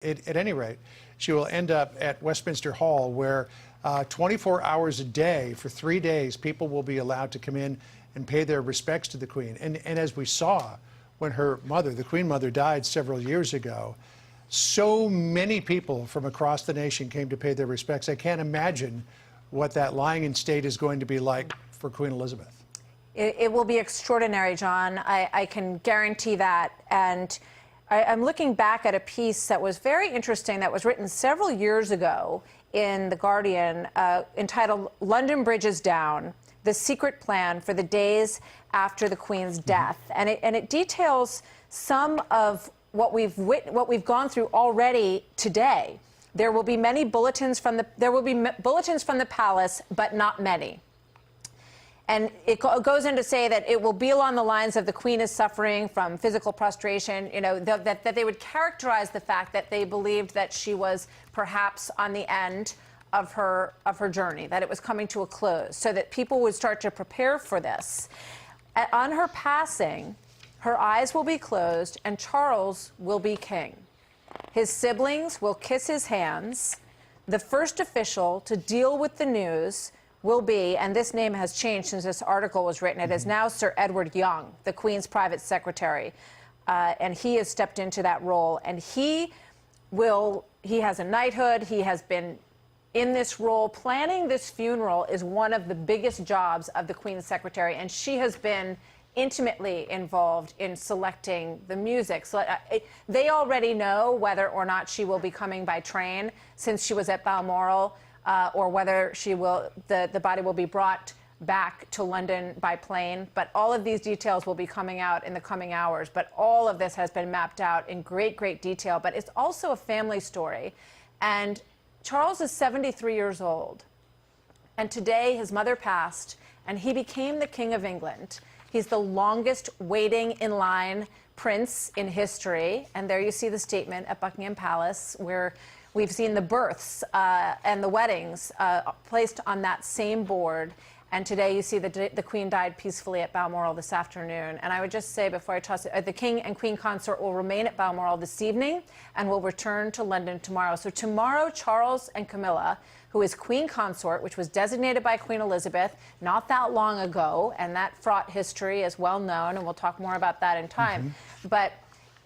At any rate, she will end up at Westminster Hall, where 24 hours a day for 3 days, people will be allowed to come in and pay their respects to the Queen. And as we saw when her mother, the Queen Mother, died several years ago, so many people from across the nation came to pay their respects. I can't imagine what that lying in state is going to be like for Queen Elizabeth. It will be extraordinary, John. I can guarantee that. And I'm looking back at a piece that was very interesting that was written several years ago in The Guardian entitled "London Bridge is Down, the Secret Plan for the Days After the Queen's Death." And it details some of what we've gone through already today. There will be many bulletins from the palace, but not many. And it goes in to say that it will be along the lines of the Queen is suffering from physical prostration, you know, that they would characterize the fact that they believed that she was perhaps on the end of her journey, that it was coming to a close, so that people would start to prepare for this. On her passing, her eyes will be closed and Charles will be king. His siblings will kiss his hands. The first official to deal with the news will be, and this name has changed since this article was written, it is now Sir Edward Young, the Queen's private secretary, and he has stepped into that role. And he has a knighthood, he has been in this role. Planning this funeral is one of the biggest jobs of the Queen's secretary, and she has been intimately involved in selecting the music. So they already know whether or not she will be coming by train, since she was at Balmoral, or whether the body will be brought back to London by plane. But all of these details will be coming out in the coming hours. But all of this has been mapped out in great, great detail. But it's also a family story. And Charles is 73 years old. And today his mother passed, and he became the King of England. He's the longest waiting in line prince in history. And there you see the statement at Buckingham Palace, where we've seen the births and the weddings placed on that same board. And today you see the Queen died peacefully at Balmoral this afternoon. And I would just say, before I toss it, the King and Queen consort will remain at Balmoral this evening and will return to London tomorrow. So tomorrow, Charles and Camilla, who is Queen consort, which was designated by Queen Elizabeth not that long ago, and that fraught history is well known, and we'll talk more about that in time. But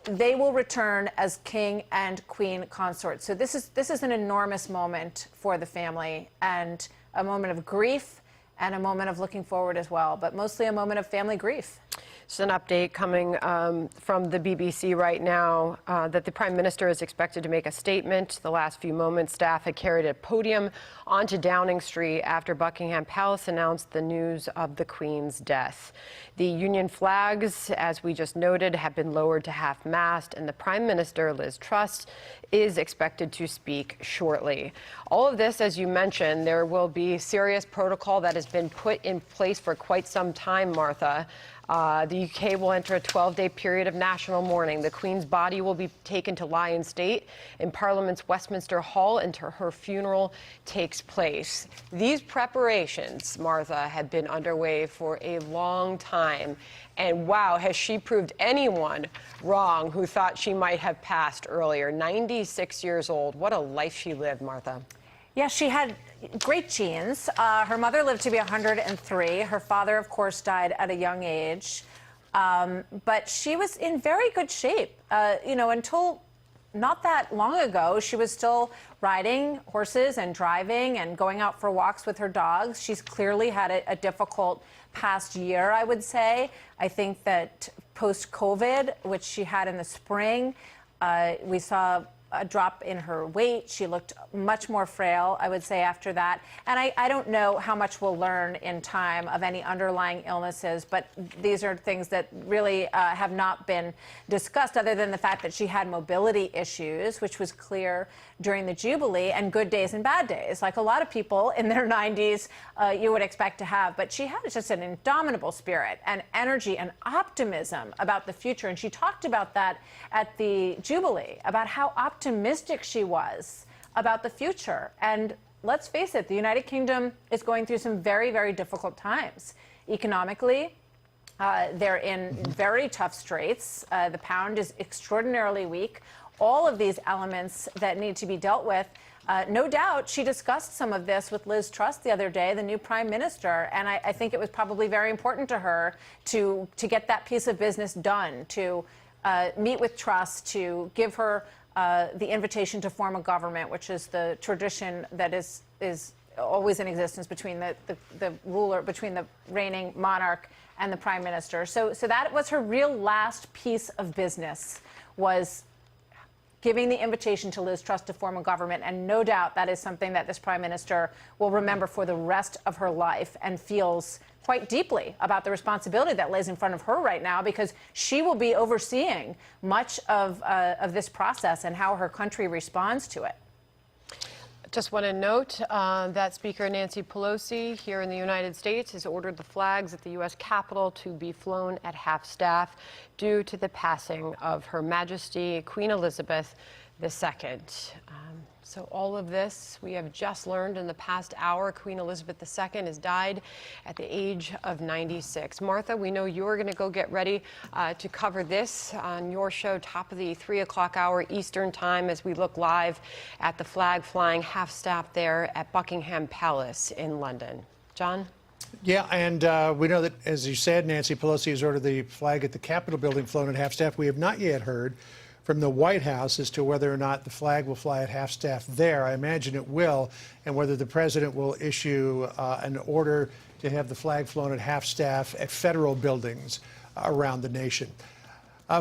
they will return as King and Queen consort. So this is an enormous moment for the family, and a moment of grief and a moment of looking forward as well, but mostly a moment of family grief. Just an update coming from the BBC right now that the Prime Minister is expected to make a statement. The last few moments, staff had carried a podium onto Downing Street after Buckingham Palace announced the news of the Queen's death. The Union flags, as we just noted, have been lowered to half-mast, and the Prime Minister, Liz Truss, is expected to speak shortly. All of this, as you mentioned, there will be serious protocol that has been put in place for quite some time, Martha. The UK will enter a 12-day period of national mourning. The Queen's body will be taken to lie in state in Parliament's Westminster Hall until her funeral takes place. These preparations, Martha, have been underway for a long time. And wow, has she proved anyone wrong who thought she might have passed earlier. 96 years old. What a life she lived, Martha. Yeah, she had great genes. Her mother lived to be 103. Her father, of course, died at a young age. But she was in very good shape. You know, until not that long ago, she was still riding horses and driving and going out for walks with her dogs. She's clearly had a difficult past year, I would say. I think that post-COVID, which she had in the spring, we saw a drop in her weight. She looked much more frail, I would say, after that. And I don't know how much we'll learn in time of any underlying illnesses, but these are things that really have not been discussed, other than the fact that she had mobility issues, which was clear during the Jubilee, and good days and bad days, like a lot of people in their 90s you would expect to have. But she had just an indomitable spirit and energy and optimism about the future. And she talked about that at the Jubilee, about how optimistic she was about the future. And let's face it, the United Kingdom is going through some very, very difficult times. Economically, they're in very tough straits. The pound is extraordinarily weak. all of these elements that need to be dealt with. No doubt she discussed some of this with Liz Truss the other day, the new prime minister, and I think it was probably very important to her to get that piece of business done, to meet with Truss, to give her the invitation to form a government, which is the tradition that is always in existence between the ruler, between the reigning monarch and the prime minister. So that was her real last piece of business, was giving the invitation to Liz Truss to form a government. And no doubt that is something that this prime minister will remember for the rest of her life, and feels quite deeply about the responsibility that lays in front of her right now, because she will be overseeing much of this process and how her country responds to it. Just want to note that Speaker Nancy Pelosi here in the United States has ordered the flags at the U.S. Capitol to be flown at half-staff due to the passing of Her Majesty Queen Elizabeth II. So all of this we have just learned in the past hour. Queen Elizabeth II has died at the age of 96. Martha, we know you're going to go get ready to cover this on your show, top of the 3 o'clock hour Eastern time, as we look live at the flag flying half-staff there at Buckingham Palace in London. John? Yeah, and we know that, as you said, Nancy Pelosi has ordered the flag at the Capitol building flown at half-staff. We have not yet heard from the White House as to whether or not the flag will fly at half-staff there. I imagine it will, and whether the president will issue an order to have the flag flown at half-staff at federal buildings around the nation.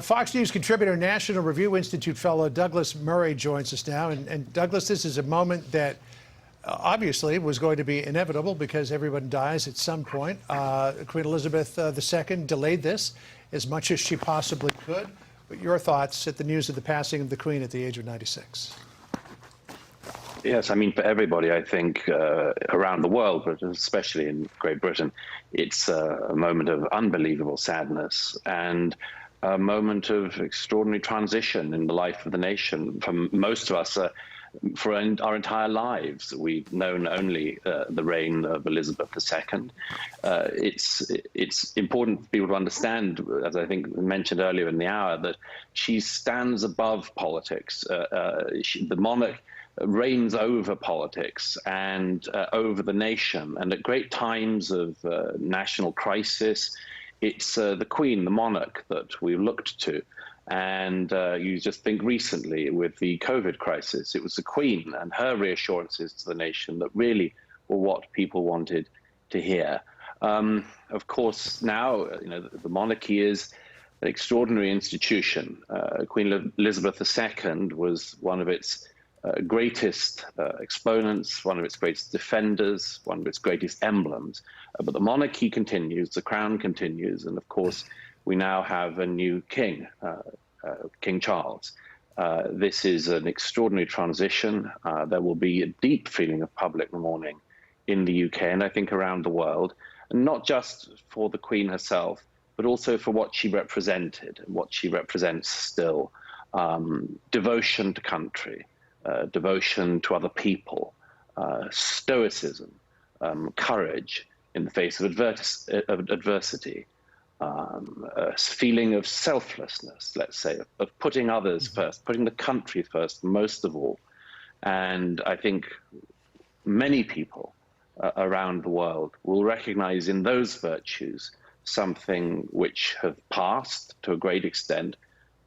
Fox News contributor, National Review Institute fellow Douglas Murray joins us now. And Douglas, this is a moment that obviously was going to be inevitable because everyone dies at some point. Queen Elizabeth II delayed this as much as she possibly could. But your thoughts at the news of the passing of the Queen at the age of 96? Yes, I mean, for everybody, I think, around the world, but especially in Great Britain, it's a moment of unbelievable sadness and a moment of extraordinary transition in the life of the nation. For most of us, for our entire lives, we've known only the reign of Elizabeth II. It's important for people to understand, as I think mentioned earlier in the hour, that she stands above politics. The monarch reigns over politics and over the nation. And at great times of national crisis, it's the Queen, the monarch, that we looked to. And you just think recently with the COVID crisis, it was the Queen and her reassurances to the nation that really were what people wanted to hear. Of course, now, the monarchy is an extraordinary institution. Queen Elizabeth II was one of its greatest exponents, one of its greatest defenders, one of its greatest emblems. But the monarchy continues, the crown continues, and of course, we now have a new king, King Charles. This is an extraordinary transition. There will be a deep feeling of public mourning in the UK and I think around the world, and not just for the Queen herself, but also for what she represented and what she represents still. Devotion to country, devotion to other people, stoicism, courage in the face of adversity. A feeling of selflessness, let's say, of putting others first, putting the country first, most of all. And I think many people around the world will recognize in those virtues something which have passed to a great extent,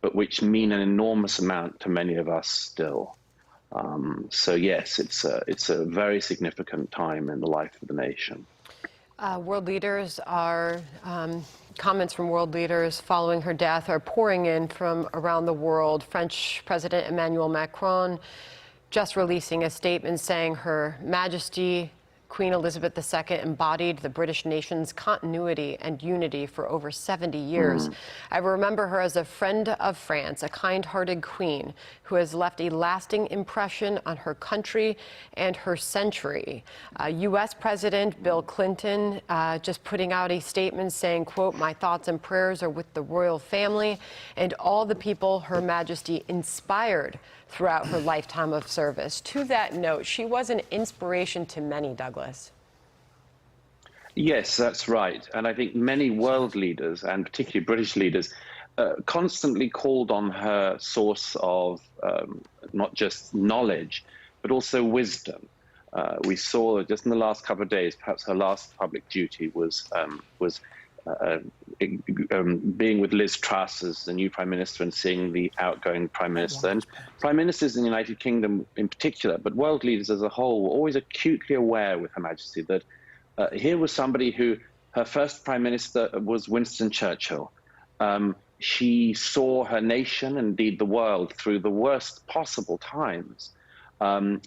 but which mean an enormous amount to many of us still. So yes, it's a very significant time in the life of the nation. World leaders are, comments from world leaders following her death are pouring in from around the world. French President Emmanuel Macron just releasing a statement saying Her Majesty Queen Elizabeth II embodied the British nation's continuity and unity for over 70 years. I remember her as a friend of France, a kind-hearted queen who has left a lasting impression on her country and her century. U.S. President Bill Clinton just putting out a statement saying, quote, "My thoughts and prayers are with the royal family and all the people Her Majesty inspired throughout her lifetime of service." To that note, she was an inspiration to many, Douglas. Yes, that's right. And I think many world leaders, and particularly British leaders, constantly called on her source of not just knowledge, but also wisdom. We saw just in the last couple of days, perhaps her last public duty was being with Liz Truss as the new Prime Minister and seeing the outgoing Prime Minister. And Prime Ministers in the United Kingdom in particular, but world leaders as a whole, were always acutely aware with Her Majesty that here was somebody who, her first Prime Minister was Winston Churchill. She saw her nation, indeed the world, through the worst possible times.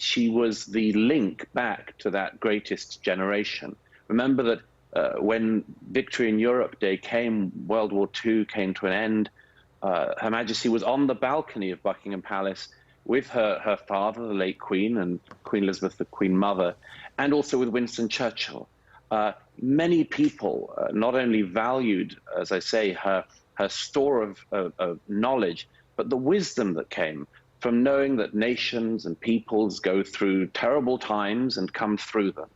She was the link back to that greatest generation. Remember that when Victory in Europe Day came, World War II came to an end, Her Majesty was on the balcony of Buckingham Palace with her father, the late Queen, and Queen Elizabeth, the Queen Mother, and also with Winston Churchill. Many people not only valued, as I say, her store of knowledge, but the wisdom that came from knowing that nations and peoples go through terrible times and come through them.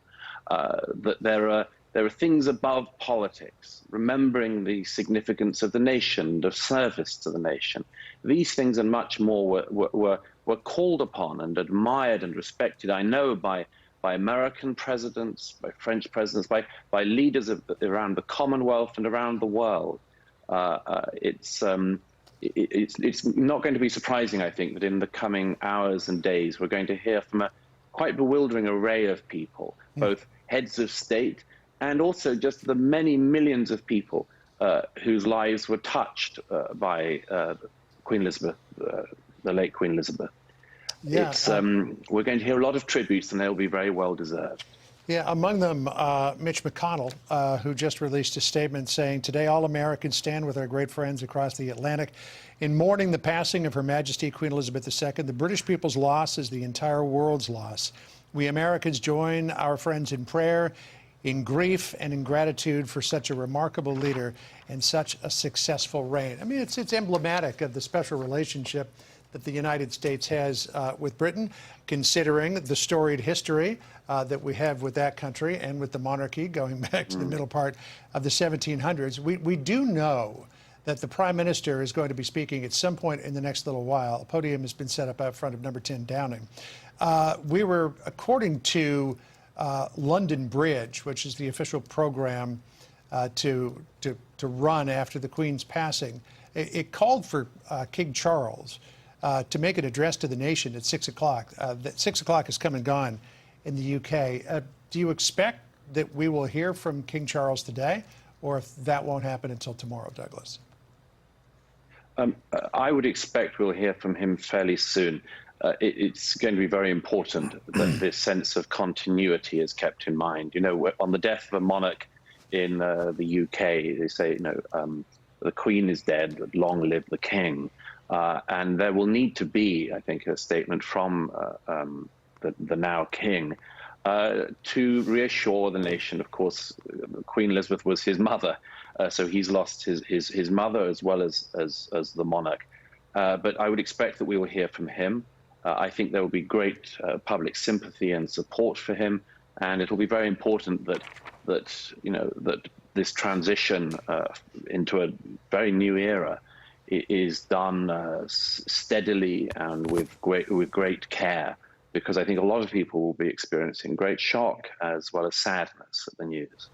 That there are things above politics, remembering the significance of the nation and of service to the nation. These things and much more were called upon and admired and respected, I know, by American presidents, by French presidents, by leaders around the Commonwealth and around the world. It's not going to be surprising, I think, that in the coming hours and days we're going to hear from a quite bewildering array of people, both heads of state and also just the many millions of people whose lives were touched by Queen Elizabeth, the late Queen Elizabeth. Yeah, we're going to hear a lot of tributes, and they'll be very well deserved. Yeah, among them, Mitch McConnell, who just released a statement saying, "Today, all Americans stand with our great friends across the Atlantic in mourning the passing of Her Majesty Queen Elizabeth II. The British people's loss is the entire world's loss. We Americans join our friends in prayer, in grief, and in gratitude for such a remarkable leader and such a successful reign." I mean, it's emblematic of the special relationship that the United States has with Britain, considering the storied history that we have with that country and with the monarchy going back to the middle part of the 1700s. We do know that the Prime Minister is going to be speaking at some point in the next little while. A podium has been set up out front of number 10 Downing. We were, according to London Bridge, which is the official program to run after the Queen's passing, it called for King Charles to make an address to the nation at 6 o'clock. 6 o'clock has come and gone in the UK. Do you expect that we will hear from King Charles today, or if that won't happen until tomorrow, Douglas? I would expect we'll hear from him fairly soon. It's going to be very important that this sense of continuity is kept in mind. You know, on the death of a monarch in the UK, they say, the Queen is dead, but long live the King. And there will need to be, I think, a statement from the now King to reassure the nation. Of course, Queen Elizabeth was his mother, so he's lost his mother as well as the monarch. But I would expect that we will hear from him. I think there will be great public sympathy and support for him, and it will be very important that this transition into a very new era is done steadily and with great care, because I think a lot of people will be experiencing great shock as well as sadness at the news.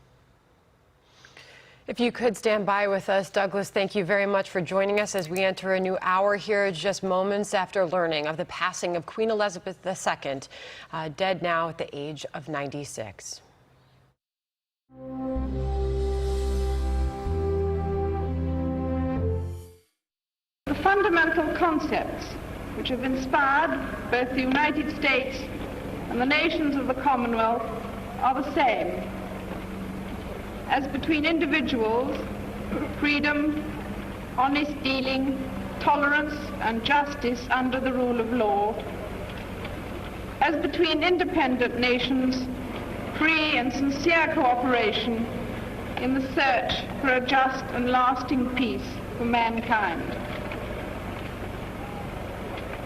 If you could stand by with us, Douglas, thank you very much for joining us as we enter a new hour here, just moments after learning of the passing of Queen Elizabeth II, dead now at the age of 96. The fundamental concepts which have inspired both the United States and the nations of the Commonwealth are the same. As between individuals, freedom, honest dealing, tolerance and justice under the rule of law. As between independent nations, free and sincere cooperation in the search for a just and lasting peace for mankind.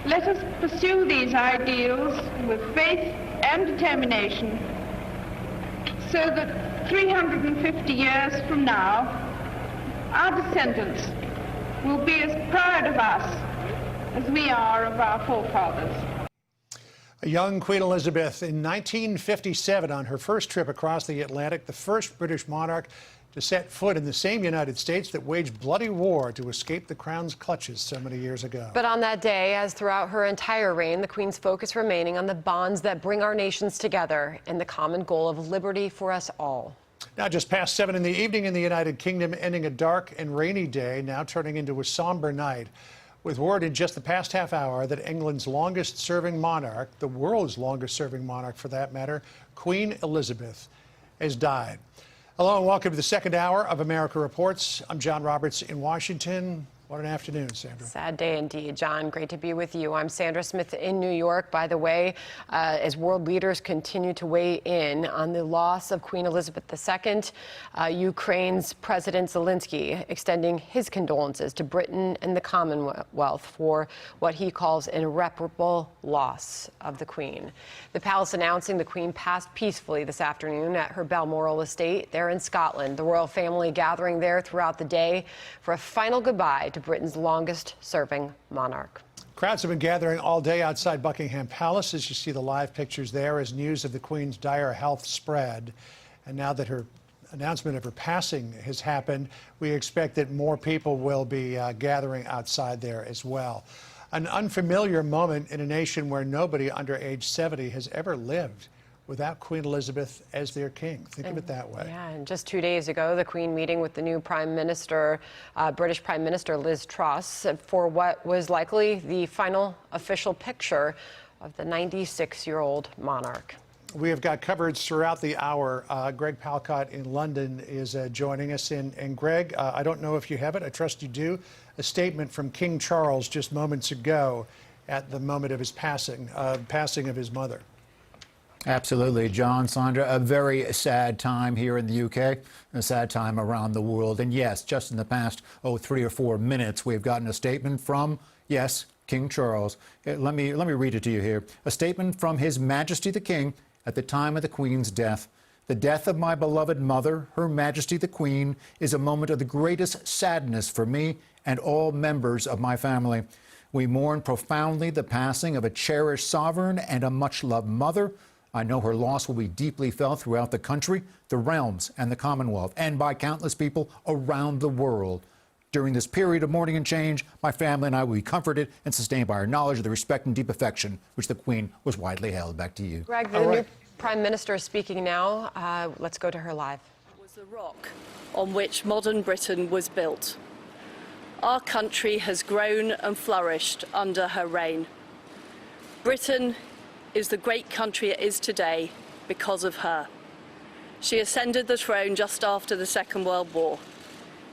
Let us pursue these ideals with faith and determination, so that 350 years from now, our descendants will be as proud of us as we are of our forefathers. A young Queen Elizabeth in 1957 on her first trip across the Atlantic, the first British monarch to set foot in the same United States that waged bloody war to escape the crown's clutches so many years ago. But on that day, as throughout her entire reign, the Queen's focus remaining on the bonds that bring our nations together and the common goal of liberty for us all. Now just past 7 in the evening in the United Kingdom, ending a dark and rainy day, now turning into a somber night, with word in just the past half hour that England's longest-serving monarch, the world's longest-serving monarch for that matter, Queen Elizabeth, has died. Hello and welcome to the second hour of America Reports. I'm John Roberts in Washington. What an afternoon, Sandra. Sad day indeed, John. Great to be with you. I'm Sandra Smith in New York, by the way, as world leaders continue to weigh in on the loss of Queen Elizabeth II. Ukraine's President Zelensky extending his condolences to Britain and the Commonwealth for what he calls an irreparable loss of the Queen. The palace announcing the Queen passed peacefully this afternoon at her Balmoral estate there in Scotland. The royal family gathering there throughout the day for a final goodbye to Britain's longest-serving monarch. Crowds have been gathering all day outside Buckingham Palace, as you see the live pictures there, as news of the Queen's dire health spread. And now that her announcement of her passing has happened, we expect that more people will be gathering outside there as well. An unfamiliar moment in a nation where nobody under age 70 has ever lived without Queen Elizabeth as their king. Think of it that way. Yeah, and just 2 days ago, the Queen meeting with the new Prime Minister, British Prime Minister Liz Truss, for what was likely the final official picture of the 96-year-old monarch. We have got coverage throughout the hour. Greg Palcott in London is joining us. And Greg, I don't know if you have it. I trust you do. A statement from King Charles just moments ago at the moment of his passing of his mother. Absolutely, John, Sandra, a very sad time here in the UK, a sad time around the world. And yes, just in the past, 3 or 4 minutes, we've gotten a statement from, yes, King Charles. Let me read it to you here. A statement from His Majesty the King at the time of the Queen's death. The death of my beloved mother, Her Majesty the Queen, is a moment of the greatest sadness for me and all members of my family. We mourn profoundly the passing of a cherished sovereign and a much-loved mother. I know her loss will be deeply felt throughout the country, the realms, and the Commonwealth, and by countless people around the world. During this period of mourning and change, my family and I will be comforted and sustained by our knowledge of the respect and deep affection which the Queen was widely held. Back to you. Greg, the new Prime Minister is speaking now. Let's go to her live. Was the rock on which modern Britain was built. Our country has grown and flourished under her reign. Britain is the great country it is today because of her. She ascended the throne just after the Second World War.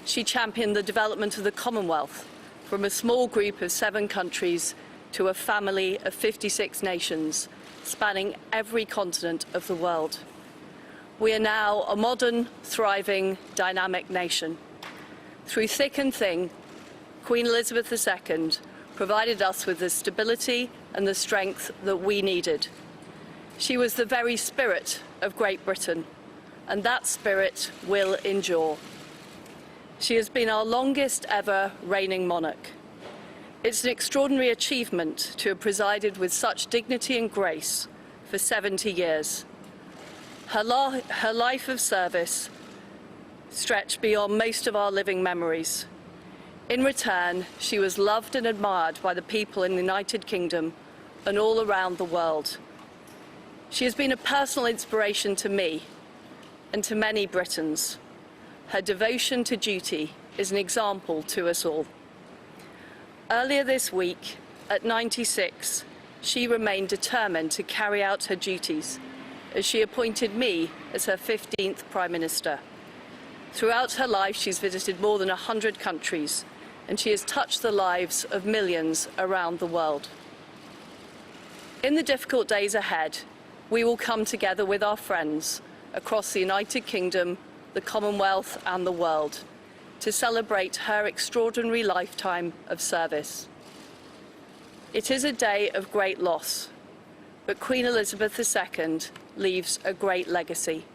She championed the development of the Commonwealth from a small group of 7 countries to a family of 56 nations, spanning every continent of the world. We are now a modern, thriving, dynamic nation. Through thick and thin, Queen Elizabeth II provided us with the stability and the strength that we needed. She was the very spirit of Great Britain, and that spirit will endure. She has been our longest ever reigning monarch. It's an extraordinary achievement to have presided with such dignity and grace for 70 years. Her life of service stretched beyond most of our living memories. In return, she was loved and admired by the people in the United Kingdom and all around the world. She has been a personal inspiration to me and to many Britons. Her devotion to duty is an example to us all. Earlier this week, at 96, she remained determined to carry out her duties as she appointed me as her 15th Prime Minister. Throughout her life, she's visited more than 100 countries, and she has touched the lives of millions around the world. In the difficult days ahead, we will come together with our friends across the United Kingdom, the Commonwealth and the world to celebrate her extraordinary lifetime of service. It is a day of great loss, but Queen Elizabeth II leaves a great legacy.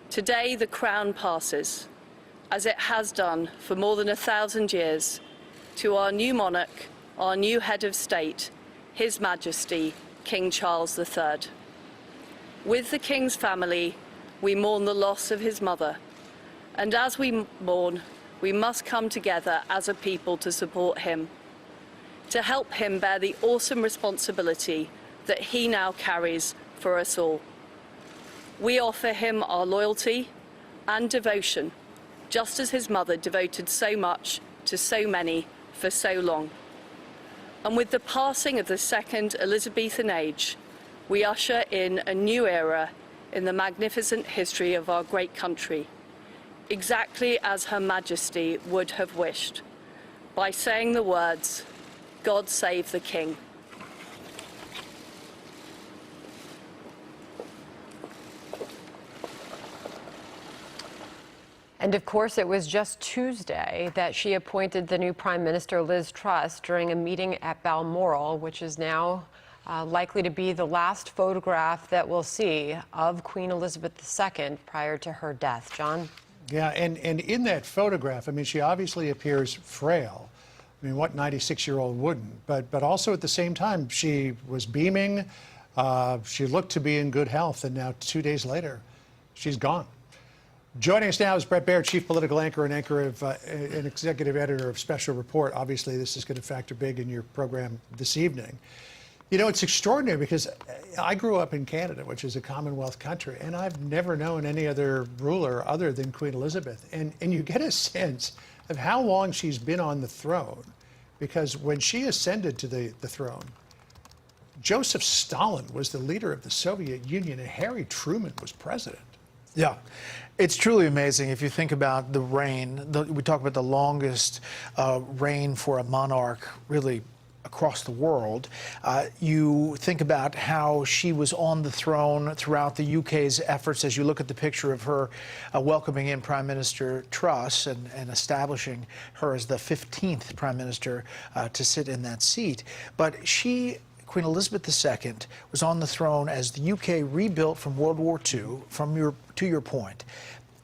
Today, the crown passes, as it has done for more than 1,000 years, to our new monarch, our new head of state, His Majesty, King Charles III. With the King's family, we mourn the loss of his mother. And as we mourn, we must come together as a people to support him, to help him bear the awesome responsibility that he now carries for us all. We offer him our loyalty and devotion, just as his mother devoted so much to so many for so long. And with the passing of the second Elizabethan age, we usher in a new era in the magnificent history of our great country, exactly as Her Majesty would have wished, by saying the words, "God save the King." And of course, it was just Tuesday that she appointed the new Prime Minister, Liz Truss, during a meeting at Balmoral, which is now likely to be the last photograph that we'll see of Queen Elizabeth II prior to her death. John? Yeah, and in that photograph, I mean, she obviously appears frail. I mean, what 96-year-old wouldn't? But also at the same time, she was beaming. She looked to be in good health, and now 2 days later, she's gone. Joining us now is Bret Baier, chief political anchor and an executive editor of Special Report. Obviously, this is going to factor big in your program this evening. You know, it's extraordinary because I grew up in Canada, which is a Commonwealth country, and I've never known any other ruler other than Queen Elizabeth. And you get a sense of how long she's been on the throne, because when she ascended to the throne, Joseph Stalin was the leader of the Soviet Union and Harry Truman was president. Yeah, it's truly amazing if you think about the reign. We talk about the longest reign for a monarch, really, across the world. You think about how she was on the throne throughout the UK's efforts, as you look at the picture of her welcoming in Prime Minister Truss and establishing her as the 15th Prime Minister to sit in that seat. But Queen Elizabeth II was on the throne as the UK rebuilt from World War II, to your point.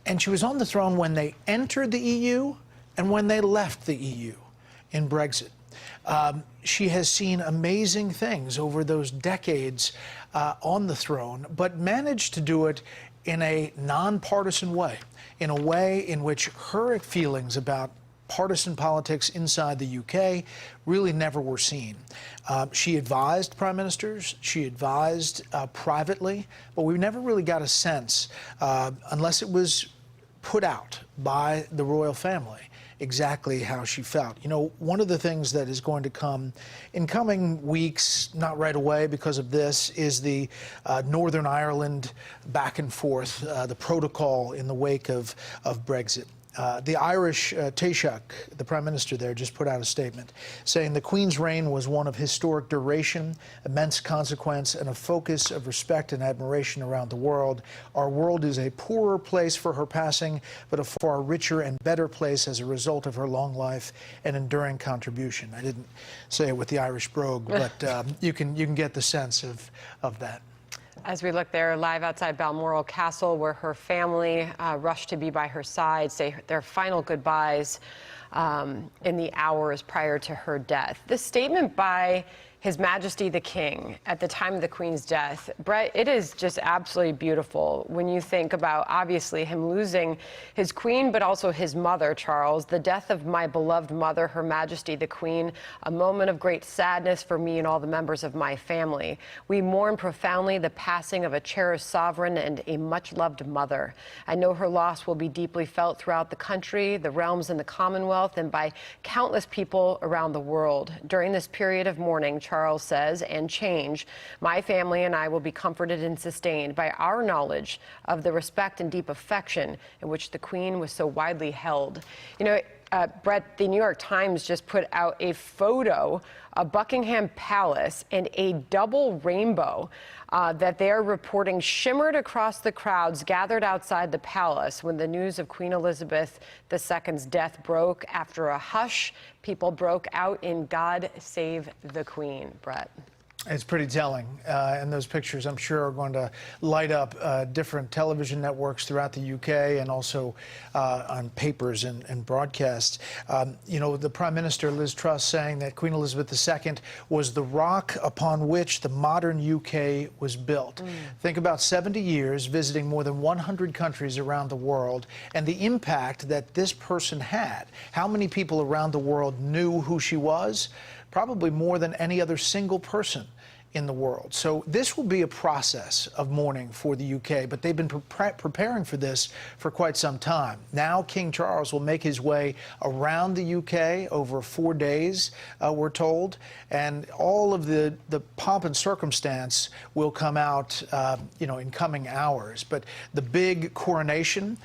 And she was on the throne when they entered the EU and when they left the EU in Brexit. She has seen amazing things over those decades on the throne, but managed to do it in a nonpartisan way, in a way in which her feelings about partisan politics inside the UK really never were seen. She advised prime ministers, she advised privately, but we never really got a sense, unless it was put out by the royal family, exactly how she felt. You know, one of the things that is going to come in coming weeks, not right away because of this, is the Northern Ireland back and forth, the protocol in the wake of Brexit. The Irish Taoiseach, the Prime Minister there, just put out a statement saying the Queen's reign was one of historic duration, immense consequence, and a focus of respect and admiration around the world. Our world is a poorer place for her passing, but a far richer and better place as a result of her long life and enduring contribution. I didn't say it with the Irish brogue, but you can get the sense of that. As we look there live outside Balmoral Castle, where her family rushed to be by her side, say their final goodbyes in the hours prior to her death. This statement by His Majesty the King at the time of the Queen's death, Bret, it is just absolutely beautiful when you think about, obviously, him losing his queen, but also his mother, Charles, the death of my beloved mother, Her Majesty the Queen, a moment of great sadness for me and all the members of my family. We mourn profoundly the passing of a cherished sovereign and a much-loved mother. I know her loss will be deeply felt throughout the country, the realms, and the Commonwealth, and by countless people around the world. During this period of mourning, Charles says, and change, my family and I will be comforted and sustained by our knowledge of the respect and deep affection in which the Queen was so widely held. You know, Bret, the New York Times just put out a photo of Buckingham Palace and a double rainbow that they're reporting shimmered across the crowds gathered outside the palace when the news of Queen Elizabeth II's death broke. After a hush, people broke out in God Save the Queen, Bret. It's pretty telling, and those pictures, I'm sure, are going to light up different television networks throughout the UK and also on papers and broadcasts. You know, the Prime Minister, Liz Truss, saying that Queen Elizabeth II was the rock upon which the modern UK was built. Think about 70 years visiting more than 100 countries around the world and the impact that this person had. How many people around the world knew who she was? Probably more than any other single person in the world. So this will be a process of mourning for the UK, but they've been preparing for this for quite some time. Now King Charles will make his way around the UK over 4 days, we're told, and all of the pomp and circumstance will come out, you know, in coming hours. But the big coronation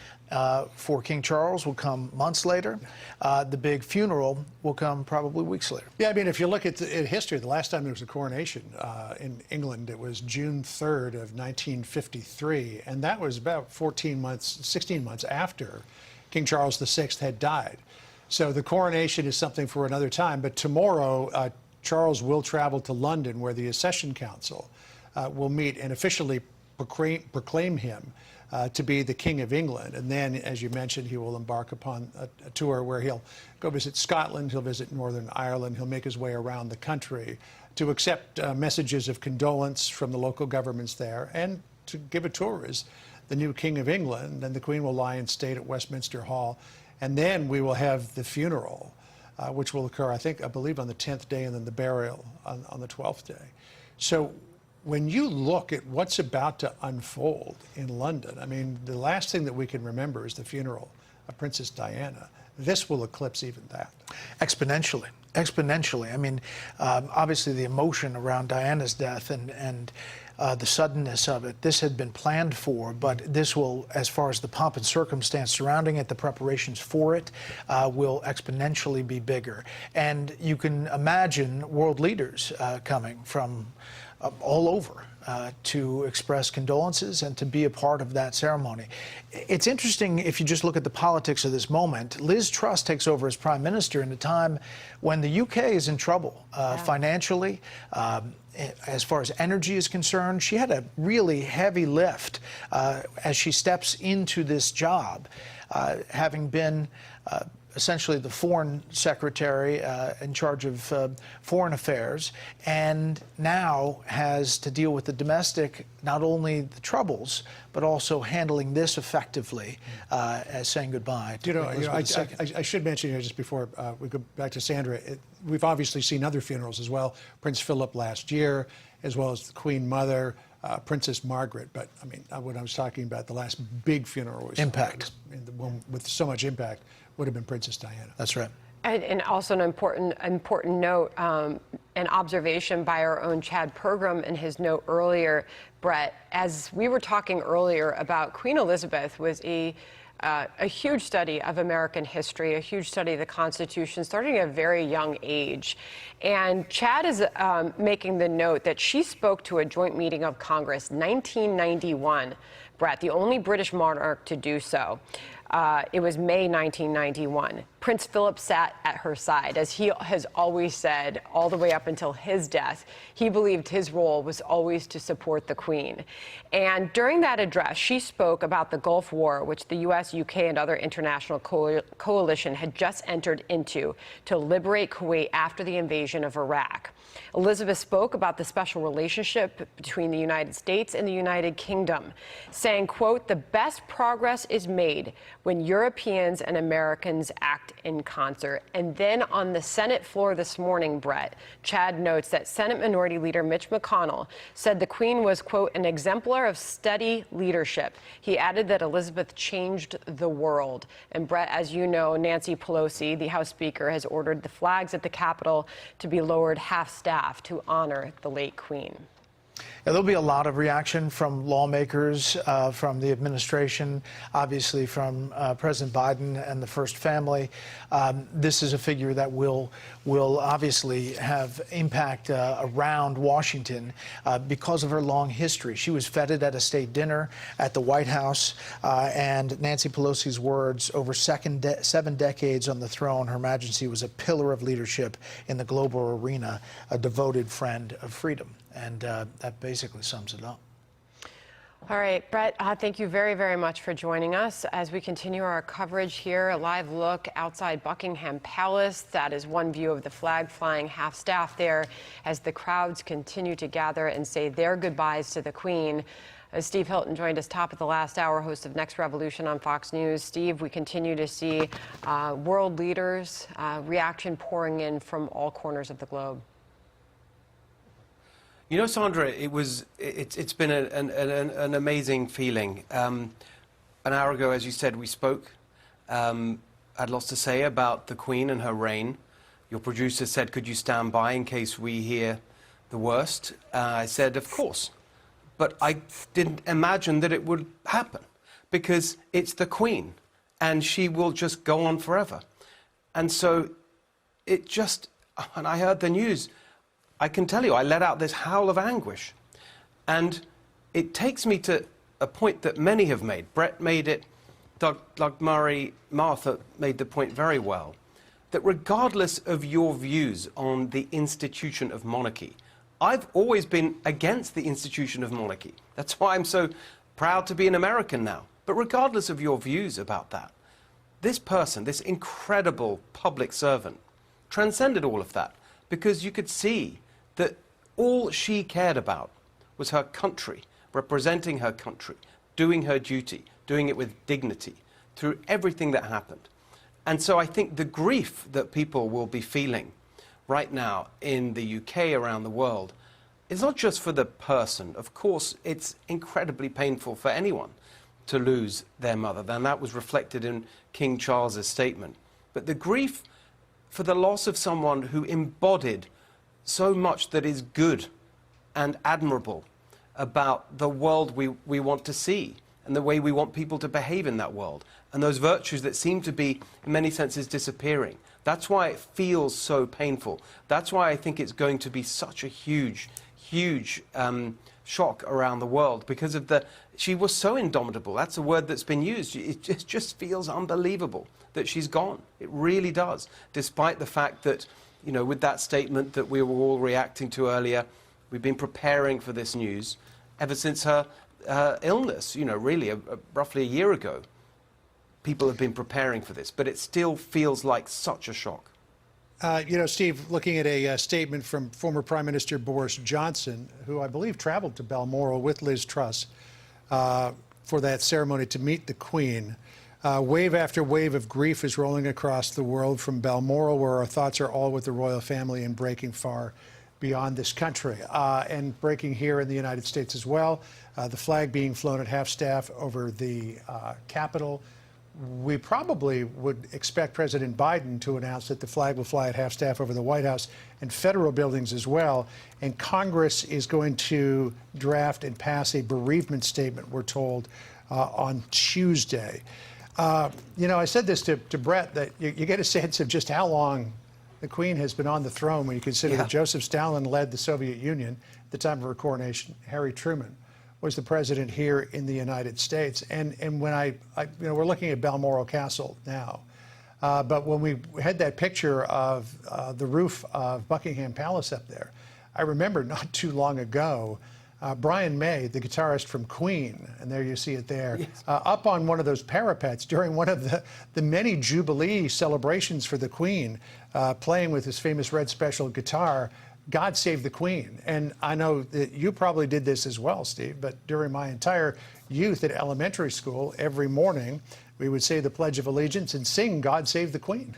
for King Charles will come months later. The big funeral will come probably weeks later. Yeah, I mean, if you look at history, the last time there was a coronation in England, it was June 3rd of 1953, and that was about 16 months after King Charles VI had died. So the coronation is something for another time, but tomorrow Charles will travel to London, where the Accession Council will meet and officially proclaim him to be the King of England. And then, as you mentioned, he will embark upon a tour where he'll go visit Scotland, he'll visit Northern Ireland, he'll make his way around the country to accept messages of condolence from the local governments there and to give a tour as the new King of England. And the Queen will lie in state at Westminster Hall. And then we will have the funeral, which will occur, I believe, on the 10th day, and then the burial on the 12th day. So when you look at what's about to unfold in London, I mean, the last thing that we can remember is the funeral of Princess Diana. This will eclipse even that. Exponentially. Exponentially. I mean, obviously the emotion around Diana's death and the suddenness of it, this had been planned for, but this will, as far as the pomp and circumstance surrounding it, the preparations for it, will exponentially be bigger. And you can imagine world leaders coming from all over to express condolences and to be a part of that ceremony. It's interesting, if you just look at the politics of this moment, Liz Truss takes over as Prime Minister in a time when the UK is in trouble financially. As far as energy is concerned, she had a really heavy lift as she steps into this job, having been essentially the foreign secretary in charge of foreign affairs, and now has to deal with the domestic, not only the troubles, but also handling this effectively as saying goodbye to Elizabeth II. I should mention here, just before we go back to Sandra, we've obviously seen other funerals as well. Prince Philip last year, as well as the Queen Mother, Princess Margaret. But I mean, what I was talking about, the last big funeral was the one with so much impact would have been Princess Diana. That's right. And also an important note, an observation by our own Chad Pergram in his note earlier, Brett, as we were talking earlier about Queen Elizabeth was a huge study of American history, a huge study of the Constitution, starting at a very young age. And Chad is making the note that she spoke to a joint meeting of Congress, 1991, Brett, the only British monarch to do so. It was May 1991. Prince Philip sat at her side. As he has always said, all the way up until his death, he believed his role was always to support the Queen. And during that address, she spoke about the Gulf War, which the U.S., UK, and other international coalition had just entered into to liberate Kuwait after the invasion of Iraq. Elizabeth spoke about the special relationship between the United States and the United Kingdom, saying, quote, "The best progress is made when Europeans and Americans act in concert." And then on the Senate floor this morning, Brett, Chad notes that Senate Minority Leader Mitch McConnell said the Queen was, quote, "an exemplar of steady leadership." He added that Elizabeth changed the world. And Brett, as you know, Nancy Pelosi, the House Speaker, has ordered the flags at the Capitol to be lowered half-staff to honor the late Queen. Yeah, there'll be a lot of reaction from lawmakers, from the administration, obviously from President Biden and the First Family. This is a figure that will obviously have impact around Washington because of her long history. She was feted at a state dinner at the White House, and Nancy Pelosi's words, over 7 decades on the throne, Her Majesty was a pillar of leadership in the global arena, a devoted friend of freedom. And that basically sums it up. All right, Brett, thank you very, very much for joining us as we continue our coverage here. A live look outside Buckingham Palace. That is one view of the flag flying half-staff there as the crowds continue to gather and say their goodbyes to the Queen. Steve Hilton joined us top of the last hour, host of Next Revolution on Fox News. Steve, we continue to see world leaders, reaction pouring in from all corners of the globe. You know, Sandra, it's been an amazing feeling. An hour ago, as you said, we spoke. I had lots to say about the Queen and her reign. Your producer said, could you stand by in case we hear the worst? I said, of course. But I didn't imagine that it would happen because it's the Queen and she will just go on forever. And so it just, and I heard the news, I can tell you, I let out this howl of anguish. And it takes me to a point that many have made. Brett made it, Doug Murray, Martha made the point very well, that regardless of your views on the institution of monarchy, I've always been against the institution of monarchy. That's why I'm so proud to be an American now. But regardless of your views about that, this person, this incredible public servant, transcended all of that because you could see that all she cared about was her country, representing her country, doing her duty, doing it with dignity through everything that happened. And so I think the grief that people will be feeling right now in the UK, around the world, is not just for the person. Of course, it's incredibly painful for anyone to lose their mother, and that was reflected in King Charles's statement. But the grief for the loss of someone who embodied so much that is good and admirable about the world we want to see and the way we want people to behave in that world, and those virtues that seem to be, in many senses, disappearing. That's why it feels so painful. That's why I think it's going to be such a huge shock around the world because of she was so indomitable. That's a word that's been used. It just feels unbelievable that she's gone. It really does, despite the fact that, you know, with that statement that we were all reacting to earlier, we've been preparing for this news ever since her illness, you know, really, roughly a year ago. People have been preparing for this, but it still feels like such a shock. You know, Steve, looking at a statement from former Prime Minister Boris Johnson, who I believe traveled to Balmoral with Liz Truss for that ceremony to meet the Queen. Wave after wave of grief is rolling across the world from Balmoral, where our thoughts are all with the royal family and breaking far beyond this country and breaking here in the United States as well. The flag being flown at half-staff over the Capitol. We probably would expect President Biden to announce that the flag will fly at half-staff over the White House and federal buildings as well. And Congress is going to draft and pass a bereavement statement, we're told, on Tuesday. You know, I said this to Brett, that you get a sense of just how long the Queen has been on the throne when you consider that Joseph Stalin led the Soviet Union at the time of her coronation. Harry Truman was the president here in the United States. And when you know, we're looking at Balmoral Castle now, but when we had that picture of the roof of Buckingham Palace up there, I remember not too long ago, Brian May, the guitarist from Queen, and there you see it there, up on one of those parapets during one of the many Jubilee celebrations for the Queen, playing with his famous red special guitar, God Save the Queen. And I know that you probably did this as well, Steve, but during my entire youth at elementary school, every morning we would say the Pledge of Allegiance and sing God Save the Queen.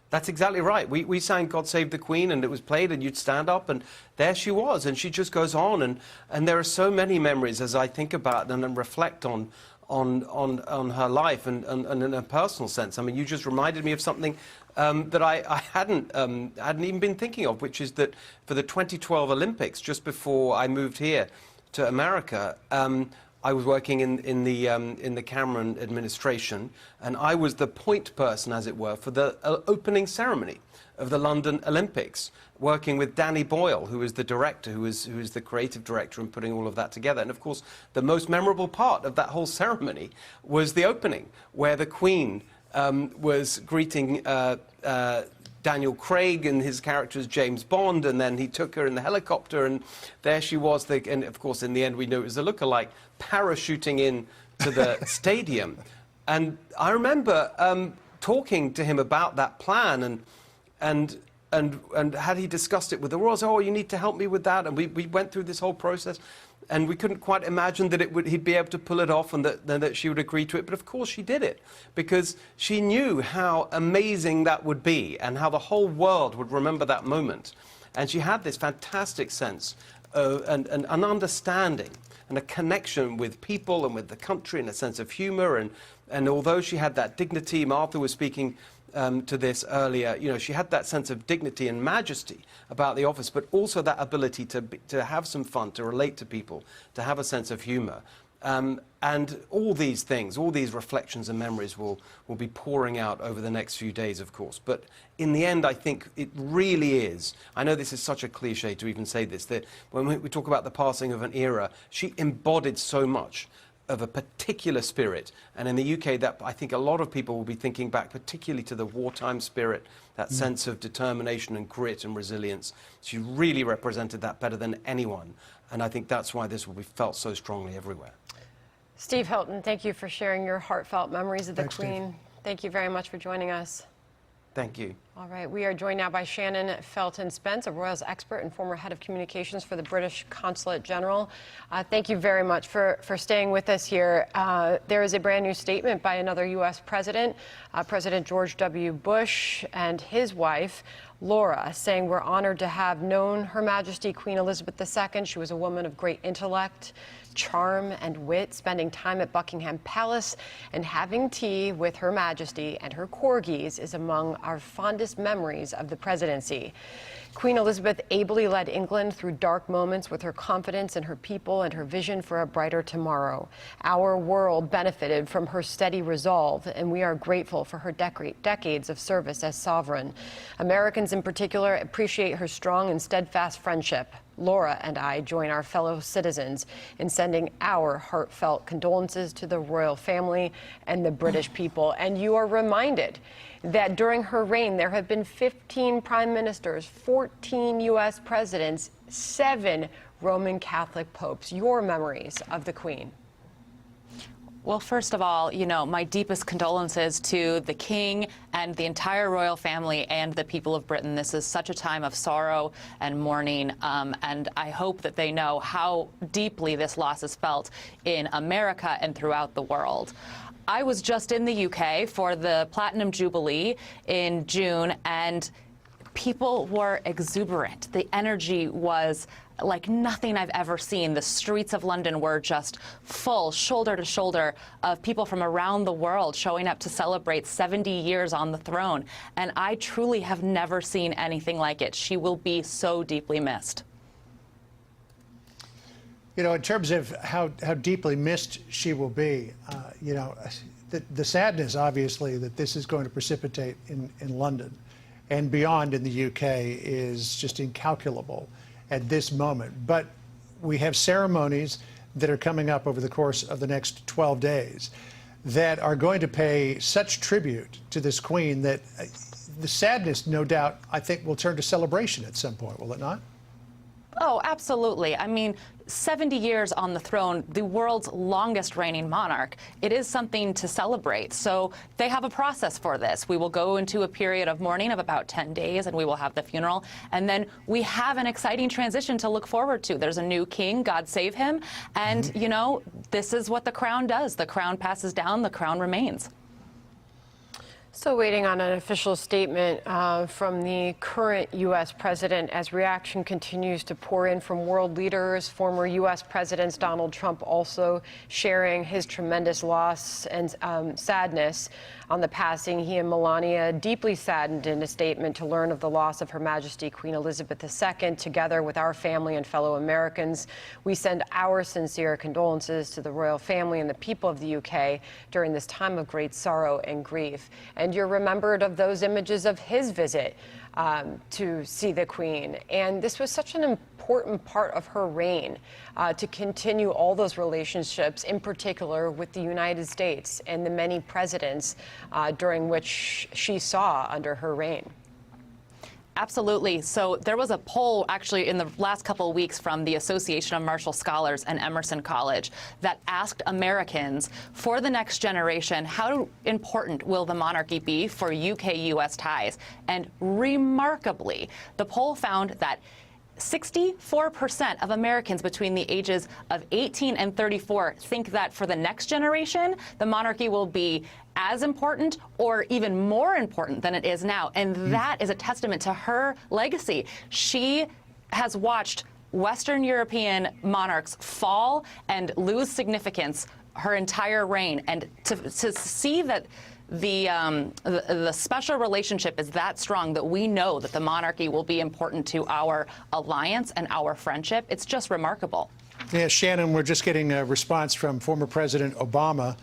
That's exactly right. We sang God Save the Queen, and it was played, and you'd stand up, and there she was, and she just goes on. And there are so many memories as I think about and reflect on her life and in a personal sense. I mean, you just reminded me of something that I hadn't even been thinking of, which is that for the 2012 Olympics, just before I moved here to America, I was working in the Cameron administration, and I was the point person, as it were, for the opening ceremony of the London Olympics, working with Danny Boyle, who is the director, who is the creative director, and putting all of that together. And of course, the most memorable part of that whole ceremony was the opening, where the Queen was greeting Daniel Craig and his character as James Bond, and then he took her in the helicopter, and there she was. And of course, in the end, we knew it was a lookalike parachuting in to the stadium. And I remember talking to him about that plan, and had he discussed it with the royals? Oh, you need to help me with that. And we went through this whole process, and we couldn't quite imagine that he'd be able to pull it off, and that she would agree to it. But of course she did it, because she knew how amazing that would be and how the whole world would remember that moment. And she had this fantastic sense of an understanding and a connection with people and with the country, and a sense of humor. And although she had that dignity, Martha was speaking to this earlier, you know, she had that sense of dignity and majesty about the office, but also that ability to have some fun, to relate to people, to have a sense of humor. And all these things, all these reflections and memories will be pouring out over the next few days, of course. But in the end, I think it really is. I know this is such a cliche to even say this, that when we talk about the passing of an era, she embodied so much of a particular spirit. And in the UK, that I think a lot of people will be thinking back particularly to the wartime spirit, that sense of determination and grit and resilience. She really represented that better than anyone. And I think that's why this will be felt so strongly everywhere. Steve Hilton, thank you for sharing your heartfelt memories of the Thanks, Queen. Steve. Thank you very much for joining us. Thank you. All right, we are joined now by Shannon Felton-Spence, a royals expert and former head of communications for the British Consulate General. Thank you very much for staying with us here. There is a brand new statement by another U.S. president, President George W. Bush, and his wife, Laura, saying, "We're honored to have known Her Majesty Queen Elizabeth II. She was a woman of great intellect, charm, and wit, spending time at Buckingham Palace and having tea with Her Majesty and her corgis is among our fondest memories of the presidency." Queen Elizabeth ably led England through dark moments with her confidence in her people and her vision for a brighter tomorrow. Our world benefited from her steady resolve, and we are grateful for her decades of service as sovereign. Americans in particular appreciate her strong and steadfast friendship. Laura and I join our fellow citizens in sending our heartfelt condolences to the royal family and the British people. And you are reminded that during her reign, there have been 15 prime ministers, 14 U.S. presidents, 7 Roman Catholic popes. Your memories of the Queen? Well, first of all, you know, my deepest condolences to the King and the entire royal family and the people of Britain. This is such a time of sorrow and mourning, and I hope that they know how deeply this loss is felt in America and throughout the world. I was just in the UK for the Platinum Jubilee in June, and people were exuberant. The energy was like nothing I've ever seen. The streets of London were just full, shoulder to shoulder, of people from around the world showing up to celebrate 70 years on the throne. And I truly have never seen anything like it. She will be so deeply missed. You know, in terms of how deeply missed she will be, you know, the sadness, obviously, that this is going to precipitate in London and beyond in the UK is just incalculable at this moment. But we have ceremonies that are coming up over the course of the next 12 days that are going to pay such tribute to this Queen that the sadness, no doubt, I think will turn to celebration at some point, will it not? Oh, absolutely. I mean, 70 years on the throne, the world's longest reigning monarch. It is something to celebrate. So they have a process for this. We will go into a period of mourning of about 10 days, and we will have the funeral. And then we have an exciting transition to look forward to. There's a new king, God save him. And, you know, this is what the crown does. The crown passes down, the crown remains. Still waiting on an official statement from the current U.S. president as reaction continues to pour in from world leaders. Former U.S. President Donald Trump also sharing his tremendous loss and sadness on the passing. He and Melania deeply saddened in a statement to learn of the loss of Her Majesty Queen Elizabeth II. Together with our family and fellow Americans, we send our sincere condolences to the royal family and the people of the UK during this time of great sorrow and grief. and you're remembered of those images of his visit to see the Queen. And this was such an important part of her reign, to continue all those relationships, in particular with the United States and the many presidents during which she saw under her reign. Absolutely. So there was a poll actually in the last couple of weeks from the Association of Marshall Scholars and Emerson College that asked Americans for the next generation, how important will the monarchy be for UK-US ties? And remarkably, the poll found that 64% of Americans between the ages of 18 and 34 think that for the next generation, the monarchy will be as important or even more important than it is now. And that is a testament to her legacy. She has watched Western European monarchs fall and lose significance her entire reign. And to see that the special relationship is that strong, that we know that the monarchy will be important to our alliance and our friendship, it's just remarkable. Yeah, Shannon, we're just getting a response from former President Obama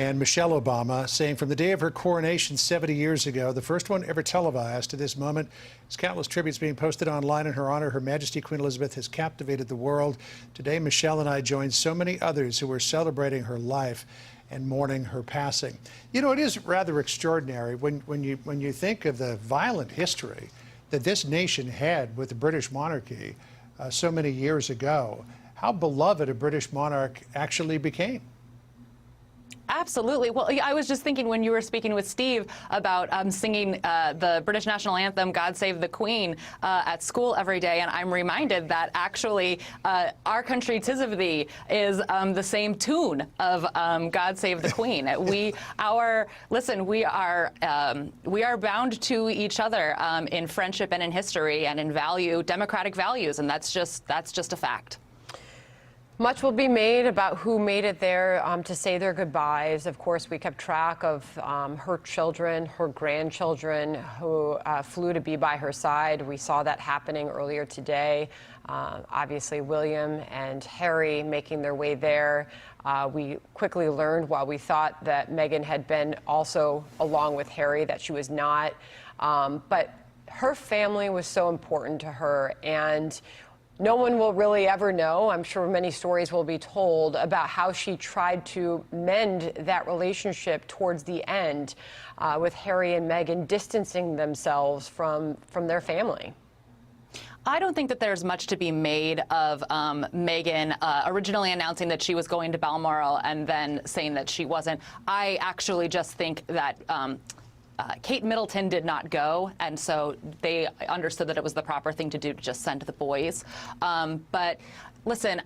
and Michelle Obama saying from the day of her coronation 70 years ago, the first one ever televised to this moment, there's countless tributes being posted online in her honor. Her Majesty Queen Elizabeth has captivated the world. Today, Michelle and I join so many others who are celebrating her life and mourning her passing. You know, it is rather extraordinary when you think of the violent history that this nation had with the British monarchy so many years ago, how beloved a British monarch actually became. Absolutely. Well, I was just thinking when you were speaking with Steve about singing the British national anthem, God Save the Queen, at school every day, and I'm reminded that actually our country 'tis of thee is the same tune of God Save the Queen. We are bound to each other in friendship and in history and in democratic values, and that's just a fact. Much will be made about who made it there to say their goodbyes. Of course, we kept track of her children, her grandchildren who flew to be by her side. We saw that happening earlier today. Obviously, William and Harry making their way there. We quickly learned, while we thought that Meghan had been also along with Harry, that she was not. But her family was so important to her, and no one will really ever know. I'm sure many stories will be told about how she tried to mend that relationship towards the end with Harry and Meghan distancing themselves from their family. I don't think that there's much to be made of Meghan originally announcing that she was going to Balmoral and then saying that she wasn't. I actually just think that Kate Middleton did not go, and so they understood that it was the proper thing to do to just send the boys. But listen,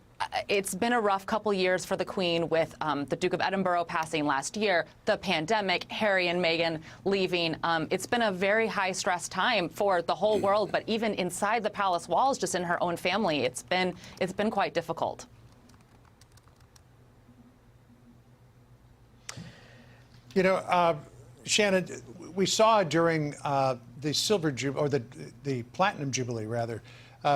it's been a rough couple years for the Queen with the Duke of Edinburgh passing last year, the pandemic, Harry and Meghan leaving. It's been a very high-stress time for the whole world, but even inside the palace walls, just in her own family, it's been quite difficult. You know, Shannon, we saw during the Silver Jubilee, or the Platinum Jubilee, rather,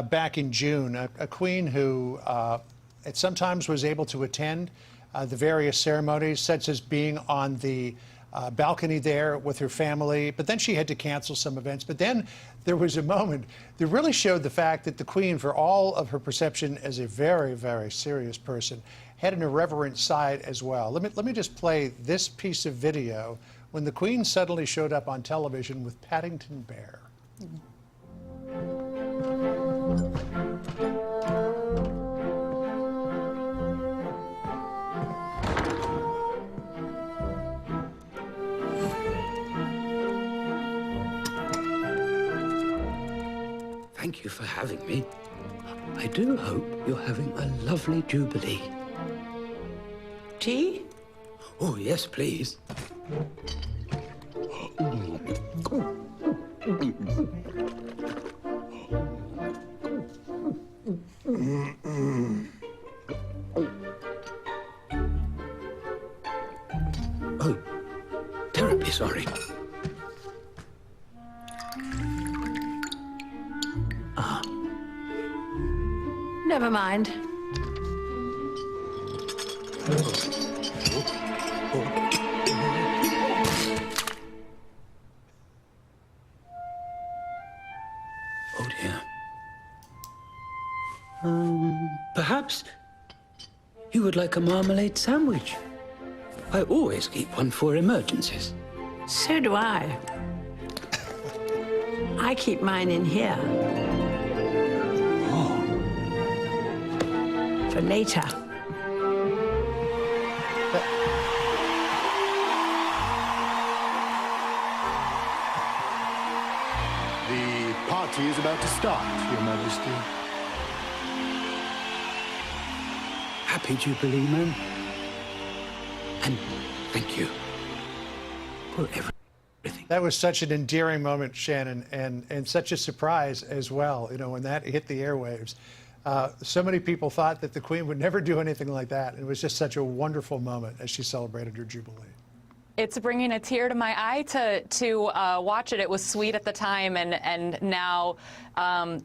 back in June, a queen who at sometimes was able to attend the various ceremonies, such as being on the balcony there with her family, but then she had to cancel some events. But then there was a moment that really showed the fact that the Queen, for all of her perception as a very, very serious person, had an irreverent side as well. Let me just play this piece of video when the Queen suddenly showed up on television with Paddington Bear. Thank you for having me. I do hope you're having a lovely Jubilee. Tea? Oh, yes, please. Oh, terribly sorry. Never mind. Perhaps you would like a marmalade sandwich. I always keep one for emergencies. So do I. I keep mine in here. Oh. For later. The party is about to start, Your Majesty. Happy Jubilee, ma'am. And thank you for everything. That was such an endearing moment, Shannon, and such a surprise as well, you know, when that hit the airwaves. So many people thought that the Queen would never do anything like that. It was just such a wonderful moment as she celebrated her Jubilee. It's bringing a tear to my eye to watch it. It was sweet at the time, and now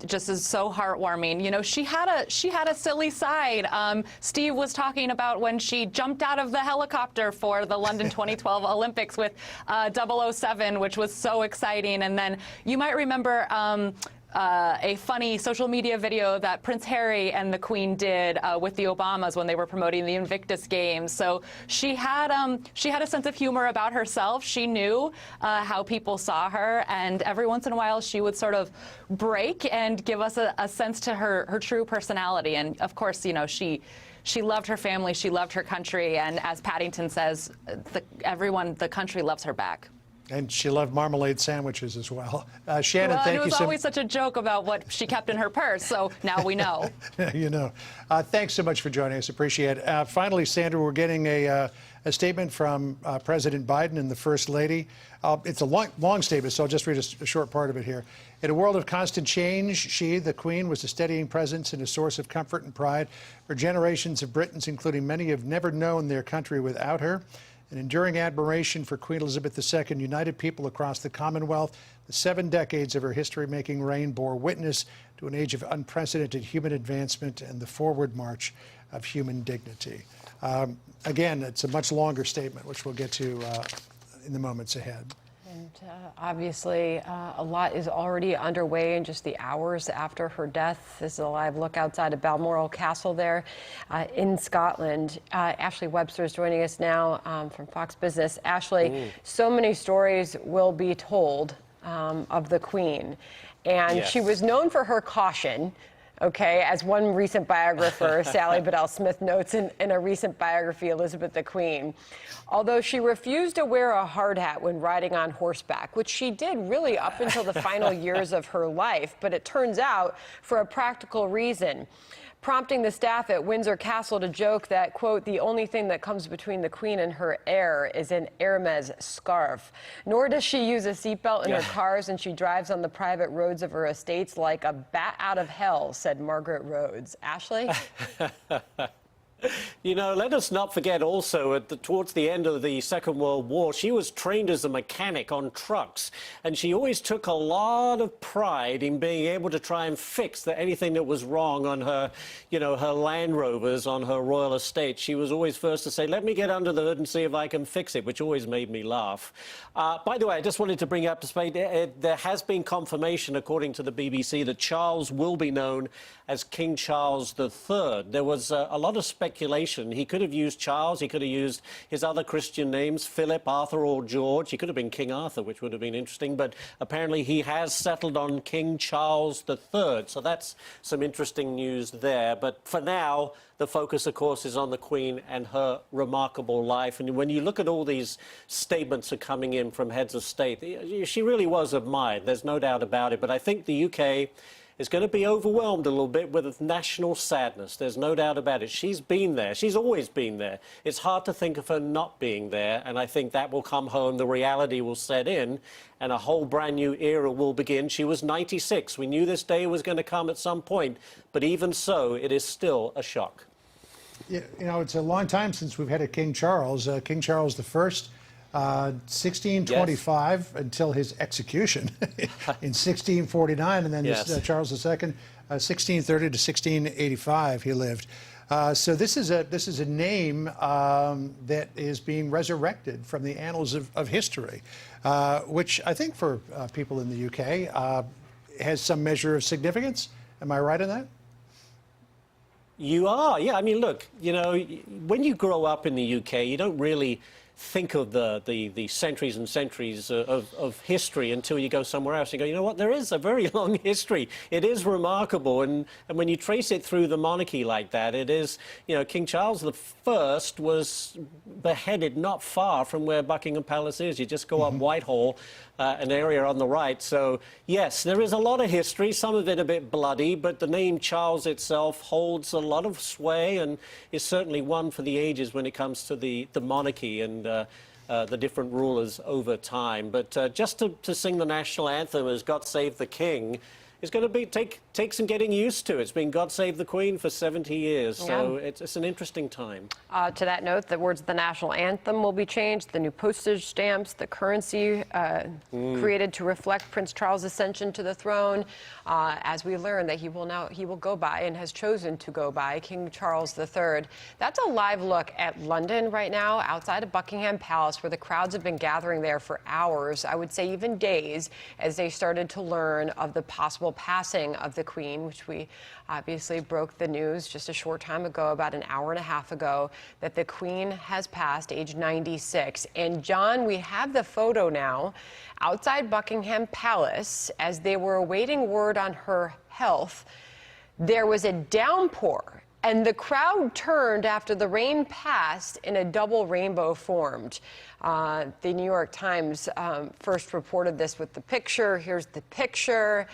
just is so heartwarming. You know, she had a silly side. Steve was talking about when she jumped out of the helicopter for the London 2012 Olympics with 007, which was so exciting. And then you might remember a funny social media video that Prince Harry and the Queen did with the Obamas when they were promoting the Invictus Games. So she had a sense of humor about herself. She knew how people saw her, and every once in a while she would sort of break and give us a sense to her true personality. And of course, you know, she loved her family, she loved her country, and as Paddington says, the country loves her back. And she loved marmalade sandwiches as well. Shannon, well, thank it was you so always such a joke about what she kept in her purse, so now we know. You know. Thanks so much for joining us. Appreciate it. Finally, Sandra, we're getting a statement from President Biden and the First Lady. It's a long statement, so I'll just read a short part of it here. In a world of constant change, she, the Queen, was a steadying presence and a source of comfort and pride for generations of Britons, including many who have never known their country without her. An enduring admiration for Queen Elizabeth II united people across the Commonwealth. The 7 decades of her history-making reign bore witness to an age of unprecedented human advancement and the forward march of human dignity. Again, it's a much longer statement, which we'll get to in the moments ahead. And obviously, a lot is already underway in just the hours after her death. This is a live look outside of Balmoral Castle there in Scotland. Ashley Webster is joining us now from Fox Business. Ashley, so many stories will be told of the Queen. And Yes. she was known for her caution. Okay, as one recent biographer, Sally Bedell-Smith, notes in a recent biography, Elizabeth the Queen, although she refused to wear a hard hat when riding on horseback, which she did really up until the final years of her life, but it turns out for a practical reason, prompting the staff at Windsor Castle to joke that, quote, the only thing that comes between the Queen and her heir is an Hermes scarf. Nor does she use a seatbelt in her cars, and she drives on the private roads of her estates like a bat out of hell, said Margaret Rhodes. Ashley? You know, let us not forget also, towards the end of the Second World War, she was trained as a mechanic on trucks, and she always took a lot of pride in being able to try and fix anything that was wrong on her, you know, her Land Rovers on her royal estate. She was always first to say, let me get under the hood and see if I can fix it, which always made me laugh. By the way, I just wanted to bring up to speed, there has been confirmation, according to the BBC, that Charles will be known as King Charles III. There was a lot of speculation. He could have used Charles, he could have used his other Christian names, Philip, Arthur, or George. He could have been King Arthur, which would have been interesting, but apparently he has settled on King Charles III. So that's some interesting news there. But for now, the focus, of course, is on the Queen and her remarkable life. And when you look at all these statements that are coming in from heads of state, she really was admired. There's no doubt about it. But I think the UK is going to be overwhelmed a little bit with national sadness. There's no doubt about it. She's been there. She's always been there. It's hard to think of her not being there, and I think that will come home. The reality will set in, and a whole brand new era will begin. She was 96. We knew this day was going to come at some point, but even so, it is still a shock. Yeah, you know, it's a long time since we've had a King Charles. King Charles I, 1625 until his execution in 1649, and then Charles II, 1630 to 1685 he lived. So this is a name that is being resurrected from the annals of history, which I think for people in the UK has some measure of significance. Am I right in that? You are, yeah. I mean, look, you know, when you grow up in the UK, you don't really think of the centuries and centuries of history until you go somewhere else. You go, you know what, there is a very long history. It is remarkable. And when you trace it through the monarchy like that, it is, you know, King Charles I was beheaded not far from where Buckingham Palace is. You just go up Whitehall, an area on the right. So, yes, there is a lot of history, some of it a bit bloody, but the name Charles itself holds a lot of sway and is certainly one for the ages when it comes to the monarchy and the different rulers over time. But just to sing the national anthem as God Save the King is going to take some getting used to. It's been God Save the Queen for 70 years, so it's an interesting time. To that note, the words of the national anthem will be changed. The new postage stamps, the currency created to reflect Prince Charles' ascension to the throne, as we learn that he will go by and has chosen to go by King Charles III. That's a live look at London right now, outside of Buckingham Palace, where the crowds have been gathering there for hours, I would say even days, as they started to learn of the possible passing of the Queen, which we obviously broke the news just a short time ago, about an hour and a half ago, that the Queen has passed, age 96. And John, we have the photo now outside Buckingham Palace as they were awaiting word on her health. There was a downpour, and the crowd turned after the rain passed and a double rainbow formed. The New York Times first reported this with the picture. Here's the picture.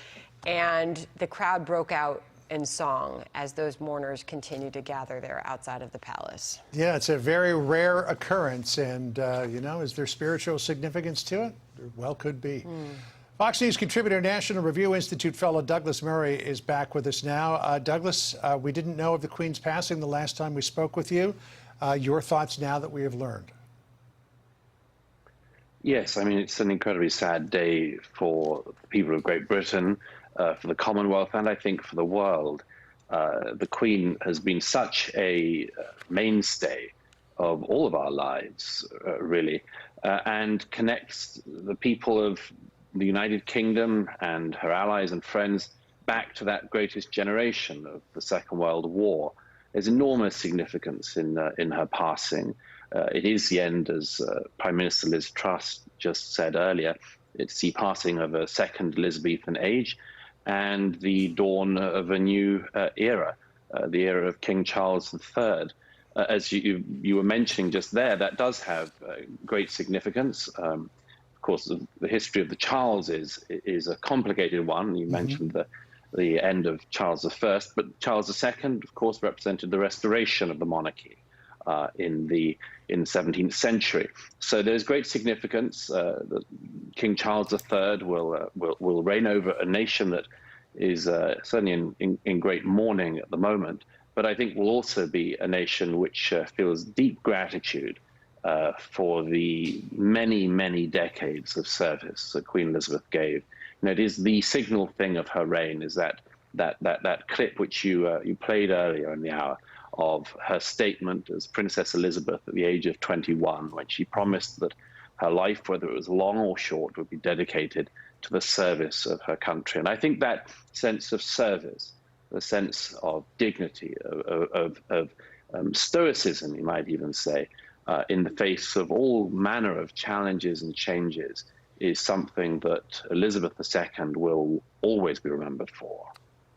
And the crowd broke out in song as those mourners continue to gather there outside of the palace. Yeah, it's a very rare occurrence. And, you know, is there spiritual significance to it? There well could be. Fox News contributor, National Review Institute fellow Douglas Murray is back with us now. Douglas, we didn't know of the Queen's passing the last time we spoke with you. Your thoughts now that we have learned? Yes, I mean, it's an incredibly sad day for the people of Great Britain, for the Commonwealth, and I think for the world. The Queen has been such a mainstay of all of our lives, really, and connects the people of the United Kingdom and her allies and friends back to that greatest generation of the Second World War. There's enormous significance in her passing. It is the end, as Prime Minister Liz Truss just said earlier, it's the passing of a second Elizabethan age and the dawn of a new era, the era of King Charles III. As you were mentioning just there, that does have great significance. Of course, the history of the Charleses is a complicated one. You mentioned the end of Charles I, but Charles II, of course, represented the restoration of the monarchy in the 17th century. So there's great significance. That King Charles III will reign over a nation that is certainly in great mourning at the moment, but I think will also be a nation which feels deep gratitude for the many, many decades of service that Queen Elizabeth gave. You know, it is the signal thing of her reign, is that clip which you played earlier in the hour, of her statement as Princess Elizabeth at the age of 21, when she promised that her life, whether it was long or short, would be dedicated to the service of her country. And I think that sense of service, the sense of dignity, of stoicism, you might even say, in the face of all manner of challenges and changes, is something that Elizabeth II will always be remembered for.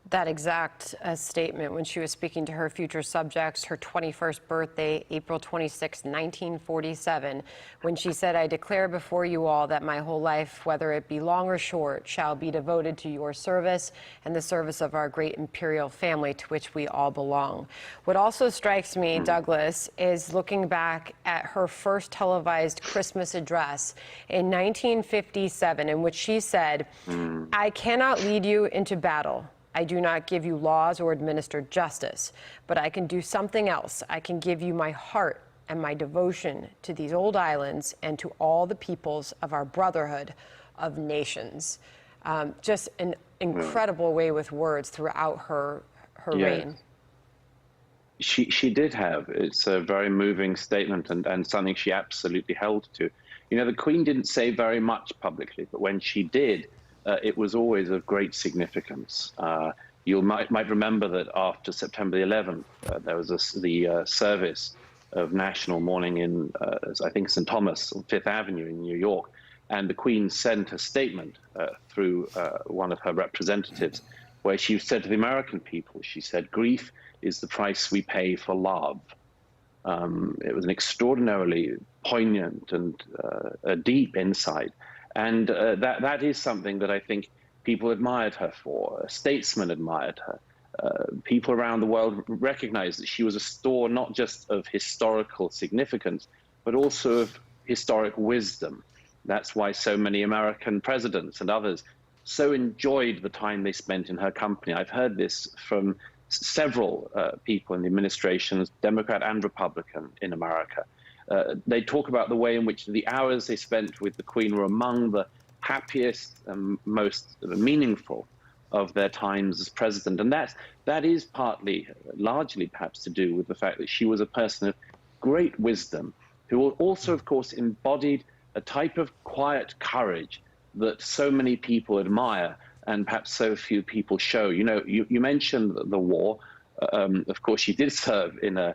That exact statement when she was speaking to her future subjects, her 21st birthday, April 26, 1947, when she said, "I declare before you all that my whole life, whether it be long or short, shall be devoted to your service and the service of our great imperial family to which we all belong." What also strikes me, Douglas, is looking back at her first televised Christmas address in 1957, in which she said, "I cannot lead you into battle. I do not give you laws or administer justice, but I can do something else. I can give you my heart and my devotion to these old islands and to all the peoples of our brotherhood of nations." Just an incredible way with words throughout her reign. She did have. It's a very moving statement and something she absolutely held to. You know, the Queen didn't say very much publicly, but when she did, it was always of great significance. You might remember that after September the 11th, there was the service of national mourning in, I think, St. Thomas on Fifth Avenue in New York. And the Queen sent a statement through one of her representatives where she said to the American people, she said, "Grief is the price we pay for love." It was an extraordinarily poignant and a deep insight. And that is something that I think people admired her for. Statesmen admired her. People around the world recognized that she was a store not just of historical significance, but also of historic wisdom. That's why so many American presidents and others so enjoyed the time they spent in her company. I've heard this from several people in the administrations, Democrat and Republican, in America. They talk about the way in which the hours they spent with the Queen were among the happiest and most meaningful of their times as president. And that is partly, largely perhaps, to do with the fact that she was a person of great wisdom, who also, of course, embodied a type of quiet courage that so many people admire and perhaps so few people show. You know, you mentioned the war. Of course, she did serve in a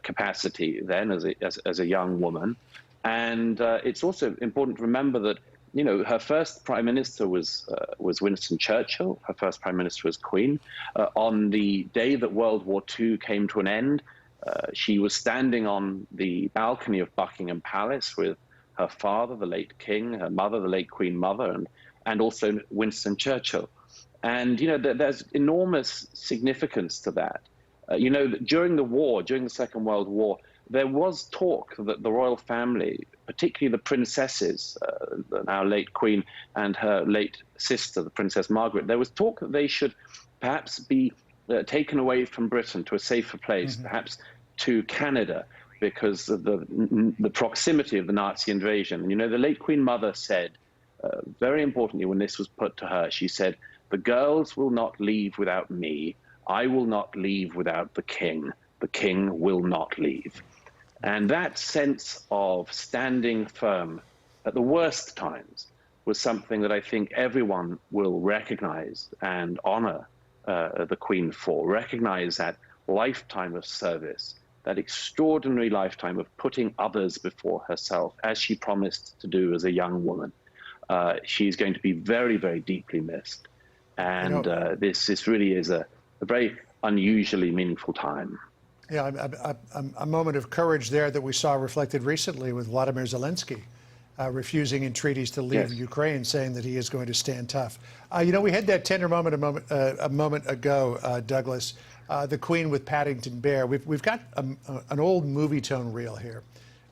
capacity then as a young woman. And it's also important to remember that, you know, her first prime minister was Winston Churchill. Her first prime minister was Queen. On the day that World War II came to an end, she was standing on the balcony of Buckingham Palace with her father, the late king, her mother, the late Queen Mother, and also Winston Churchill. And, you know, there's enormous significance to that. You know, during the war, during the Second World War, there was talk that the royal family, particularly the princesses, the now late Queen and her late sister, the Princess Margaret, there was talk that they should perhaps be taken away from Britain to a safer place, perhaps to Canada, because of the proximity of the Nazi invasion. And, you know, the late Queen Mother said, very importantly, when this was put to her, she said, "The girls will not leave without me. I will not leave without the king. The king will not leave." And that sense of standing firm at the worst times was something that I think everyone will recognize and honor the Queen for, recognize that lifetime of service, that extraordinary lifetime of putting others before herself, as she promised to do as a young woman. She's going to be very, very deeply missed. And this really is a very unusually meaningful time. Yeah, a moment of courage there that we saw reflected recently with Vladimir Zelensky refusing entreaties to leave Ukraine, saying that he is going to stand tough. You know, we had that tender moment a moment ago, Douglas, the Queen with Paddington Bear. We've got an old movie tone reel here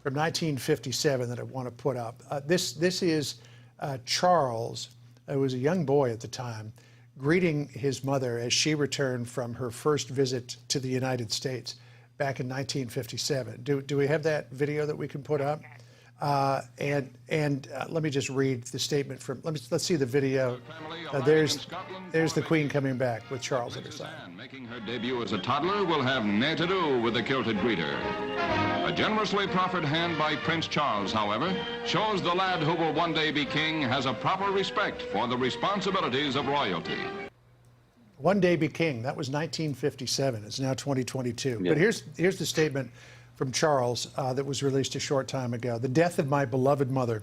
from 1957 that I want to put up. This is Charles, who was a young boy at the time, greeting his mother as she returned from her first visit to the United States back in 1957. Do we have that video that we can put up? And let me just read the statement from. Let's see the video. There's the Queen coming back with Charles at her side. Making her debut as a toddler will have nay to do with the kilted greeter. A generously proffered hand by Prince Charles, however, shows the lad who will one day be king has a proper respect for the responsibilities of royalty. One day be king. That was 1957. It's now 2022. Yeah. But here's the statement from Charles that was released a short time ago. "The death of my beloved mother,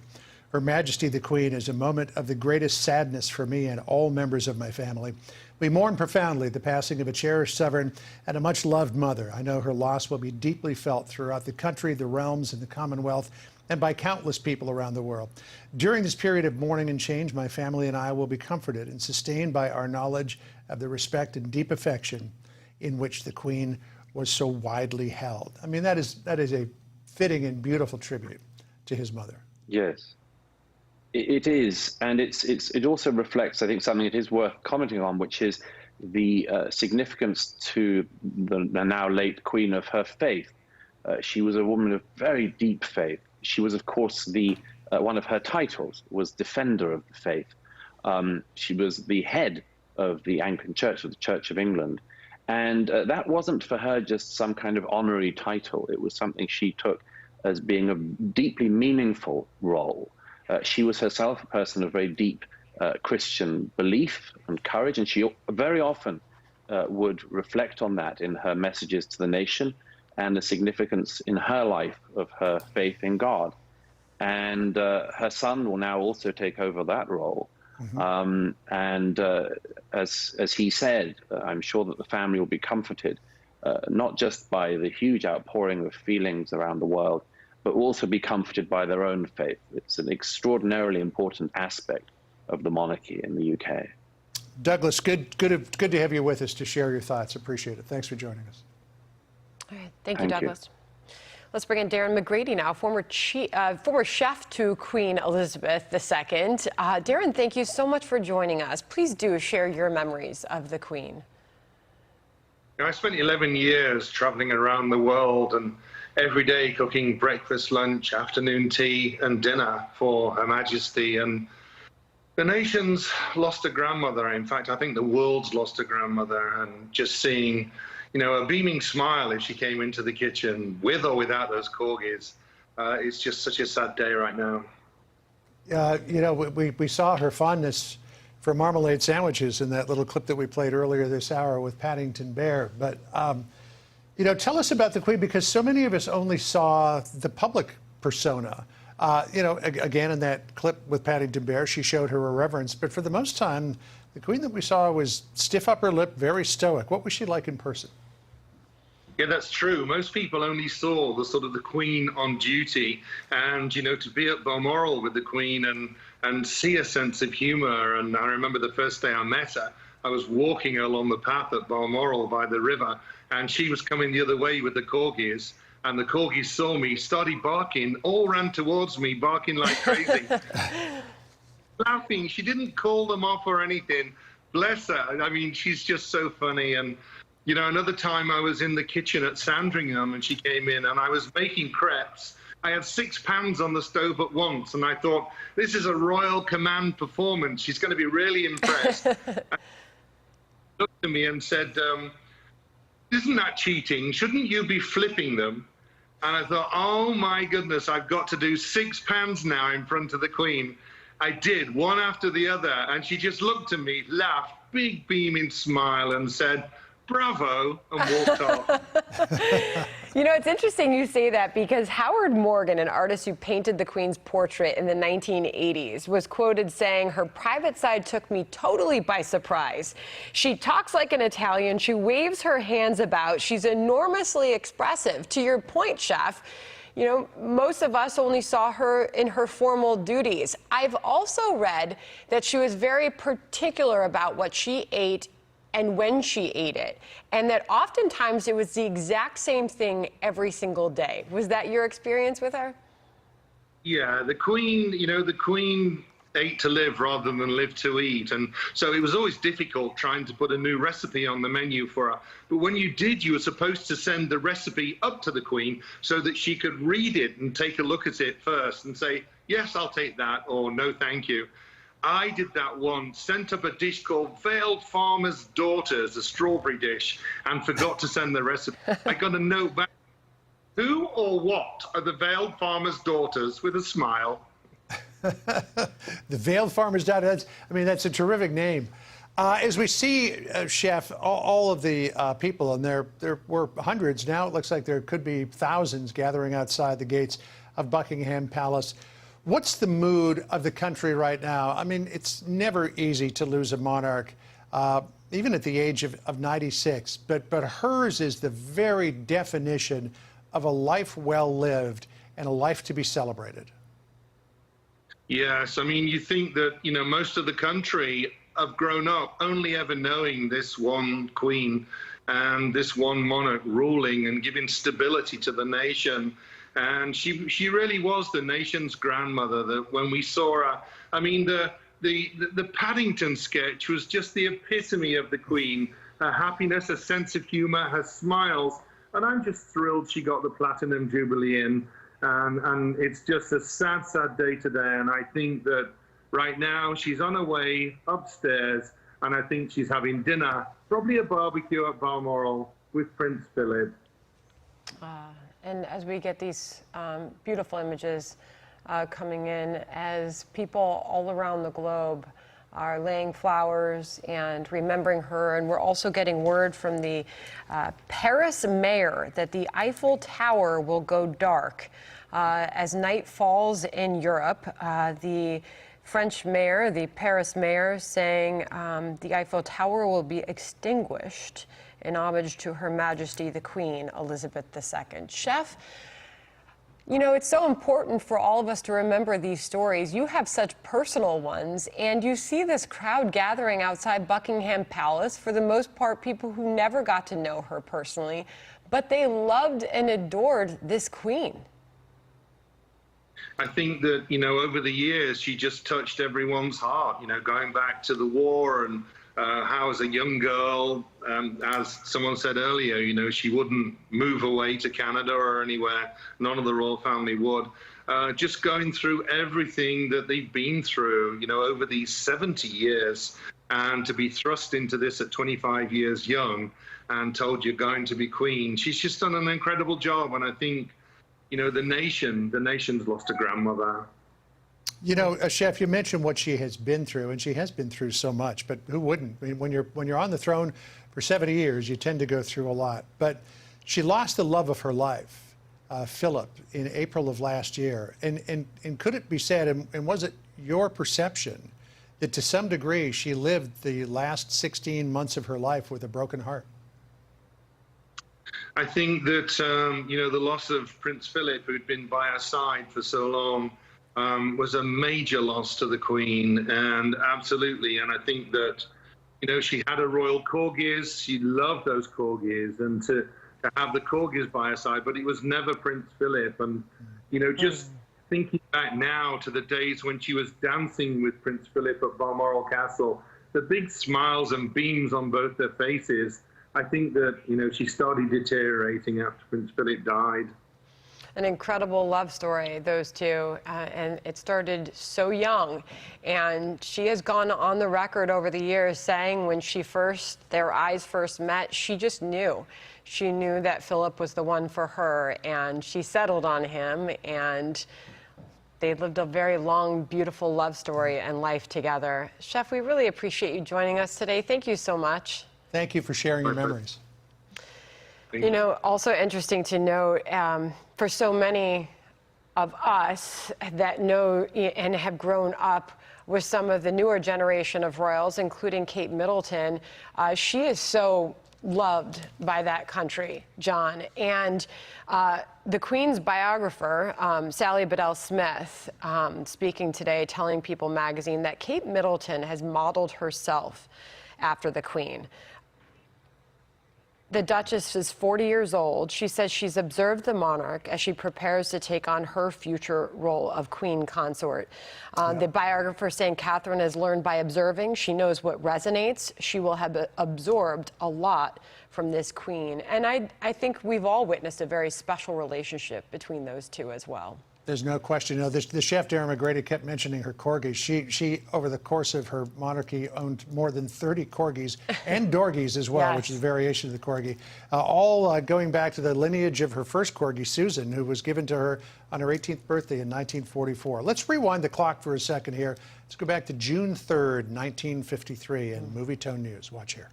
Her Majesty the Queen, is a moment of the greatest sadness for me and all members of my family. We mourn profoundly the passing of a cherished sovereign and a much-loved mother. I know her loss will be deeply felt throughout the country, the realms, and the Commonwealth, and by countless people around the world. During this period of mourning and change, my family and I will be comforted and sustained by our knowledge of the respect and deep affection in which the Queen was so widely held." I mean, that is a fitting and beautiful tribute to his mother. Yes, it is, and it also reflects, I think, something that is worth commenting on, which is the significance to the now late Queen of her faith. She was a woman of very deep faith. She was, of course, one of her titles was Defender of the Faith. She was the head of the Anglican Church, of the Church of England. And that wasn't for her just some kind of honorary title. It was something she took as being a deeply meaningful role. She was herself a person of very deep Christian belief and courage, and she very often would reflect on that in her messages to the nation and the significance in her life of her faith in God. And her son will now also take over that role. As he said, I'm sure that the family will be comforted, not just by the huge outpouring of feelings around the world, but also be comforted by their own faith. It's an extraordinarily important aspect of the monarchy in the UK. Douglas, good to have you with us to share your thoughts. Appreciate it. Thanks for joining us. All right, thank you, Douglas. Let's bring in Darren McGrady now, former chef to Queen Elizabeth II. Darren, thank you so much for joining us. Please do share your memories of the Queen. I spent 11 years traveling around the world and every day cooking breakfast, lunch, afternoon tea and dinner for Her Majesty. And the nation's lost a grandmother. In fact, I think the world's lost a grandmother. And just seeing, a beaming smile as she came into the kitchen, with or without those corgis, it's just such a sad day right now. We saw her fondness for marmalade sandwiches in that little clip that we played earlier this hour with Paddington Bear. But, tell us about the Queen, because so many of us only saw the public persona. Again, in that clip with Paddington Bear, she showed her irreverence. But for the most time, the Queen that we saw was stiff upper lip, very stoic. What was she like in person? Yeah, that's true. Most people only saw the sort of the Queen on duty, and to be at Balmoral with the Queen and see a sense of humour. And I remember the first day I met her, I was walking along the path at Balmoral by the river, and she was coming the other way with the corgis, and the corgis saw me, started barking, all ran towards me, barking like crazy. Laughing. She didn't call them off or anything. Bless her. I mean, she's just so funny. And another time I was in the kitchen at Sandringham and she came in and I was making crepes. I had 6 pans on the stove at once and I thought, this is a royal command performance. She's going to be really impressed. She looked at me and said, isn't that cheating? Shouldn't you be flipping them? And I thought, oh my goodness, I've got to do 6 pans now in front of the Queen. I did, one after the other, and she just looked at me, laughed, big beaming smile, and said, bravo, and walked off. It's interesting you say that, because Howard Morgan, an artist who painted the Queen's portrait in the 1980s, was quoted saying, her private side took me totally by surprise. She talks like an Italian, she waves her hands about, she's enormously expressive. To your point, Chef, most of us only saw her in her formal duties. I've also read that she was very particular about what she ate and when she ate it, and that oftentimes it was the exact same thing every single day. Was that your experience with her? Yeah, the Queen, the Queen ate to live rather than live to eat. And so it was always difficult trying to put a new recipe on the menu for her. But when you did, you were supposed to send the recipe up to the Queen so that she could read it and take a look at it first and say, yes, I'll take that, or no, thank you. I did that once, sent up a dish called Veiled Farmer's Daughters, a strawberry dish, and forgot to send the recipe. I got a note back. Who or what are the Veiled Farmer's Daughters, with a smile? The Veiled Farmer's Daughters. That's a terrific name. As we see, Chef, all of the people, and there were hundreds, now it looks like there could be thousands gathering outside the gates of Buckingham Palace. What's the mood of the country right now? It's never easy to lose a monarch, even at the age of 96, but hers is the very definition of a life well lived and a life to be celebrated. Yes, you think that, most of the country have grown up only ever knowing this one Queen and this one monarch ruling and giving stability to the nation. And she really was the nation's grandmother. That when we saw her, the Paddington sketch was just the epitome of the Queen. Her happiness, her sense of humour, her smiles. And I'm just thrilled she got the Platinum Jubilee in. And it's just a sad, sad day today. And I think that right now she's on her way upstairs, and I think she's having dinner, probably a barbecue at Balmoral with Prince Philip. And as we get these beautiful images coming in, as people all around the globe are laying flowers and remembering her. And we're also getting word from the Paris mayor that the Eiffel Tower will go dark as night falls in Europe. The French mayor, the Paris mayor, saying the Eiffel Tower will be extinguished in homage to Her Majesty the Queen Elizabeth II. Chef, you know, it's so important for all of us to remember these stories. You have such personal ones, and you see this crowd gathering outside Buckingham Palace, for the most part people who never got to know her personally, but they loved and adored this queen. I think that, you know, over the years, she just touched everyone's heart, you know, going back to the war and how as a young girl, as someone said earlier, you know, she wouldn't move away to Canada or anywhere. None of the royal family would. Just going through everything that they've been through, you know, over these 70 years, and to be thrust into this at 25 years young and told you're going to be queen. She's just done an incredible job. And I think, you know, the nation's lost a grandmother. You know, Chef, you mentioned what she has been through, and she has been through so much, but who wouldn't? I mean, when you're on the throne for 70 years, you tend to go through a lot. But she lost the love of her life, Philip, in April of last year. And could it be said, and was it your perception, that to some degree she lived the last 16 months of her life with a broken heart? I think that, you know, the loss of Prince Philip, who'd been by her side for so long, was a major loss to the Queen, and absolutely. And I think that, you know, she had her royal corgis. She loved those corgis, and to have the corgis by her side, but it was never Prince Philip. And, you know, just thinking back now to the days when she was dancing with Prince Philip at Balmoral Castle, the big smiles and beams on both their faces, I think that, you know, she started deteriorating after Prince Philip died. An incredible love story, those two, and it started so young. And she has gone on the record over the years saying when their eyes first met, she just knew. She knew that Philip was the one for her, and she settled on him, and they lived a very long, beautiful love story and life together. Chef, we really appreciate you joining us today. Thank you so much. Thank you for sharing your memories. You know, also interesting to note, for so many of us that know and have grown up with some of the newer generation of royals, including Kate Middleton, she is so loved by that country, John. And the Queen's biographer, Sally Bedell Smith, speaking today, telling People magazine that Kate Middleton has modeled herself after the Queen. The Duchess is 40 years old. She says she's observed the monarch as she prepares to take on her future role of queen consort. The biographer saying Catherine has learned by observing. She knows what resonates. She will have absorbed a lot from this queen. And I think we've all witnessed a very special relationship between those two as well. There's no question. You know, the chef, Darren McGrady, kept mentioning her corgis. She, over the course of her monarchy, owned more than 30 corgis and dorgies as well, which is a variation of the corgi, all going back to the lineage of her first corgi, Susan, who was given to her on her 18th birthday in 1944. Let's rewind the clock for a second here. Let's go back to June 3rd, 1953 in Movie Tone News. Watch here.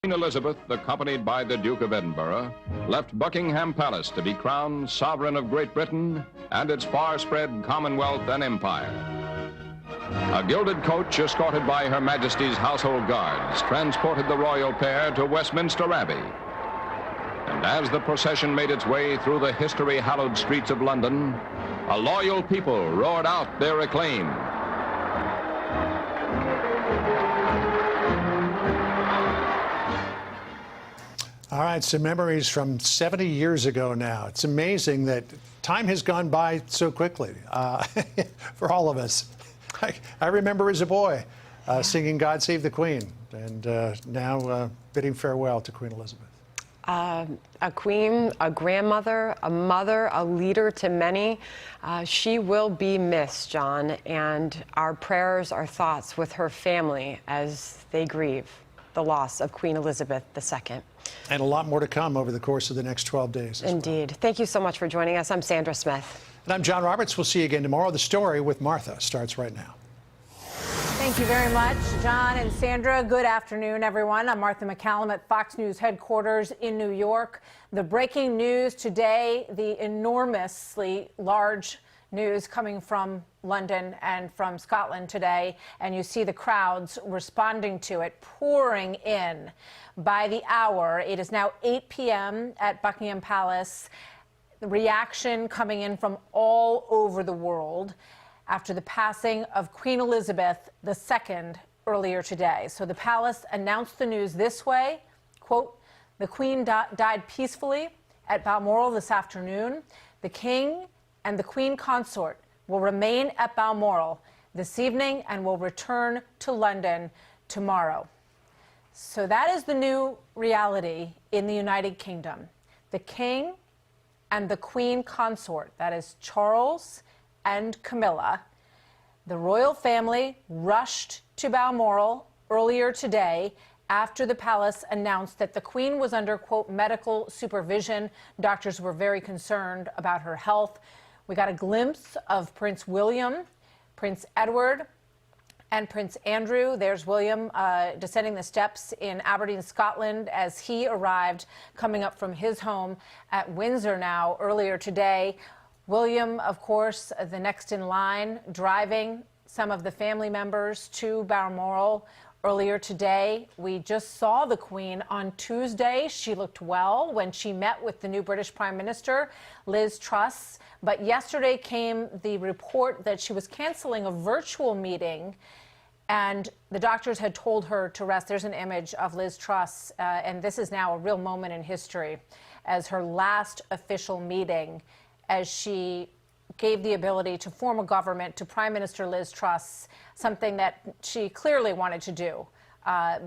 Queen Elizabeth, accompanied by the Duke of Edinburgh, left Buckingham Palace to be crowned sovereign of Great Britain and its far-spread Commonwealth and Empire. A gilded coach escorted by Her Majesty's household guards transported the royal pair to Westminster Abbey. And as the procession made its way through the history-hallowed streets of London, a loyal people roared out their acclaim. All right, some memories from 70 years ago now. It's amazing that time has gone by so quickly for all of us. I remember as a boy singing God Save the Queen, and now bidding farewell to Queen Elizabeth. A queen, a grandmother, a mother, a leader to many. She will be missed, John, and our prayers, our thoughts with her family as they grieve the loss of Queen Elizabeth II. And a lot more to come over the course of the next 12 days. Indeed. Thank you so much for joining us. I'm Sandra Smith. And I'm John Roberts. We'll see you again tomorrow. The Story with Martha starts right now. Thank you very much, John and Sandra. Good afternoon, everyone. I'm Martha McCallum at Fox News headquarters in New York. The breaking news today, the enormously large news coming from London and from Scotland today, and you see the crowds responding to it, pouring in by the hour. It is now 8 p.m. at Buckingham Palace. The reaction coming in from all over the world after the passing of Queen Elizabeth II earlier today. So the palace announced the news this way, quote, "The Queen died peacefully at Balmoral this afternoon. The King and the Queen Consort will remain at Balmoral this evening and will return to London tomorrow." So that is the new reality in the United Kingdom. The King and the Queen Consort, that is Charles and Camilla, the royal family rushed to Balmoral earlier today after the palace announced that the Queen was under, quote, medical supervision. Doctors were very concerned about her health. We got a glimpse of Prince William, Prince Edward, and Prince Andrew. There's William descending the steps in Aberdeen, Scotland, as he arrived coming up from his home at Windsor now earlier today. William, of course, the next in line, driving some of the family members to Balmoral earlier today. We just saw the Queen on Tuesday. She looked well when she met with the new British Prime Minister, Liz Truss. But yesterday came the report that she was canceling a virtual meeting, and the doctors had told her to rest. There's an image of Liz Truss, and this is now a real moment in history as her last official meeting, as she gave the ability to form a government to Prime Minister Liz Truss, something that she clearly wanted to do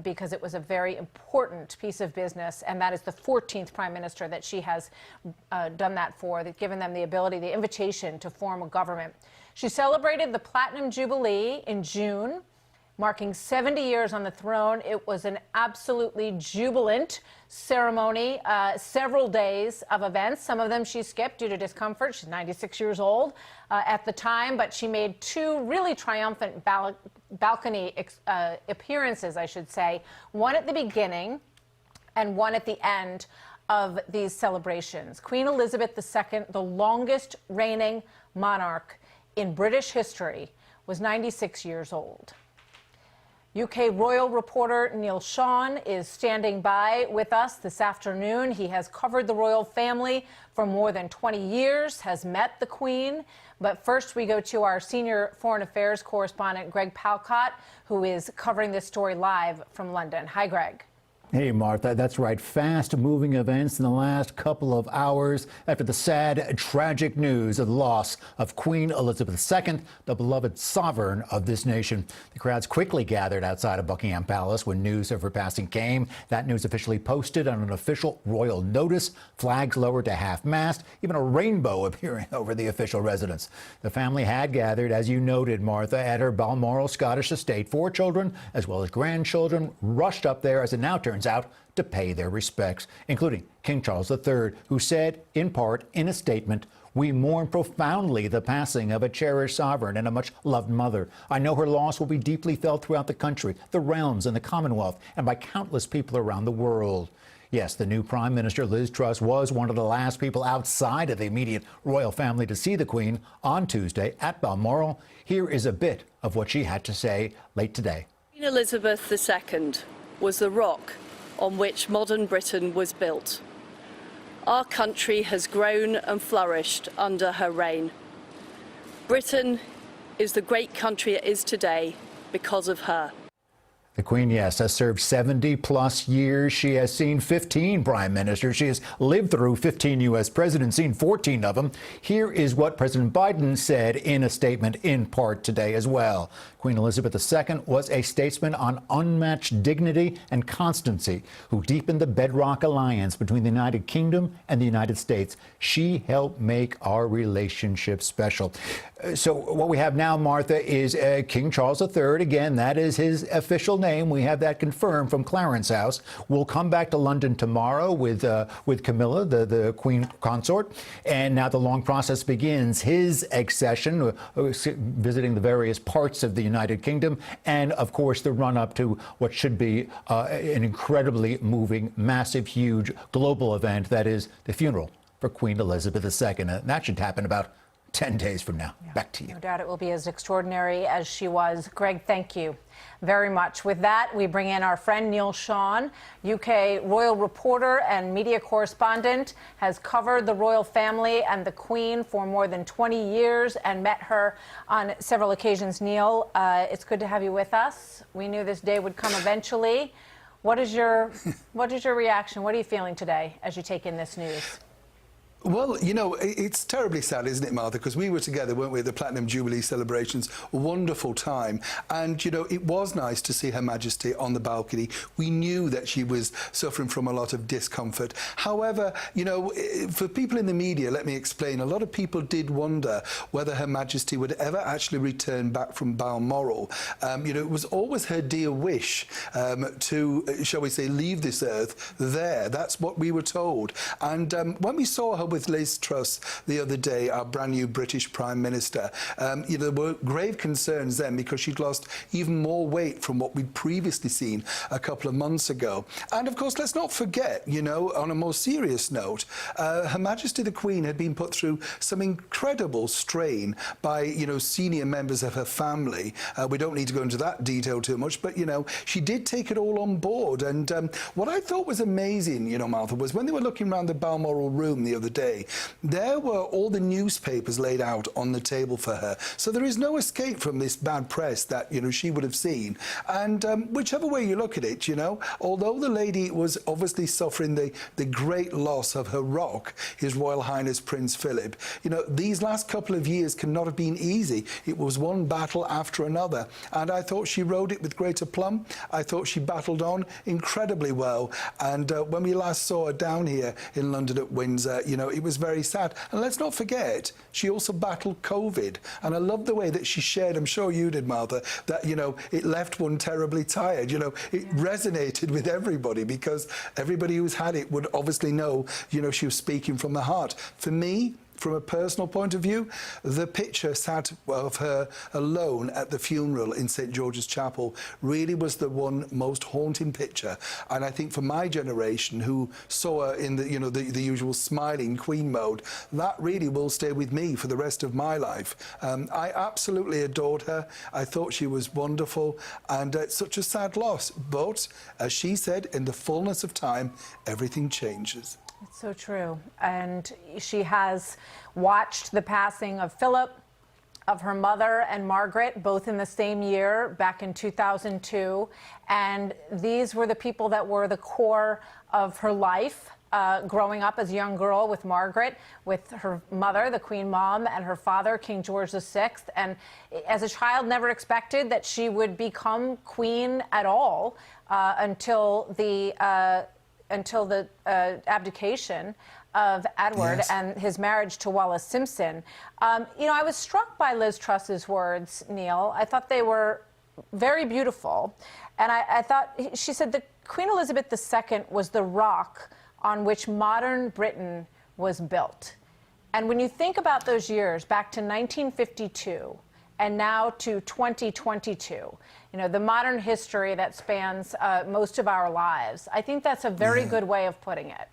because it was a very important piece of business, and that is the 14th Prime Minister that she has done that for, that given them the ability, the invitation to form a government. She celebrated the Platinum Jubilee in June, marking 70 years on the throne. It was an absolutely jubilant ceremony, several days of events. Some of them she skipped due to discomfort. She's 96 years old at the time, but she made two really triumphant balcony appearances, I should say, one at the beginning and one at the end of these celebrations. Queen Elizabeth II, the longest reigning monarch in British history, was 96 years old. UK royal reporter Neil Shawn is standing by with us this afternoon. He has covered the royal family for more than 20 years, has met the Queen. But first we go to our senior foreign affairs correspondent, Greg Palcott, who is covering this story live from London. Hi, Greg. Hey, Martha, that's right. Fast-moving events in the last couple of hours after the sad, tragic news of the loss of Queen Elizabeth II, the beloved sovereign of this nation. The crowds quickly gathered outside of Buckingham Palace when news of her passing came. That news officially posted on an official royal notice, flags lowered to half-mast, even a rainbow appearing over the official residence. The family had gathered, as you noted, Martha, at her Balmoral Scottish estate. 4 children, as well as grandchildren, rushed up there, as it now turns out, to pay their respects, including King Charles III, who said, in part, in a statement, "We mourn profoundly the passing of a cherished sovereign and a much-loved mother. I know her loss will be deeply felt throughout the country, the realms, and the Commonwealth, and by countless people around the world." Yes, the new Prime Minister, Liz Truss, was one of the last people outside of the immediate royal family to see the Queen on Tuesday at Balmoral. Here is a bit of what she had to say late today. Queen Elizabeth II was the rock on which modern Britain was built. Our country has grown and flourished under her reign. Britain is the great country it is today because of her. The Queen, yes, has served 70-plus years. She has seen 15 prime ministers. She has lived through 15 U.S. presidents, seen 14 of them. Here is what President Biden said in a statement in part today as well. Queen Elizabeth II was a statesman on unmatched dignity and constancy who deepened the bedrock alliance between the United Kingdom and the United States. She helped make our relationship special. So what we have now, Martha, is King Charles III. Again, that is his official name. name. We have that confirmed from Clarence House. We'll come back to London tomorrow with Camilla, the Queen consort. And now the long process begins. His accession, visiting the various parts of the United Kingdom, and, of course, the run-up to what should be an incredibly moving, massive, huge global event, that is the funeral for Queen Elizabeth II. And that should happen about 10 days from now. Yeah. Back to you. No doubt it will be as extraordinary as she was. Greg, thank you very much. With that, we bring in our friend Neil Sean, UK royal reporter and media correspondent, has covered the royal family and the Queen for more than 20 years and met her on several occasions. Neil, it's good to have you with us. We knew this day would come eventually. What is your reaction? What are you feeling today as you take in this news? Well, you know, it's terribly sad, isn't it, Martha? Because we were together, weren't we, at the Platinum Jubilee celebrations. A wonderful time. And, you know, it was nice to see Her Majesty on the balcony. We knew that she was suffering from a lot of discomfort. However, you know, for people in the media, let me explain, a lot of people did wonder whether Her Majesty would ever actually return back from Balmoral. You know, it was always her dear wish to, shall we say, leave this earth there. That's what we were told. And when we saw her with Liz Truss the other day, our brand new British Prime Minister, you know, there were grave concerns then because she'd lost even more weight from what we'd previously seen a couple of months ago. And of course, let's not forget, you know, on a more serious note, Her Majesty the Queen had been put through some incredible strain by, you know, senior members of her family. We don't need to go into that detail too much, but, you know, she did take it all on board. And what I thought was amazing, you know, Martha, was when they were looking around the Balmoral room the other day, there were all the newspapers laid out on the table for her. So there is no escape from this bad press that, you know, she would have seen. And whichever way you look at it, you know, although the lady was obviously suffering the great loss of her rock, His Royal Highness Prince Philip, you know, these last couple of years cannot have been easy. It was one battle after another. And I thought she rode it with great aplomb. I thought she battled on incredibly well. And when we last saw her down here in London at Windsor, you know, it was very sad. And let's not forget, she also battled COVID. And I love the way that she shared, I'm sure you did, Martha, that, you know, it left one terribly tired. You know, it resonated with everybody because everybody who's had it would obviously know, you know, she was speaking from the heart. For me, from a personal point of view, the picture sat of her alone at the funeral in St. George's Chapel really was the one most haunting picture. And I think for my generation, who saw her in the, you know, the usual smiling Queen mode, that really will stay with me for the rest of my life. I absolutely adored her. I thought she was wonderful, and it's such a sad loss. But as she said, in the fullness of time, everything changes. It's so true. And she has watched the passing of Philip, of her mother and Margaret, both in the same year, back in 2002. And these were the people that were the core of her life. Growing up as a young girl with Margaret, with her mother, the Queen Mom, and her father, King George VI. And as a child, never expected that she would become queen at all until the abdication of Edward and his marriage to Wallis Simpson. You know, I was struck by Liz Truss's words, Neil. I thought they were very beautiful. And I thought, she said that Queen Elizabeth II was the rock on which modern Britain was built. And when you think about those years, back to 1952, and now to 2022, you know, the modern history that spans most of our lives. I think that's a very good way of putting it.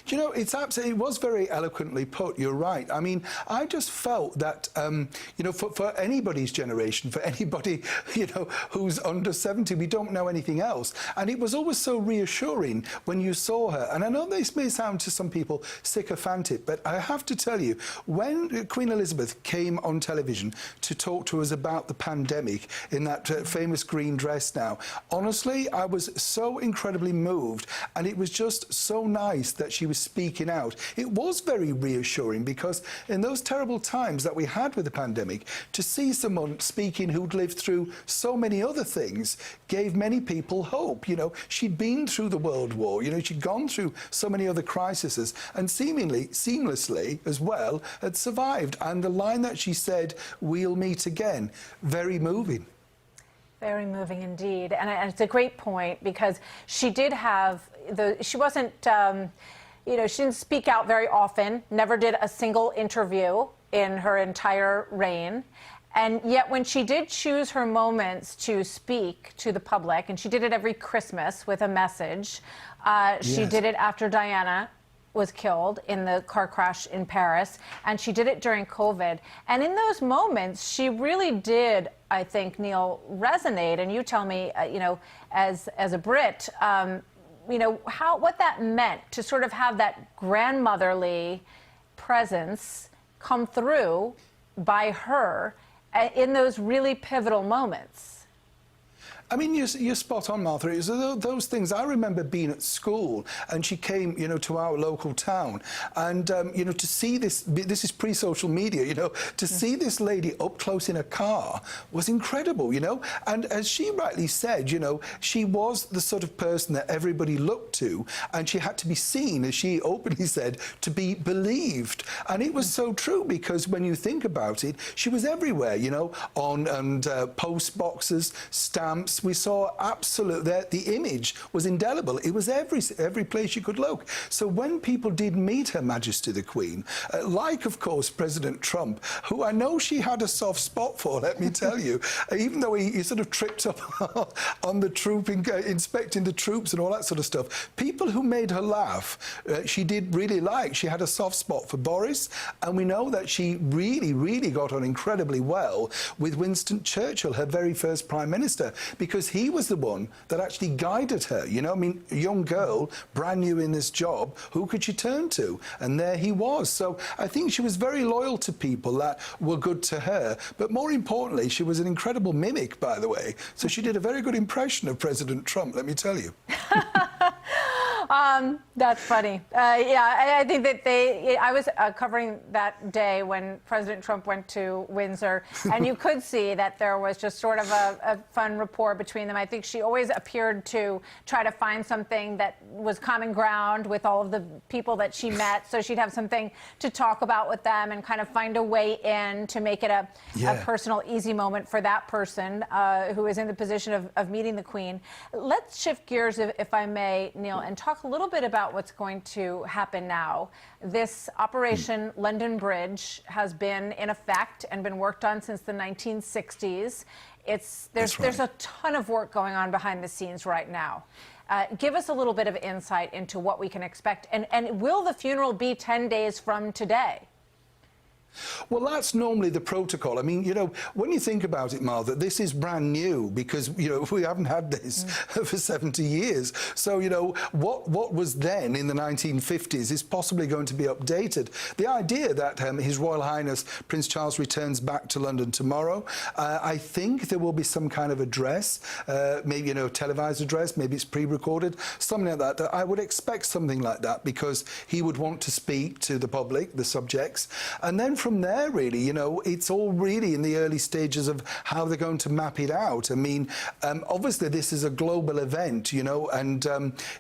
You know, it was very eloquently put. You're right. I mean, I just felt that, you know, for anybody's generation, for anybody, you know, who's under 70, we don't know anything else. And it was always so reassuring when you saw her. And I know this may sound to some people sycophantic, but I have to tell you, when Queen Elizabeth came on television to talk to us about the pandemic in that famous green dress now, honestly, I was so incredibly moved. And it was just so nice that she was speaking out. It was very reassuring because in those terrible times that we had with the pandemic, to see someone speaking who'd lived through so many other things gave many people hope. You know, she'd been through the World War, you know, she'd gone through so many other crises and seemingly seamlessly as well had survived. And the line that she said, "We'll meet again," very moving. Very moving indeed. And it's a great point because she did have she wasn't, you know, she didn't speak out very often, never did a single interview in her entire reign. And yet when she did choose her moments to speak to the public, and she did it every Christmas with a message, she did it after Diana was killed in the car crash in Paris, and she did it during COVID. And in those moments, she really did, I think, Neil, resonate. And you tell me, you know, as a Brit, you know, what that meant to sort of have that grandmotherly presence come through by her in those really pivotal moments. I mean, you're spot on, Martha. It was those things. I remember being at school, and she came, you know, to our local town, and you know, to see this is pre-social media, you know, to see this lady up close in a car was incredible, you know. And as she rightly said, you know, she was the sort of person that everybody looked to, and she had to be seen, as she openly said, to be believed. And it was so true, because when you think about it, she was everywhere, you know, on post boxes, stamps. We saw the image was indelible. It was every place you could look. So when people did meet Her Majesty the Queen, like, of course, President Trump, who I know she had a soft spot for, let me tell you, even though he sort of tripped up on the inspecting the troops and all that sort of stuff, people who made her laugh, she did really like. She had a soft spot for Boris, and we know that she really, really got on incredibly well with Winston Churchill, her very first Prime Minister, because he was the one that actually guided her. You know, I mean, a young girl, brand new in this job, who could she turn to? And there he was. So I think she was very loyal to people that were good to her. But more importantly, she was an incredible mimic, by the way. So she did a very good impression of President Trump, let me tell you. That's funny. Yeah, I think that I was covering that day when President Trump went to Windsor, and you could see that there was just sort of a fun rapport between them. I think she always appeared to try to find something that was common ground with all of the people that she met, so she'd have something to talk about with them and kind of find a way in to make it a personal, easy moment for that person who is in the position of meeting the Queen. Let's shift gears, if I may, Neil, and talk a little bit about what's going to happen now. This Operation London Bridge has been in effect and been worked on since the 1960s. There's a ton of work going on behind the scenes right now. Give us a little bit of insight into what we can expect. And will the funeral be 10 days from today? Well, that's normally the protocol. I mean, you know, when you think about it, Martha, this is brand new because, you know, we haven't had this for 70 years. So, you know, what was then in the 1950s is possibly going to be updated. The idea that His Royal Highness Prince Charles returns back to London tomorrow, I think there will be some kind of address, maybe, you know, televised address, maybe it's pre-recorded, something like that. I would expect something like that because he would want to speak to the public, the subjects, and then from there, really, you know, it's all really in the early stages of how they're going to map it out. I mean, obviously this is a global event, you know, and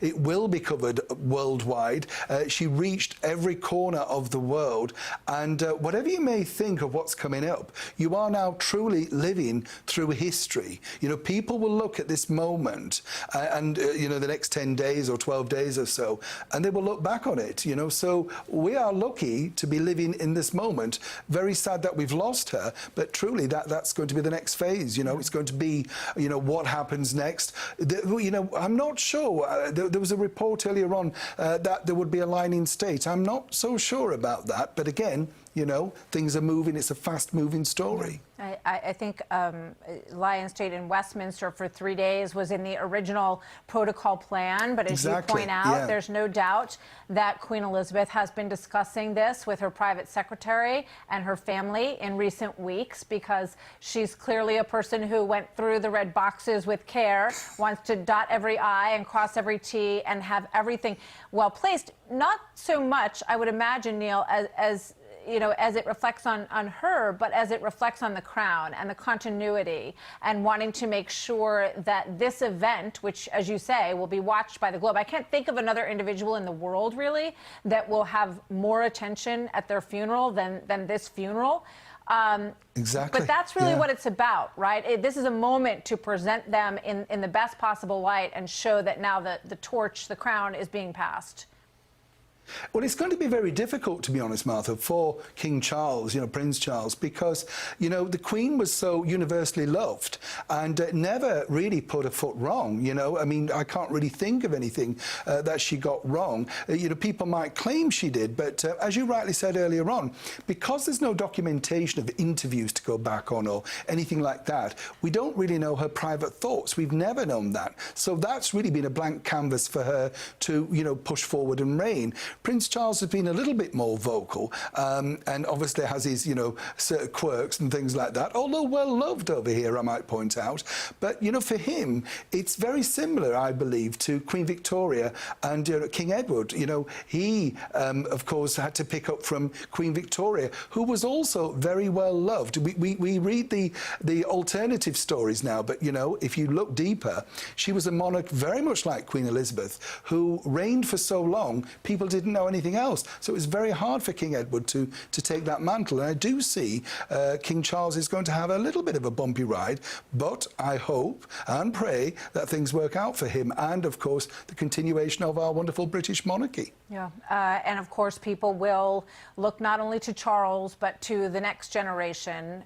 it will be covered worldwide. She reached every corner of the world, and whatever you may think of what's coming up, you are now truly living through history. You know, people will look at this moment and, you know, the next 10 days or 12 days or so, and they will look back on it, you know. So we are lucky to be living in this moment. Very sad that we've lost her, but truly that's going to be the next phase. You know, it's going to be, you know, what happens next. You know, I'm not sure. There was a report earlier on that there would be a Lion State. I'm not so sure about that, but again, you know, things are moving. It's a fast-moving story. I think Lion State in Westminster for 3 days was in the original protocol plan, but as you point out, there's no doubt that Queen Elizabeth has been discussing this with her private secretary and her family in recent weeks because she's clearly a person who went through the red boxes with care, wants to dot every I and cross every T and have everything well placed. Not so much, I would imagine, Neil, as you know, as it reflects on her, but as it reflects on the crown and the continuity and wanting to make sure that this event, which, as you say, will be watched by the globe. I can't think of another individual in the world, really, that will have more attention at their funeral than this funeral. Exactly. But that's really Yeah. what it's about, right? This is a moment to present them in the best possible light and show that now the torch, the crown, is being passed. Well, it's going to be very difficult, to be honest, Martha, for King Charles, Prince Charles, because, the Queen was so universally loved and never really put a foot wrong, I mean, I can't really think of anything that she got wrong. People might claim she did, but as you rightly said earlier on, because there's no documentation of interviews to go back on or anything like that, we don't really know her private thoughts. We've never known that. So that's really been a blank canvas for her to, push forward and reign. Prince Charles has been a little bit more vocal and obviously has his, certain quirks and things like that, although well loved over here, I might point out. But, for him, it's very similar, I believe, to Queen Victoria and King Edward. He, of course, had to pick up from Queen Victoria, who was also very well loved. We read the alternative stories now, but, if you look deeper, she was a monarch very much like Queen Elizabeth, who reigned for so long, people didn't know anything else. So it was very hard for King Edward to take that mantle. And I do see King Charles is going to have a little bit of a bumpy ride, but I hope and pray that things work out for him and, of course, the continuation of our wonderful British monarchy. Yeah, and of course, people will look not only to Charles, but to the next generation,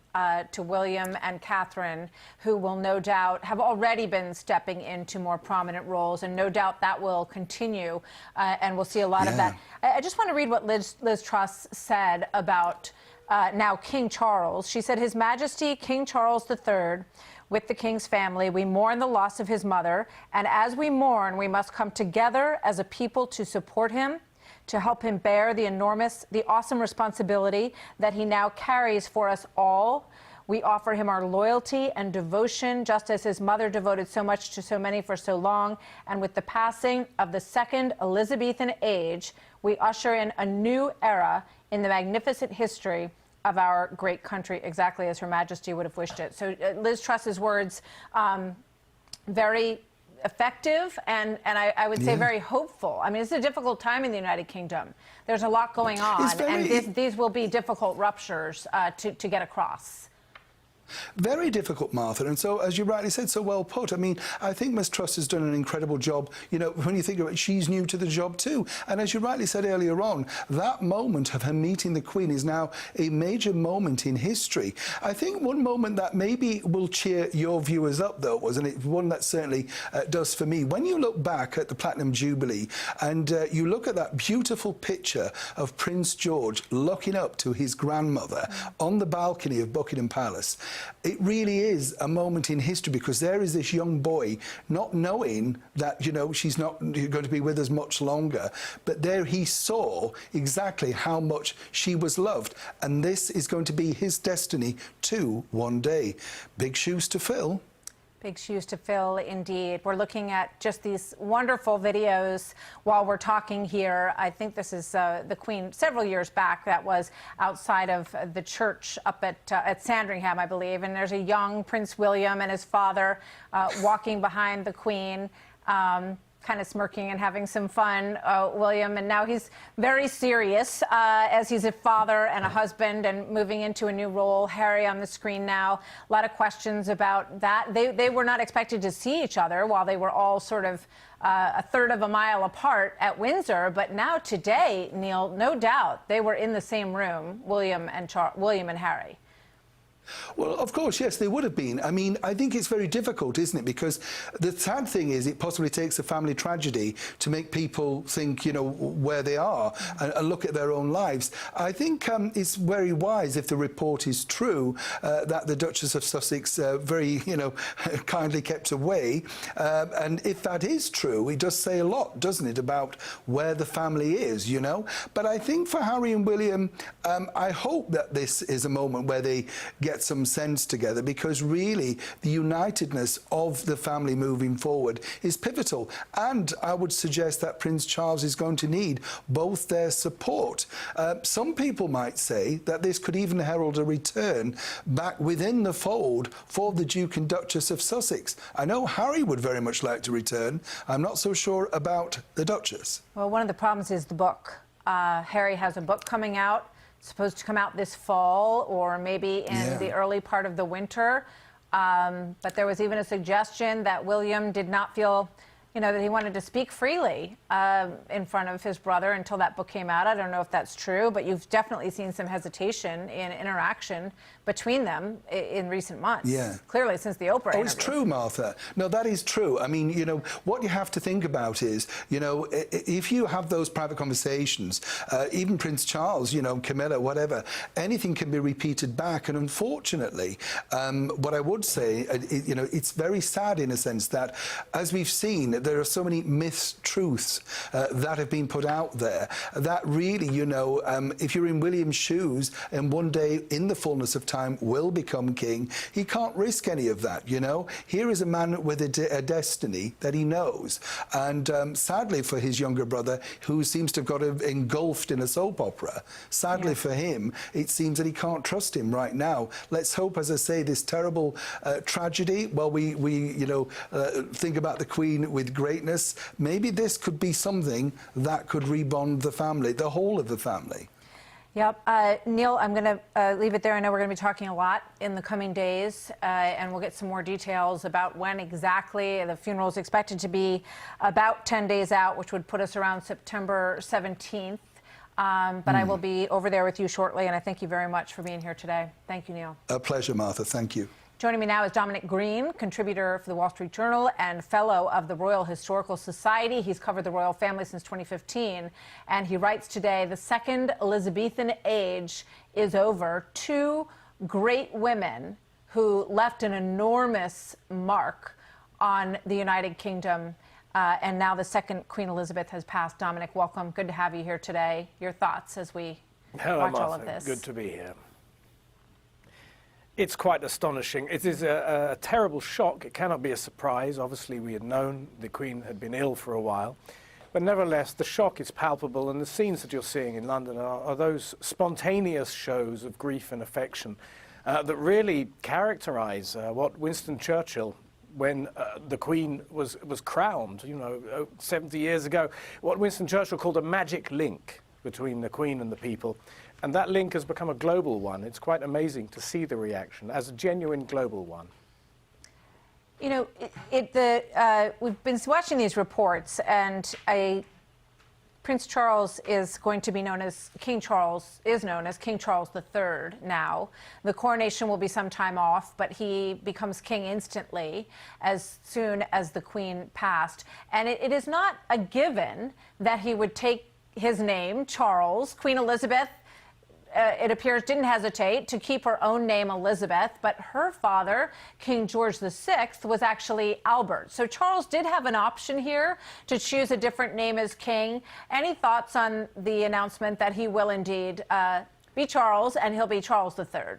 to William and Catherine, who will no doubt have already been stepping into more prominent roles, and no doubt that will continue, and we'll see a lot of that. I just want to read what Liz Truss said about now King Charles. She said, His Majesty King Charles III, with the King's family, we mourn the loss of his mother, and as we mourn, we must come together as a people to support him, to help him bear the awesome responsibility that he now carries for us all. We offer him our loyalty and devotion, just as his mother devoted so much to so many for so long. And with the passing of the second Elizabethan age, we usher in a new era in the magnificent history of our great country, exactly as Her Majesty would have wished it. So Liz Truss's words, very effective and I would say very hopeful. I mean, it's a difficult time in the United Kingdom. There's a lot going on, and these will be difficult ruptures to get across. Very difficult, Martha, and so, as you rightly said, so well put. I mean, I think Ms Truss has done an incredible job. When you think of it, she's new to the job too. And as you rightly said earlier on, that moment of her meeting the Queen is now a major moment in history. I think one moment that maybe will cheer your viewers up, though, and it's one that certainly does for me. When you look back at the Platinum Jubilee and you look at that beautiful picture of Prince George looking up to his grandmother on the balcony of Buckingham Palace, it really is a moment in history, because there is this young boy not knowing that, she's not going to be with us much longer. But there he saw exactly how much she was loved. And this is going to be his destiny too, one day. Big shoes to fill. Big shoes to fill, indeed. We're looking at just these wonderful videos while we're talking here. I think this is the Queen several years back that was outside of the church up at Sandringham, I believe. And there's a young Prince William and his father walking behind the Queen, kind of smirking and having some fun, William. And now he's very serious as he's a father and a husband and moving into a new role. Harry on the screen now. A lot of questions about that. They were not expected to see each other while they were all sort of a third of a mile apart at Windsor. But now today, Neil, no doubt they were in the same room, William and Harry. Well, of course, yes, they would have been. I mean, I think it's very difficult, isn't it? Because the sad thing is it possibly takes a family tragedy to make people think, where they are and look at their own lives. I think it's very wise, if the report is true, that the Duchess of Sussex very, kindly kept away. And if that is true, it does say a lot, doesn't it, about where the family is, But I think for Harry and William, I hope that this is a moment where they get some sense together, because really the unitedness of the family moving forward is pivotal. And I would suggest that Prince Charles is going to need both their support. Some people might say that this could even herald a return back within the fold for the Duke and Duchess of Sussex. I know Harry would very much like to return. I'm not so sure about the Duchess. Well, one of the problems is the book. Harry has a book coming out supposed to come out this fall or maybe in the early part of the winter. But there was even a suggestion that William did not feel, that he wanted to speak freely in front of his brother until that book came out. I don't know if that's true, but you've definitely seen some hesitation in interaction between them in recent months. Yeah. Clearly, since the Oprah interview. It's true, Martha. No, that is true. I mean, what you have to think about is, if you have those private conversations, even Prince Charles, Camilla, whatever, anything can be repeated back. And unfortunately, what I would say, it's very sad in a sense that, as we've seen, there are so many mistruths that have been put out there that really, if you're in William's shoes and one day in the fullness of time will become king, he can't risk any of that, Here is a man with a destiny that he knows. And sadly for his younger brother, who seems to have got engulfed in a soap opera, sadly for him, it seems that he can't trust him right now. Let's hope, as I say, this terrible tragedy, while we think about the Queen with greatness, maybe this could be something that could rebond the family, the whole of the family. Yep. Neil, I'm going to leave it there. I know we're going to be talking a lot in the coming days, and we'll get some more details about when exactly. The funeral is expected to be about 10 days out, which would put us around September 17th. But I will be over there with you shortly, and I thank you very much for being here today. Thank you, Neil. A pleasure, Martha. Thank you. Joining me now is Dominic Green, contributor for the Wall Street Journal and fellow of the Royal Historical Society. He's covered the royal family since 2015, and he writes today, the second Elizabethan age is over. Two great women who left an enormous mark on the United Kingdom, and now the second Queen Elizabeth has passed. Dominic, welcome. Good to have you here today. Your thoughts as we watch all of this. Good to be here. It's quite astonishing. It is a terrible shock. It cannot be a surprise. Obviously, we had known the Queen had been ill for a while. But nevertheless, the shock is palpable, and the scenes that you're seeing in London are those spontaneous shows of grief and affection that really characterize what Winston Churchill, when the Queen was crowned, 70 years ago, what Winston Churchill called a magic link between the Queen and the people. And that link has become a global one. It's quite amazing to see the reaction as a genuine global one. We've been watching these reports, and Prince Charles is going to be known as King Charles III now. The coronation will be some time off, but he becomes king instantly as soon as the Queen passed. And it is not a given that he would take his name, Charles. Queen Elizabeth, it appears, didn't hesitate to keep her own name, Elizabeth, but her father, King George VI, was actually Albert. So Charles did have an option here to choose a different name as king. Any thoughts on the announcement that he will indeed be Charles, and he'll be Charles III?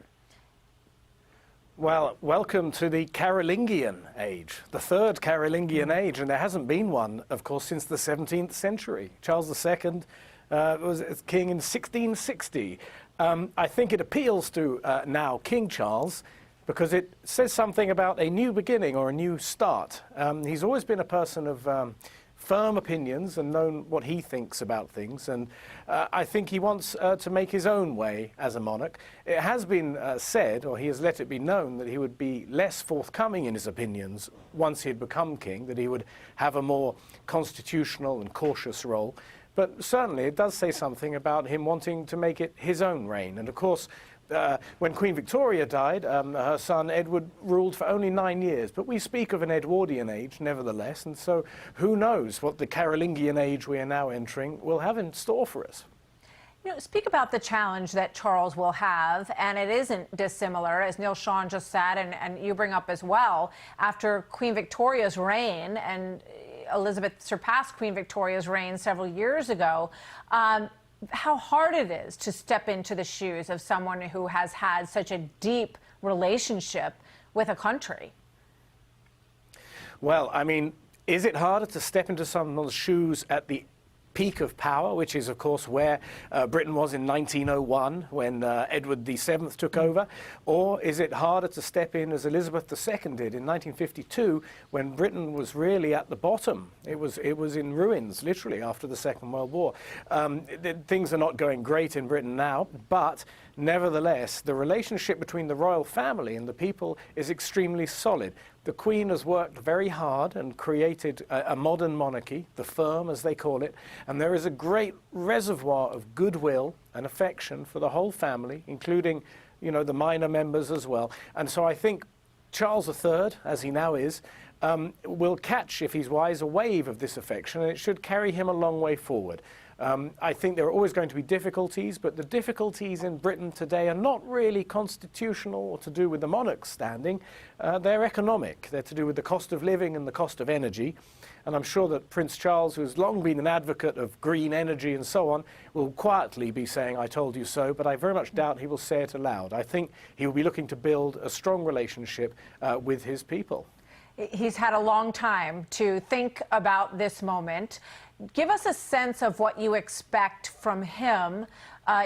Well, welcome to the Carolingian age, the third Carolingian age, and there hasn't been one, of course, since the 17th century. Charles II was king in 1660. I think it appeals to now King Charles because it says something about a new beginning or a new start. He's always been a person of firm opinions and known what he thinks about things, and I think he wants to make his own way as a monarch. It has been said, or he has let it be known, that he would be less forthcoming in his opinions once he had become king, that he would have a more constitutional and cautious role. But certainly it does say something about him wanting to make it his own reign. And of course, when Queen Victoria died, her son Edward ruled for only 9 years. But we speak of an Edwardian age, nevertheless. And so who knows what the Carolingian age we are now entering will have in store for us. Speak about the challenge that Charles will have, and it isn't dissimilar, as Neil Sean just said, and you bring up as well, after Queen Victoria's reign, and Elizabeth surpassed Queen Victoria's reign several years ago. How hard it is to step into the shoes of someone who has had such a deep relationship with a country. Well, I mean, is it harder to step into someone's shoes at the peak of power, which is, of course, where Britain was in 1901 when Edward VII took over? Or is it harder to step in as Elizabeth II did in 1952 when Britain was really at the bottom? It was in ruins, literally, after the Second World War. Things are not going great in Britain now, but nevertheless, the relationship between the royal family and the people is extremely solid. The Queen has worked very hard and created a modern monarchy, the firm as they call it, and there is a great reservoir of goodwill and affection for the whole family, including, you know, the minor members as well. And so I think Charles III, as he now is, will catch, if he's wise, a wave of this affection, and it should carry him a long way forward. I think there are always going to be difficulties, but the difficulties in Britain today are not really constitutional or to do with the monarch's standing. They're economic. They're to do with the cost of living and the cost of energy. And I'm sure that Prince Charles, who has long been an advocate of green energy and so on, will quietly be saying, "I told you so," but I very much doubt he will say it aloud. I think he will be looking to build a strong relationship with his people. He's had a long time to think about this moment. Give us a sense of what you expect from him.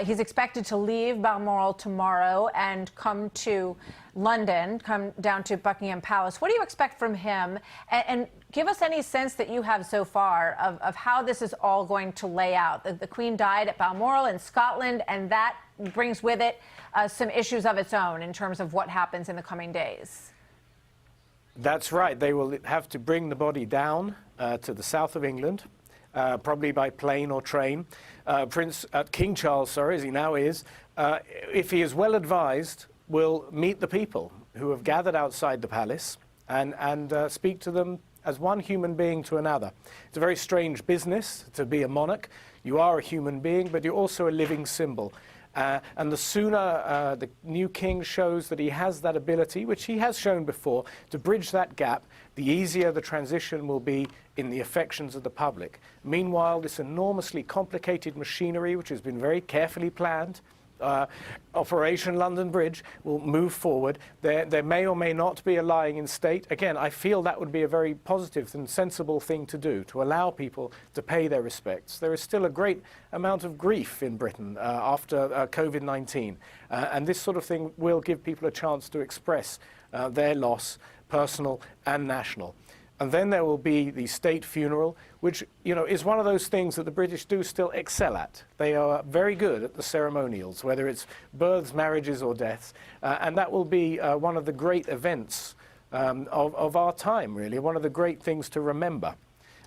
He's expected to leave Balmoral tomorrow and come to London, come down to Buckingham Palace. What do you expect from him? And give us any sense that you have so far of how this is all going to lay out. The Queen died at Balmoral in Scotland, and that brings with it some issues of its own in terms of what happens in the coming days. That's right. They will have to bring the body down to the south of England, probably by plane or train. King Charles, as he now is, if he is well advised, will meet the people who have gathered outside the palace and speak to them as one human being to another. It's a very strange business to be a monarch. You are a human being, but you're also a living symbol. And the sooner the new king shows that he has that ability, which he has shown before, to bridge that gap, the easier the transition will be in the affections of the public. Meanwhile, this enormously complicated machinery, which has been very carefully planned, Operation London Bridge, will move forward. There may or may not be a lying in state. Again, I feel that would be a very positive and sensible thing to do, to allow people to pay their respects. There is still a great amount of grief in Britain after COVID-19, and this sort of thing will give people a chance to express their loss, personal and national. And then there will be the state funeral, which, you know, is one of those things that the British do still excel at. They are very good at the ceremonials, whether it's births, marriages or deaths. And that will be one of the great events of our time, really, one of the great things to remember.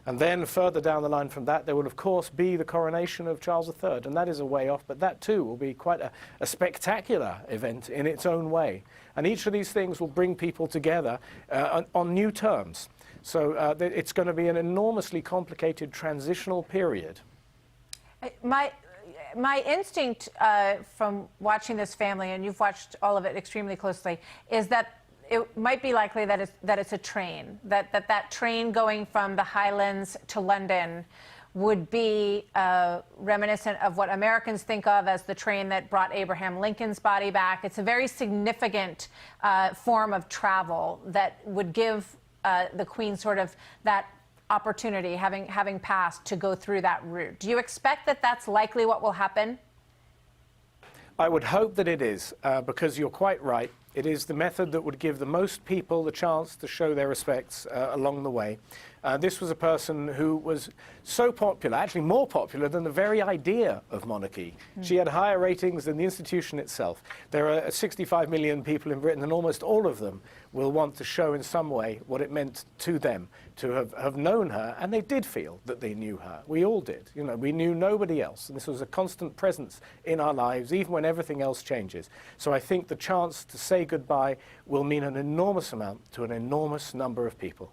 And then further down the line from that, there will, of course, be the coronation of Charles III. And that is a way off, but that, too, will be quite a spectacular event in its own way. And each of these things will bring people together on new terms. So it's going to be an enormously complicated transitional period. My instinct from watching this family, and you've watched all of it extremely closely, is that it might be likely that it's a train, that train going from the Highlands to London would be reminiscent of what Americans think of as the train that brought Abraham Lincoln's body back. It's a very significant form of travel that would give the Queen sort of that opportunity, having passed, to go through that route. Do you expect that that's likely what will happen? I would hope that it is, because you're quite right. It is the method that would give the most people the chance to show their respects along the way. This was a person who was so popular, actually more popular than the very idea of monarchy. She had higher ratings than the institution itself. There are 65 million people in Britain, and almost all of them will want to show in some way what it meant to them to have known her, and they did feel that they knew her. We all did. You know, we knew nobody else, and this was a constant presence in our lives, even when everything else changes. So I think the chance to say goodbye will mean an enormous amount to an enormous number of people.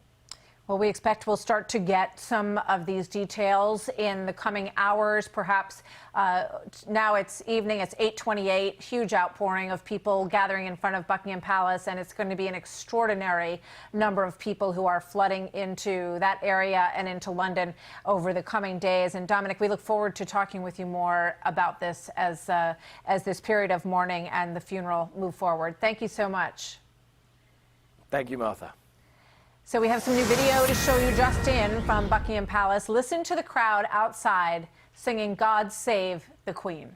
Well, we expect we'll start to get some of these details in the coming hours, perhaps. Now it's evening, it's 8:28, huge outpouring of people gathering in front of Buckingham Palace, and it's going to be an extraordinary number of people who are flooding into that area and into London over the coming days. And Dominic, we look forward to talking with you more about this as this period of mourning and the funeral move forward. Thank you so much. Thank you, Martha. So we have some new video to show you just in from Buckingham Palace. Listen to the crowd outside singing God Save the Queen.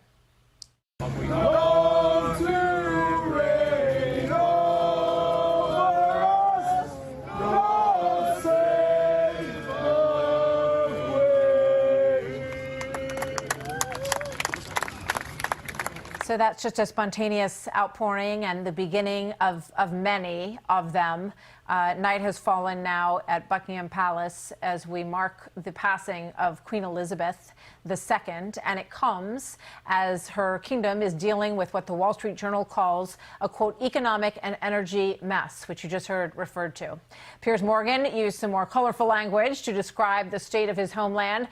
So that's just a spontaneous outpouring and the beginning of many of them. Night has fallen now at Buckingham Palace as we mark the passing of Queen Elizabeth II, and it comes as her kingdom is dealing with what the Wall Street Journal calls a, quote, economic and energy mess, which you just heard referred to. Piers Morgan used some more colorful language to describe the state of his homeland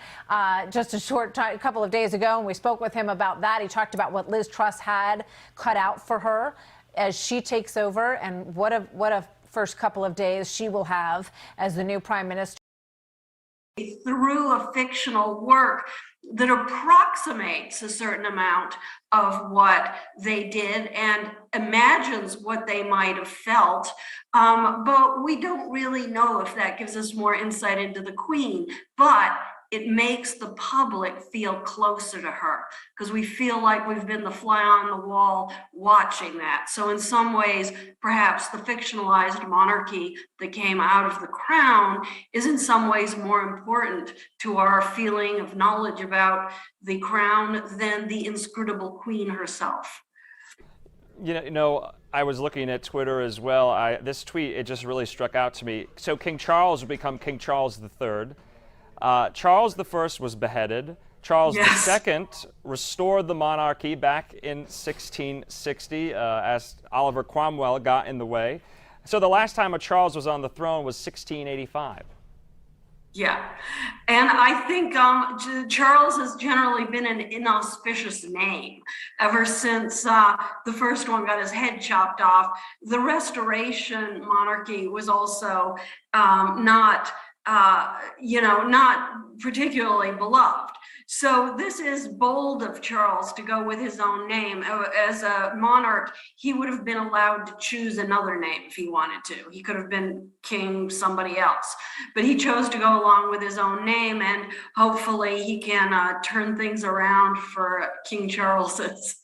just a couple of days ago, and we spoke with him about that. He talked about what Liz Truss had cut out for her as she takes over, and what a first couple of days she will have as the new prime minister. Through a fictional work that approximates a certain amount of what they did and imagines what they might have felt, but we don't really know if that gives us more insight into the Queen, but it makes the public feel closer to her because we feel like we've been the fly on the wall watching that. So in some ways, perhaps the fictionalized monarchy that came out of the crown is in some ways more important to our feeling of knowledge about the crown than the inscrutable Queen herself. You know, I was looking at Twitter as well. This tweet, it just really struck out to me. So King Charles would become King Charles III. Charles I was beheaded. Charles II restored the monarchy back in 1660 as Oliver Cromwell got in the way. So the last time a Charles was on the throne was 1685. Yeah, and I think Charles has generally been an inauspicious name ever since the first one got his head chopped off. The Restoration monarchy was also not particularly beloved. So this is bold of Charles to go with his own name. As a monarch, he would have been allowed to choose another name if he wanted to. He could have been king somebody else, but he chose to go along with his own name, and hopefully he can turn things around for King Charles's.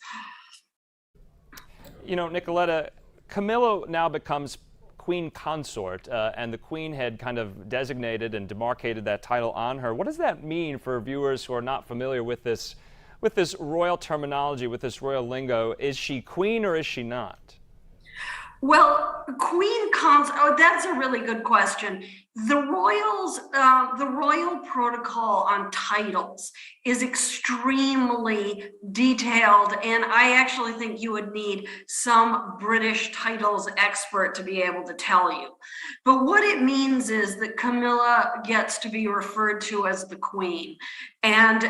You know, Nicoletta, Camilla now becomes Queen Consort, and the Queen had kind of designated and demarcated that title on her. What does that mean for viewers who are not familiar with this royal terminology, with this royal lingo? Is she queen or is she not? Well, Queen Consort, oh, that's a really good question. The royal protocol on titles is extremely detailed, and I actually think you would need some British titles expert to be able to tell you. But what it means is that Camilla gets to be referred to as the Queen, and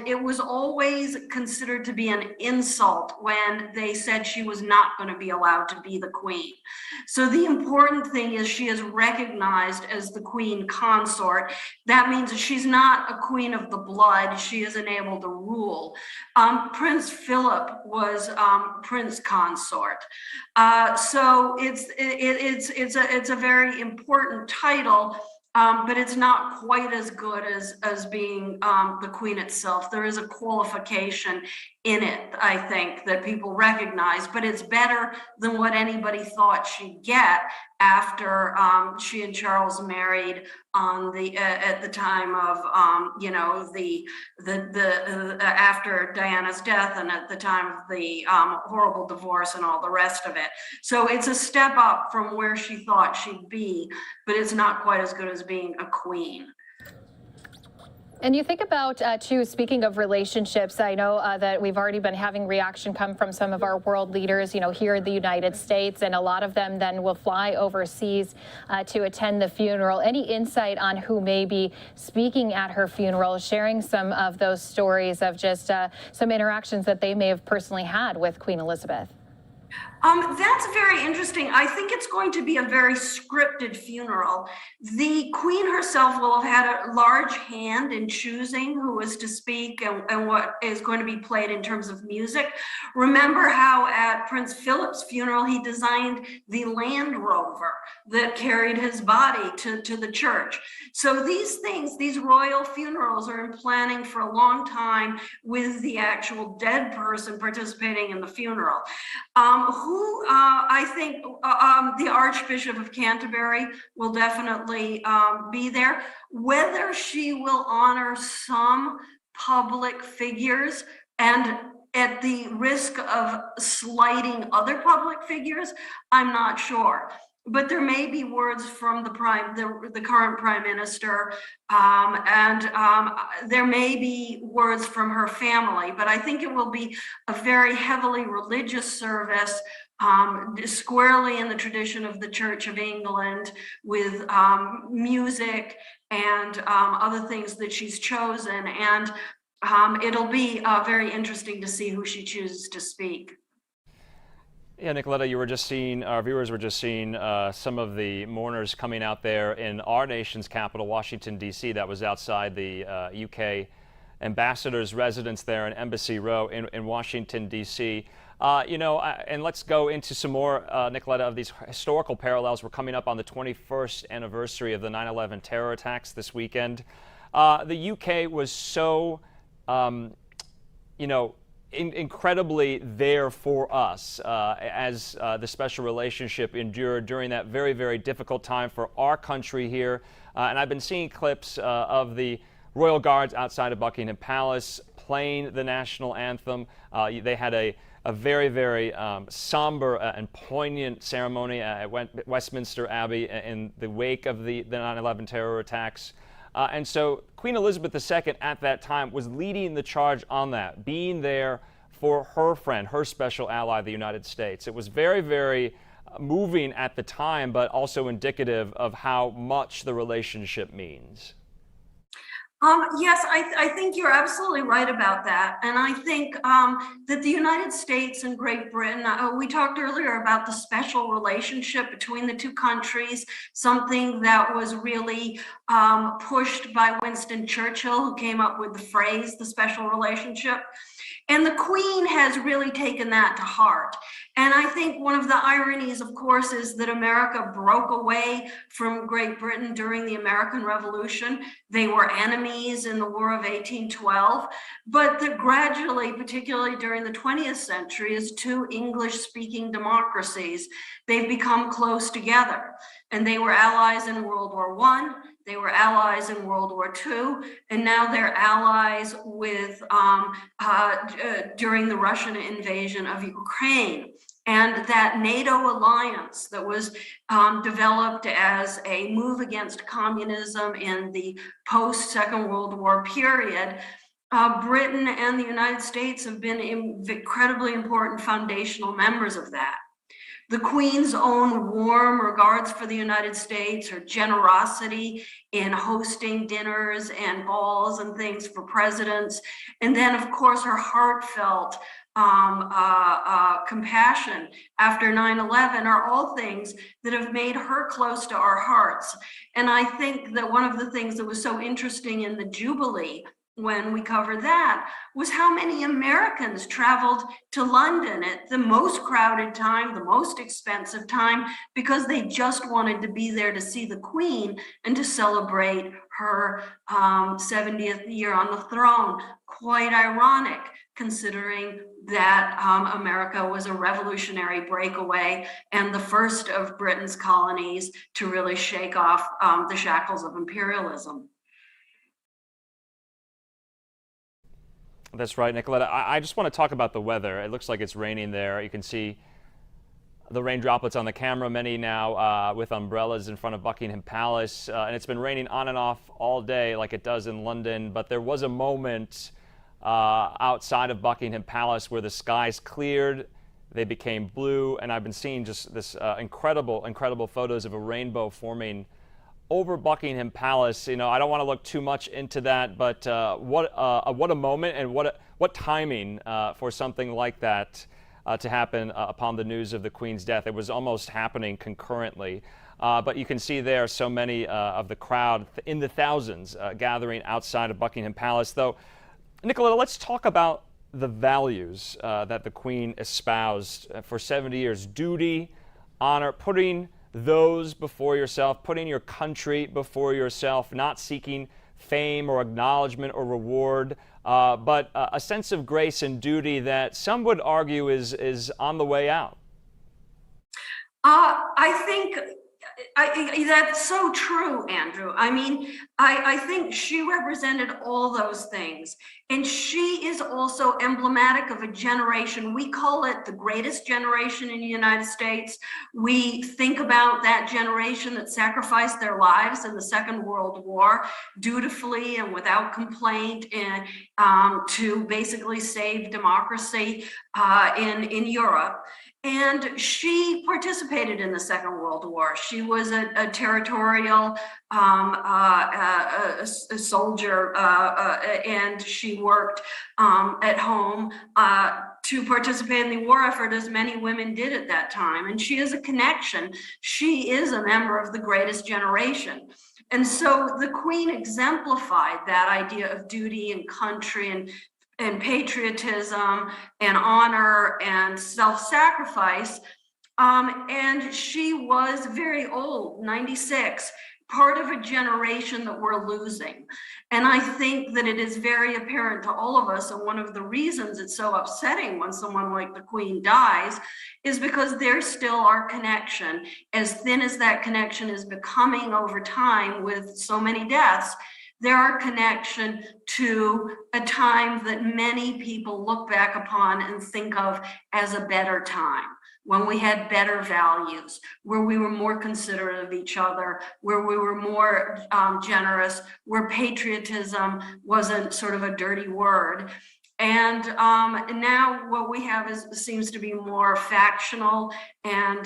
it was always considered to be an insult when they said she was not going to be allowed to be the Queen. So the important thing is she is recognized as the Queen Consort. That means she's not a queen of the blood. She isn't able to rule. Prince Philip was Prince Consort. So it's a very important title. But it's not quite as good as being the Queen itself. There is a qualification in it, I think, that people recognize, but it's better than what anybody thought she'd get after she and Charles married on at the time of after Diana's death and at the time of the horrible divorce and all the rest of it. So it's a step up from where she thought she'd be, but it's not quite as good as being a queen. And you think about, too, speaking of relationships, I know that we've already been having reaction come from some of our world leaders, here in the United States, and a lot of them then will fly overseas to attend the funeral. Any insight on who may be speaking at her funeral, sharing some of those stories of just some interactions that they may have personally had with Queen Elizabeth? That's very interesting. I think it's going to be a very scripted funeral. The Queen herself will have had a large hand in choosing who is to speak and what is going to be played in terms of music. Remember how at Prince Philip's funeral, he designed the Land Rover that carried his body to the church. So these things, these royal funerals are in planning for a long time with the actual dead person participating in the funeral. I think the Archbishop of Canterbury will definitely be there. Whether she will honor some public figures and at the risk of slighting other public figures, I'm not sure. But there may be words from the current prime minister, and there may be words from her family. But I think it will be a very heavily religious service, squarely in the tradition of the Church of England, with music and other things that she's chosen. And it'll be very interesting to see who she chooses to speak. Yeah, Nicoletta, you were just seeing, our viewers were just seeing some of the mourners coming out there in our nation's capital, Washington, D.C. That was outside the UK ambassador's residence there in Embassy Row in Washington, D.C. And let's go into some more, Nicoletta, of these historical parallels. We're coming up on the 21st anniversary of the 9/11 terror attacks this weekend. The UK was so, incredibly there for us as the special relationship endured during that very, very difficult time for our country here. And I've been seeing clips of the Royal Guards outside of Buckingham Palace playing the national anthem. They had a very, very somber and poignant ceremony at Westminster Abbey in the wake of the 9/11 terror attacks. And so Queen Elizabeth II at that time was leading the charge on that, being there for her friend, her special ally, the United States. It was very, very moving at the time, but also indicative of how much the relationship means. Yes, I think you're absolutely right about that. And I think that the United States and Great Britain, we talked earlier about the special relationship between the two countries, something that was really pushed by Winston Churchill, who came up with the phrase, the special relationship. And the Queen has really taken that to heart. And I think one of the ironies, of course, is that America broke away from Great Britain during the American Revolution. They were enemies in the War of 1812, but that gradually, particularly during the 20th century, as two English-speaking democracies, they've become close together. And they were allies in World War I, they were allies in World War II, and now they're allies with during the Russian invasion of Ukraine. And that NATO alliance that was developed as a move against communism in the post-Second World War period, Britain and the United States have been incredibly important foundational members of that. The Queen's own warm regards for the United States, her generosity in hosting dinners and balls and things for presidents, and then, of course, her heartfelt compassion after 9/11 are all things that have made her close to our hearts. And I think that one of the things that was so interesting in the Jubilee when we covered that was how many Americans traveled to London at the most crowded time, the most expensive time, because they just wanted to be there to see the Queen and to celebrate her 70th year on the throne. Quite ironic, considering that America was a revolutionary breakaway and the first of Britain's colonies to really shake off the shackles of imperialism. That's right, Nicoletta. I just want to talk about the weather. It looks like it's raining there. You can see the rain droplets on the camera, many now with umbrellas in front of Buckingham Palace. And it's been raining on and off all day like it does in London. But there was a moment outside of Buckingham Palace where the skies cleared, they became blue, and I've been seeing just this incredible photos of a rainbow forming over Buckingham Palace. I don't want to look too much into that, but what a moment and what timing for something like that. to happen upon the news of the Queen's death. It was almost happening concurrently. But you can see there so many of the crowd in the thousands gathering outside of Buckingham Palace. Though, Nicola, let's talk about the values that the Queen espoused for 70 years. Duty, honor, putting those before yourself, putting your country before yourself, not seeking fame or acknowledgement or reward, but a sense of grace and duty that some would argue is on the way out. I think that's so true, Andrew. I mean, I think she represented all those things. And she is also emblematic of a generation. We call it the greatest generation in the United States. We think about that generation that sacrificed their lives in the Second World War dutifully and without complaint, and to basically save democracy in Europe. And she participated in the Second World War. She was a territorial a soldier, and she worked at home to participate in the war effort, as many women did at that time. And she is a connection. She is a member of the greatest generation. And so the Queen exemplified that idea of duty and country and patriotism and honor and self-sacrifice. And she was very old, 96, part of a generation that we're losing. And I think that it is very apparent to all of us, and one of the reasons it's so upsetting when someone like the Queen dies is because there's still our connection, as thin as that connection is becoming over time with so many deaths. There are connection to a time that many people look back upon and think of as a better time, when we had better values, where we were more considerate of each other, where we were more generous, where patriotism wasn't sort of a dirty word. And now what we have seems to be more factional and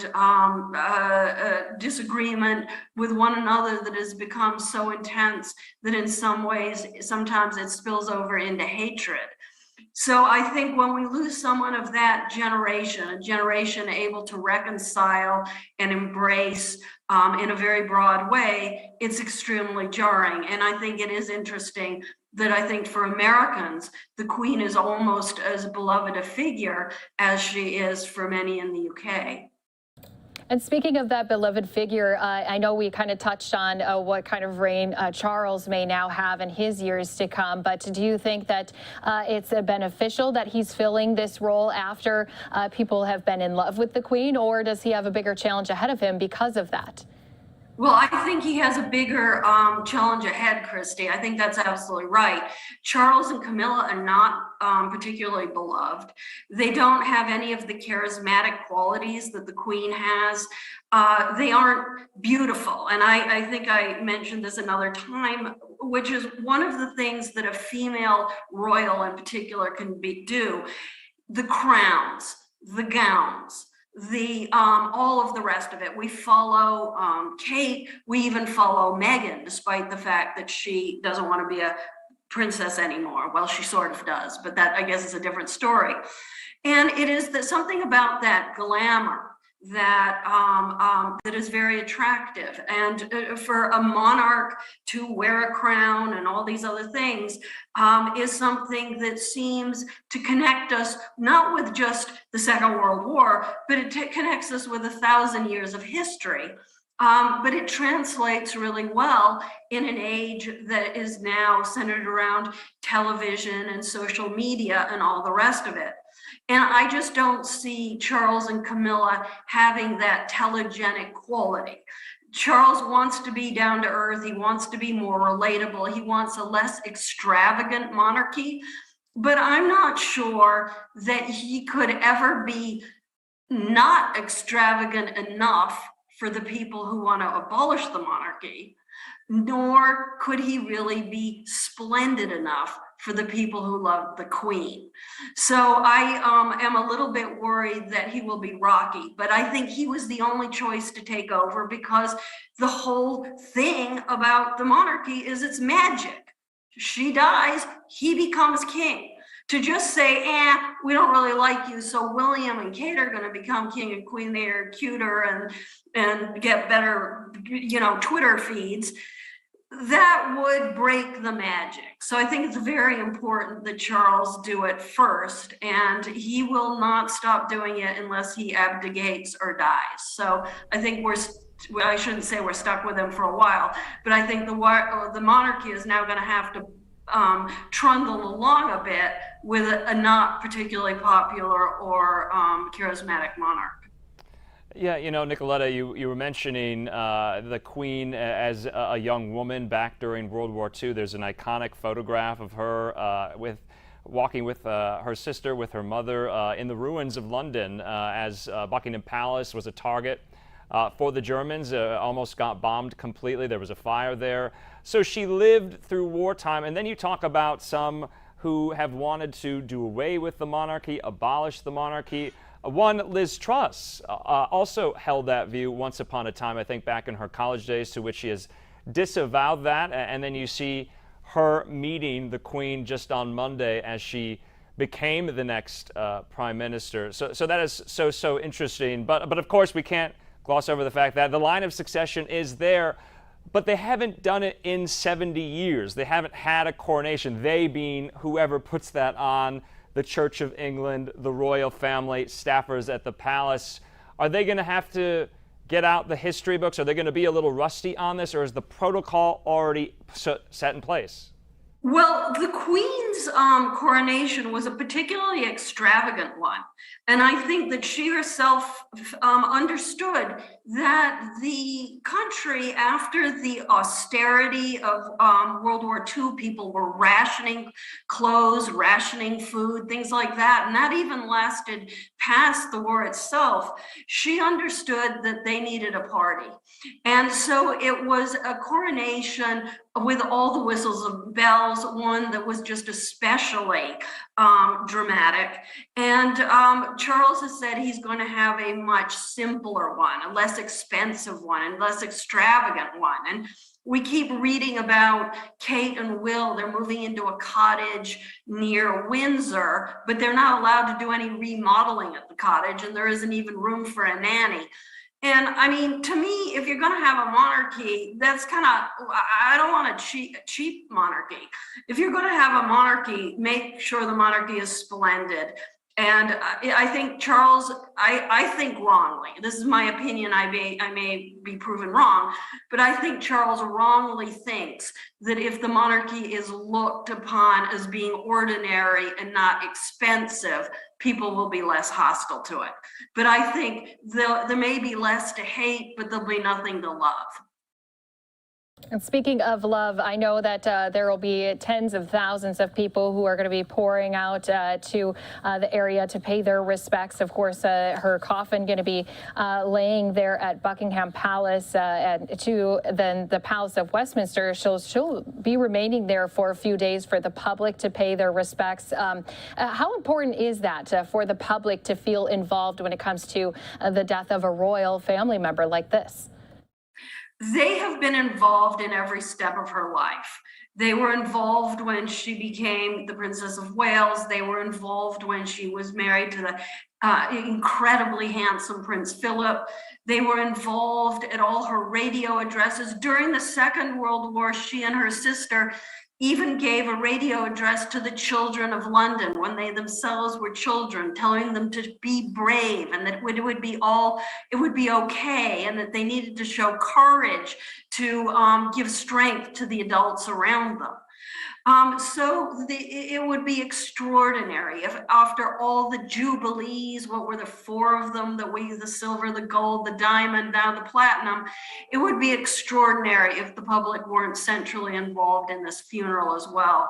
disagreement with one another that has become so intense that in some ways, sometimes it spills over into hatred. So I think when we lose someone of that generation, a generation able to reconcile and embrace in a very broad way, it's extremely jarring. And I think it is interesting that I think for Americans, the Queen is almost as beloved a figure as she is for many in the UK. And speaking of that beloved figure, I know we kind of touched on what kind of reign Charles may now have in his years to come, but do you think that it's beneficial that he's filling this role after people have been in love with the Queen, or does he have a bigger challenge ahead of him because of that? Well, I think he has a bigger challenge ahead, Christy. I think that's absolutely right. Charles and Camilla are not particularly beloved. They don't have any of the charismatic qualities that the Queen has. They aren't beautiful. And I think I mentioned this another time, which is one of the things that a female royal in particular can do. The crowns, the gowns, all of the rest of it. We follow Kate, we even follow Meghan, despite the fact that she doesn't want to be a princess anymore. Well, she sort of does, but that, I guess, is a different story. And it is that something about that glamour that that is very attractive. And for a monarch to wear a crown and all these other things is something that seems to connect us not with just the Second World War, but it connects us with 1,000 years of history. But it translates really well in an age that is now centered around television and social media and all the rest of it. And I just don't see Charles and Camilla having that telegenic quality. Charles wants to be down to earth. He wants to be more relatable. He wants a less extravagant monarchy. But I'm not sure that he could ever be not extravagant enough for the people who want to abolish the monarchy, nor could he really be splendid enough for the people who love the Queen. So I am a little bit worried that he will be rocky, but I think he was the only choice to take over because the whole thing about the monarchy is it's magic. She dies, he becomes king. To just say, we don't really like you, so William and Kate are going to become king and queen. They are cuter and get better, Twitter feeds. That would break the magic. So I think it's very important that Charles do it first, and he will not stop doing it unless he abdicates or dies. So I think I shouldn't say we're stuck with him for a while, but I think the monarchy is now going to have to trundle along a bit with a not particularly popular or charismatic monarch. Yeah, Nicoletta, you were mentioning the Queen as a young woman back during World War II. There's an iconic photograph of her walking with her sister, with her mother, in the ruins of London as Buckingham Palace was a target for the Germans. Almost got bombed completely. There was a fire there. So she lived through wartime. And then you talk about some who have wanted to do away with the monarchy, abolish the monarchy. One, Liz Truss, also held that view once upon a time, I think back in her college days, to which she has disavowed that. And then you see her meeting the Queen just on Monday as she became the next prime minister. So that is so interesting. But of course, we can't gloss over the fact that the line of succession is there, but they haven't done it in 70 years. They haven't had a coronation, they being whoever puts that on, the Church of England, the royal family, staffers at the palace. Are they going to have to get out the history books? Are they going to be a little rusty on this, or is the protocol already set in place? Well, the Queen's coronation was a particularly extravagant one. And I think that she herself understood that the country, after the austerity of World War II, people were rationing clothes, rationing food, things like that. And that even lasted past the war itself. She understood that they needed a party. And so it was a coronation with all the whistles of bells, one that was just especially dramatic. And Charles has said he's going to have a much simpler one, a less expensive one, and less extravagant one. And we keep reading about Kate and Will. They're moving into a cottage near Windsor, but they're not allowed to do any remodeling at the cottage, and there isn't even room for a nanny. And I mean, to me, if you're going to have a monarchy, that's kind of, I don't want a cheap monarchy. If you're going to have a monarchy, make sure the monarchy is splendid. And I think Charles, I think wrongly, this is my opinion, I may be proven wrong, but I think Charles wrongly thinks that if the monarchy is looked upon as being ordinary and not expensive, people will be less hostile to it. But I think there may be less to hate, but there'll be nothing to love. And speaking of love, I know that there will be tens of thousands of people who are going to be pouring out to the area to pay their respects. Of course, her coffin going to be laying there at Buckingham Palace and to then the Palace of Westminster. She'll be remaining there for a few days for the public to pay their respects. How important is that for the public to feel involved when it comes to the death of a royal family member like this? They have been involved in every step of her life. They were involved when she became the Princess of Wales. They were involved when she was married to the incredibly handsome Prince Philip. They were involved at all her radio addresses. During the Second World War, she and her sister even gave a radio address to the children of London when they themselves were children, telling them to be brave and that it would be okay, and that they needed to show courage to give strength to the adults around them. It would be extraordinary if after all the jubilees, what were the four of them, the silver, the gold, the diamond, now the platinum, it would be extraordinary if the public weren't centrally involved in this funeral as well.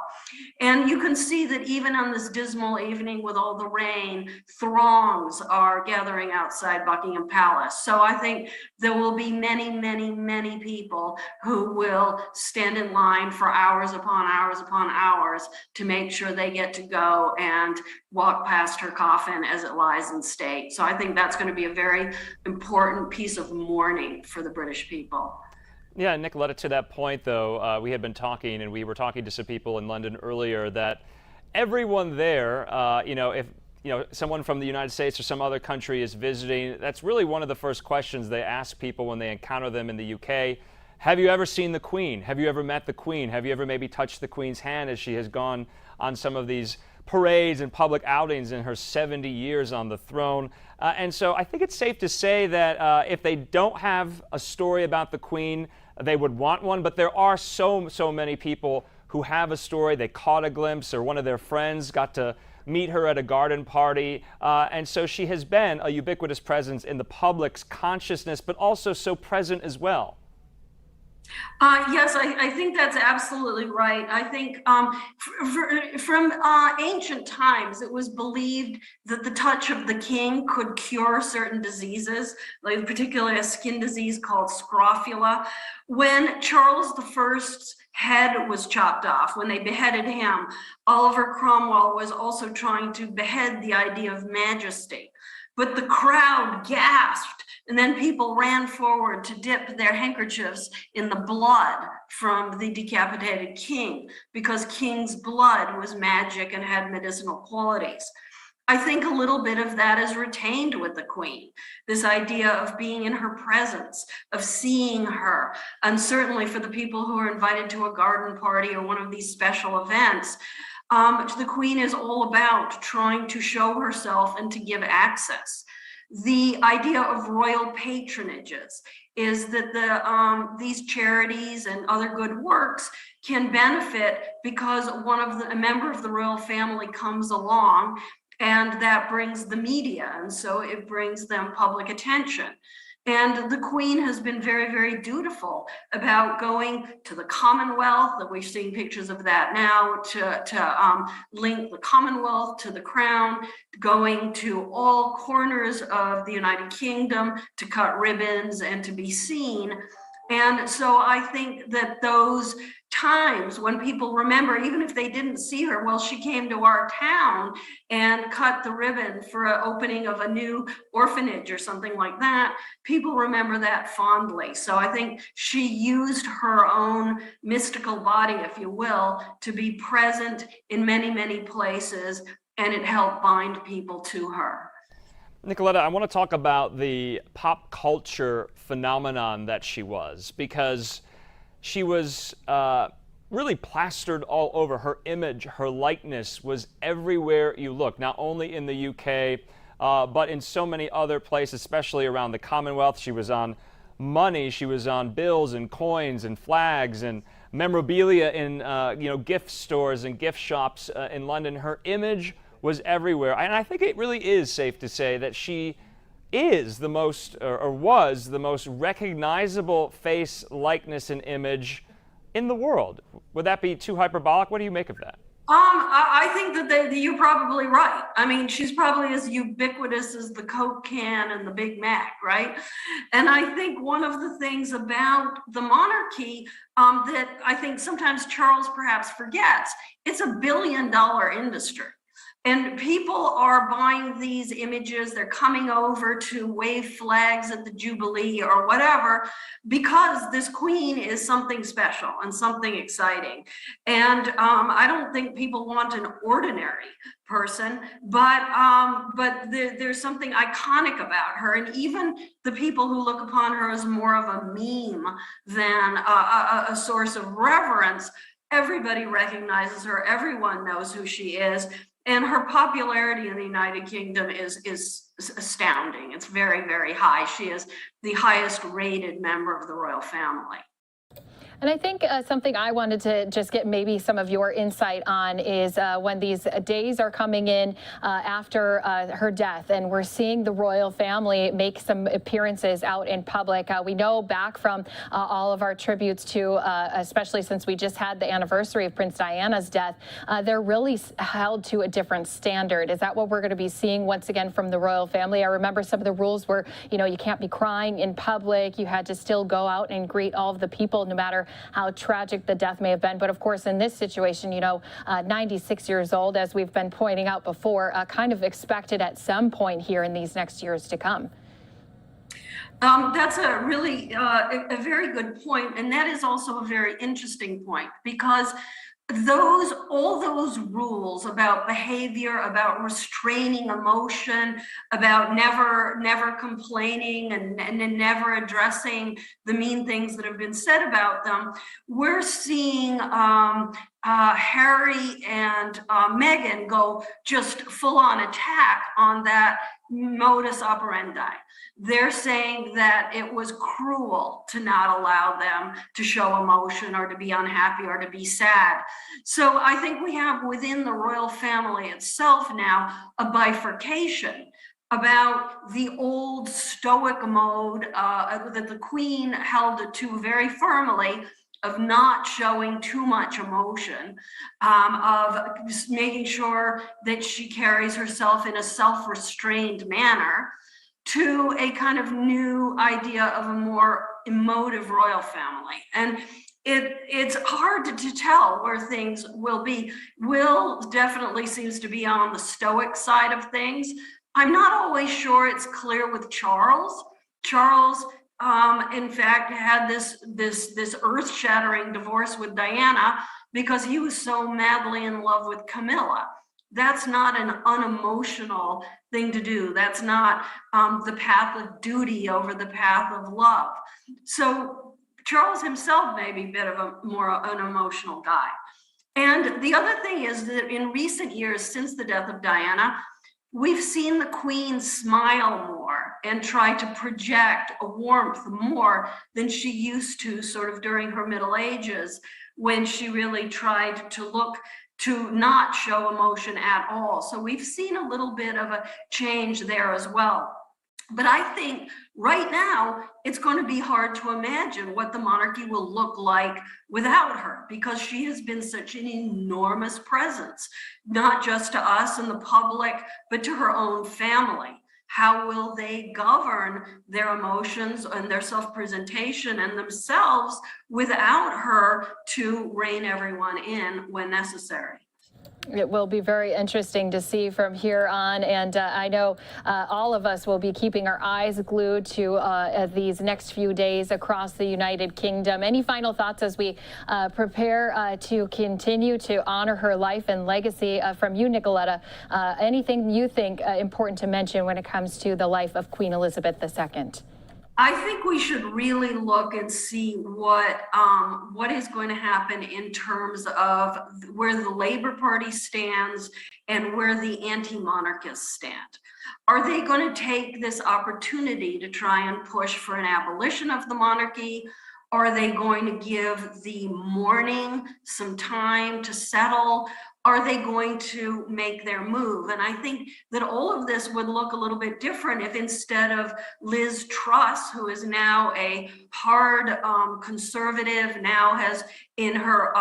And you can see that even on this dismal evening with all the rain, throngs are gathering outside Buckingham Palace. So I think there will be many, many, many people who will stand in line for hours upon hours upon hours to make sure they get to go and walk past her coffin as it lies in state. So I think that's going to be a very important piece of mourning for the British people. Yeah, Nicoletta, to that point, though, we had been talking, and we were talking to some people in London earlier, that everyone there, if someone from the United States or some other country is visiting, that's really one of the first questions they ask people when they encounter them in the UK. Have you ever seen the Queen? Have you ever met the Queen? Have you ever maybe touched the Queen's hand as she has gone on some of these parades and public outings in her 70 years on the throne? And so I think it's safe to say that if they don't have a story about the Queen, they would want one. But there are so many people who have a story. They caught a glimpse, or one of their friends got to meet her at a garden party. And so she has been a ubiquitous presence in the public's consciousness, but also so present as well. Yes, I think that's absolutely right. I think from ancient times, it was believed that the touch of the king could cure certain diseases, like particularly a skin disease called scrofula. When Charles I's head was chopped off, when they beheaded him, Oliver Cromwell was also trying to behead the idea of majesty. But the crowd gasped, and then people ran forward to dip their handkerchiefs in the blood from the decapitated king, because king's blood was magic and had medicinal qualities. I think a little bit of that is retained with the Queen, this idea of being in her presence, of seeing her, and certainly for the people who are invited to a garden party or one of these special events, the Queen is all about trying to show herself and to give access. The idea of royal patronages is that these charities and other good works can benefit because a member of the royal family comes along, and that brings the media, and so it brings them public attention. And the Queen has been very, very dutiful about going to the Commonwealth, that we're seeing pictures of that now, to link the Commonwealth to the Crown, going to all corners of the United Kingdom to cut ribbons and to be seen. And so I think that those times when people remember, even if they didn't see her, well, she came to our town and cut the ribbon for an opening of a new orphanage or something like that, people remember that fondly. So I think she used her own mystical body, if you will, to be present in many, many places, and it helped bind people to her. Nicoletta, I want to talk about the pop culture phenomenon that she was, because she was really plastered all over. Her image, her likeness was everywhere you look, not only in the UK, but in so many other places, especially around the Commonwealth. She was on money, she was on bills and coins and flags and memorabilia in gift stores and gift shops in London. Her image was everywhere. And I think it really is safe to say that she is the most, or was the most recognizable face, likeness, and image in the world. Would that be too hyperbolic? What do you make of that? I think that you're probably right. I mean, she's probably as ubiquitous as the Coke can and the Big Mac, right? And I think one of the things about the monarchy that I think sometimes Charles perhaps forgets, it's a $1 billion industry. And people are buying these images, they're coming over to wave flags at the Jubilee or whatever, because this Queen is something special and something exciting. And I don't think people want an ordinary person, but there's something iconic about her. And even the people who look upon her as more of a meme than a source of reverence, everybody recognizes her, everyone knows who she is. And her popularity in the United Kingdom is astounding. It's very, very high. She is the highest rated member of the royal family. And I think something I wanted to just get maybe some of your insight on is when these days are coming in after her death, and we're seeing the royal family make some appearances out in public. We know back from all of our tributes to, especially since we just had the anniversary of Prince Diana's death, they're really held to a different standard. Is that what we're going to be seeing once again from the royal family? I remember some of the rules were, you can't be crying in public. You had to still go out and greet all of the people, no matter how tragic the death may have been. But of course, in this situation, 96 years old, as we've been pointing out before, kind of expected at some point here in these next years to come. That's a really a very good point. And that is also a very interesting point, because all those rules about behavior, about restraining emotion, about never complaining and never addressing the mean things that have been said about them, we're seeing Harry and Meghan go just full-on attack on that modus operandi. They're saying that it was cruel to not allow them to show emotion or to be unhappy or to be sad. So I think we have within the royal family itself now a bifurcation about the old stoic mode that the Queen held to very firmly, of not showing too much emotion, of just making sure that she carries herself in a self-restrained manner, to a kind of new idea of a more emotive royal family. And it's hard to tell where things will be. Will definitely seems to be on the stoic side of things. I'm not always sure it's clear with Charles. Charles, in fact, had this earth-shattering divorce with Diana because he was so madly in love with Camilla. That's not an unemotional thing to do. That's not the path of duty over the path of love. So Charles himself may be a bit of an emotional guy. And the other thing is that in recent years, since the death of Diana, we've seen the Queen smile more and try to project a warmth more than she used to sort of during her middle ages, when she really tried to look to not show emotion at all. So we've seen a little bit of a change there as well. But I think right now it's going to be hard to imagine what the monarchy will look like without her, because she has been such an enormous presence, not just to us and the public, but to her own family. How will they govern their emotions and their self-presentation and themselves without her to rein everyone in when necessary? It will be very interesting to see from here on, and I know all of us will be keeping our eyes glued to these next few days across the United Kingdom. Any final thoughts as we prepare to continue to honor her life and legacy from you, Nicoletta? Anything you think important to mention when it comes to the life of Queen Elizabeth II? I think we should really look and see what is going to happen in terms of where the Labour Party stands and where the anti-monarchists stand. Are they going to take this opportunity to try and push for an abolition of the monarchy? Are they going to give the mourning some time to settle? Are they going to make their move? And I think that all of this would look a little bit different if, instead of Liz Truss, who is now a hard conservative, now has in her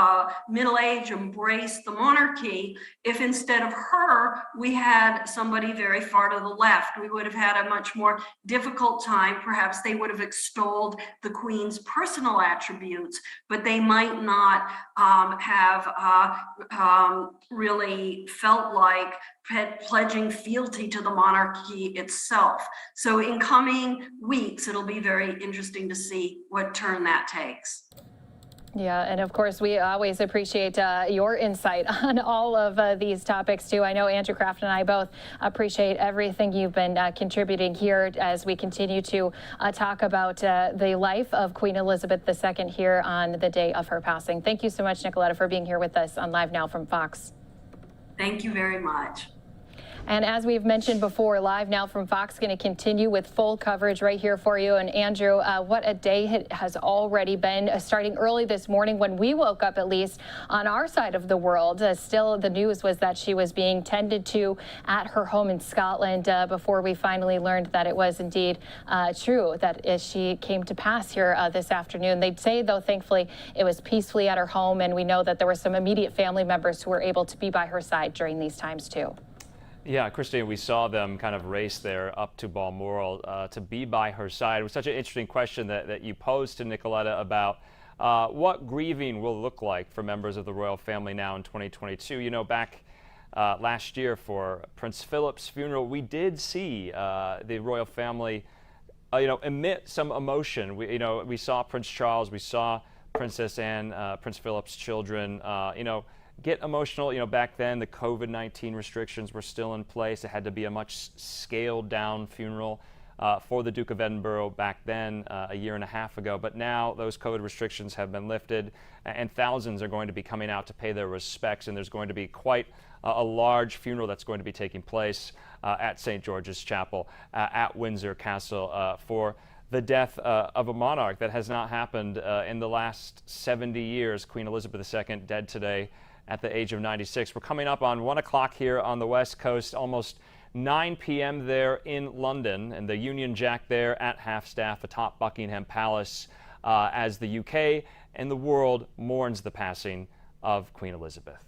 middle age embraced the monarchy, if instead of her, we had somebody very far to the left, we would have had a much more difficult time. Perhaps they would have extolled the Queen's personal attributes, but they might not have really felt like pledging fealty to the monarchy itself. So in coming weeks, it'll be very interesting to see what turn that takes. Yeah, and of course, we always appreciate your insight on all of these topics, too. I know Andrew Kraft and I both appreciate everything you've been contributing here as we continue to talk about the life of Queen Elizabeth II here on the day of her passing. Thank you so much, Nicoletta, for being here with us on Live Now from Fox. Thank you very much. And as we've mentioned before, Live Now from Fox going to continue with full coverage right here for you. And Andrew, what a day it has already been, starting early this morning when we woke up, at least on our side of the world. Still, the news was that she was being tended to at her home in Scotland before we finally learned that it was indeed true, that she came to pass here this afternoon. They'd say, though, thankfully, it was peacefully at her home. And we know that there were some immediate family members who were able to be by her side during these times, too. Yeah, Christine, we saw them kind of race there up to Balmoral to be by her side. It was such an interesting question that you posed to Nicoletta about what grieving will look like for members of the royal family now in 2022. You know, back last year for Prince Philip's funeral, we did see the royal family, emit some emotion. We saw Prince Charles, we saw Princess Anne, Prince Philip's children, get emotional. You know, back then the COVID-19 restrictions were still in place. It had to be a much scaled down funeral for the Duke of Edinburgh back then, a year and a half ago. But now those COVID restrictions have been lifted, and thousands are going to be coming out to pay their respects, and there's going to be quite a large funeral that's going to be taking place at St. George's Chapel at Windsor Castle for the death of a monarch that has not happened in the last 70 years. Queen Elizabeth II dead today at the age of 96. We're coming up on 1 o'clock here on the West Coast, almost 9 p.m. there in London, and the Union Jack there at half-staff atop Buckingham Palace as the UK and the world mourns the passing of Queen Elizabeth.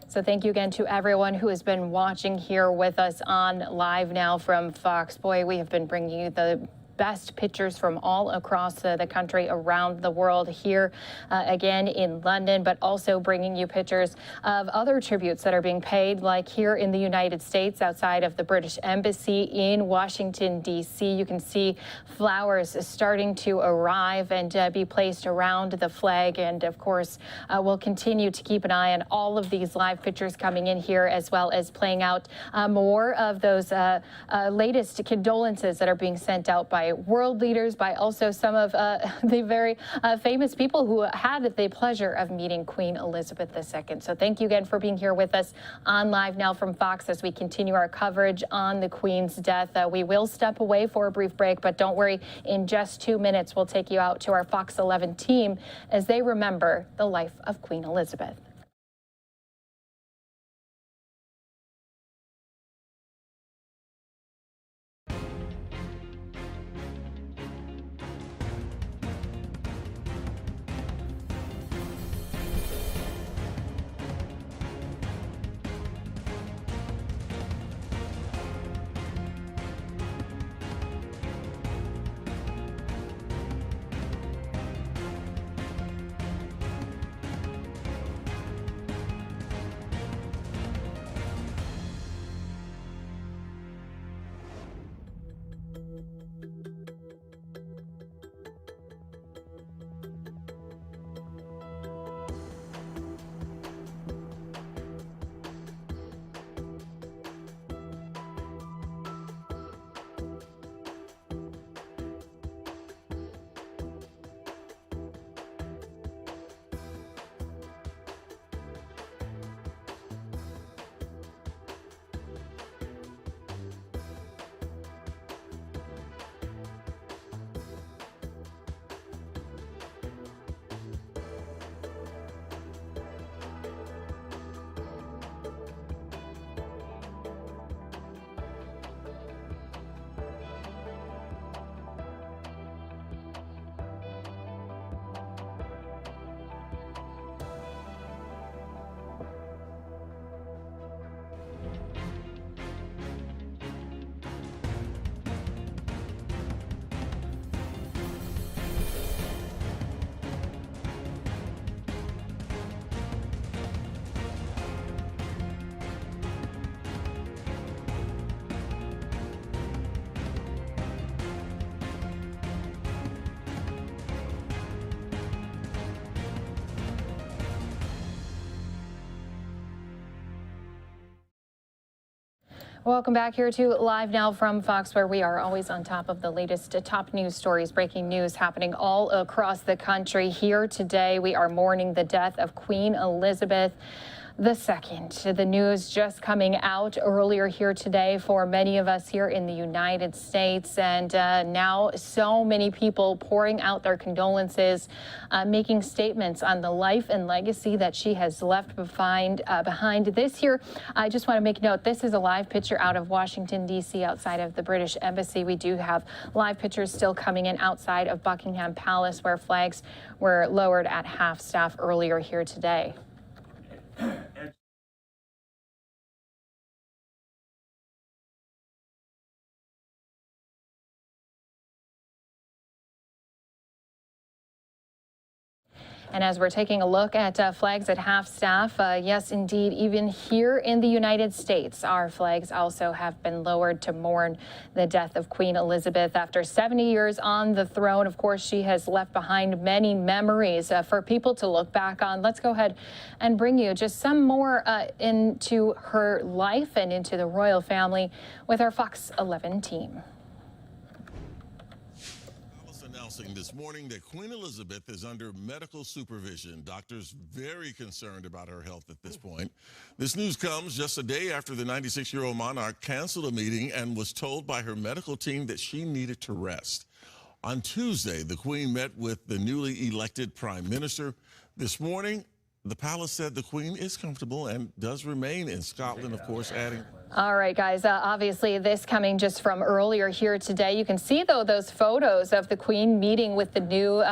So thank you again to everyone who has been watching here with us on Live Now from Fox. Boy, we have been bringing you the best pictures from all across the country, around the world, here again in London, but also bringing you pictures of other tributes that are being paid, like here in the United States outside of the British Embassy in Washington, D.C. You can see flowers starting to arrive and be placed around the flag. And of course, we'll continue to keep an eye on all of these live pictures coming in here, as well as playing out more of those latest condolences that are being sent out by world leaders, by also some of the very famous people who had the pleasure of meeting Queen Elizabeth II. So thank you again for being here with us on Live Now from Fox as we continue our coverage on the Queen's death. We will step away for a brief break, but don't worry, in just 2 minutes, we'll take you out to our Fox 11 team as they remember the life of Queen Elizabeth. Welcome back here to Live Now from Fox, where we are always on top of the latest top news stories, breaking news happening all across the country. Here today, we are mourning the death of Queen Elizabeth II. The news just coming out earlier here today for many of us here in the United States, and now so many people pouring out their condolences, making statements on the life and legacy that she has left behind. This here, I just want to make note, this is a live picture out of Washington, D.C., outside of the British Embassy. We do have live pictures still coming in outside of Buckingham Palace, where flags were lowered at half-staff earlier here today. And as we're taking a look at flags at half-staff, yes, indeed, even here in the United States, our flags also have been lowered to mourn the death of Queen Elizabeth. After 70 years on the throne, of course, she has left behind many memories for people to look back on. Let's go ahead and bring you just some more into her life and into the royal family with our Fox 11 team. Announcing this morning that Queen Elizabeth is under medical supervision. Doctors very concerned about her health at this point. This news comes just a day after the 96-year-old monarch canceled a meeting and was told by her medical team that she needed to rest. On Tuesday, the Queen met with the newly elected Prime Minister. This morning, the palace said the Queen is comfortable and does remain in Scotland, of course, adding. All right, guys, obviously this coming just from earlier here today. You can see, though, those photos of the Queen meeting with the new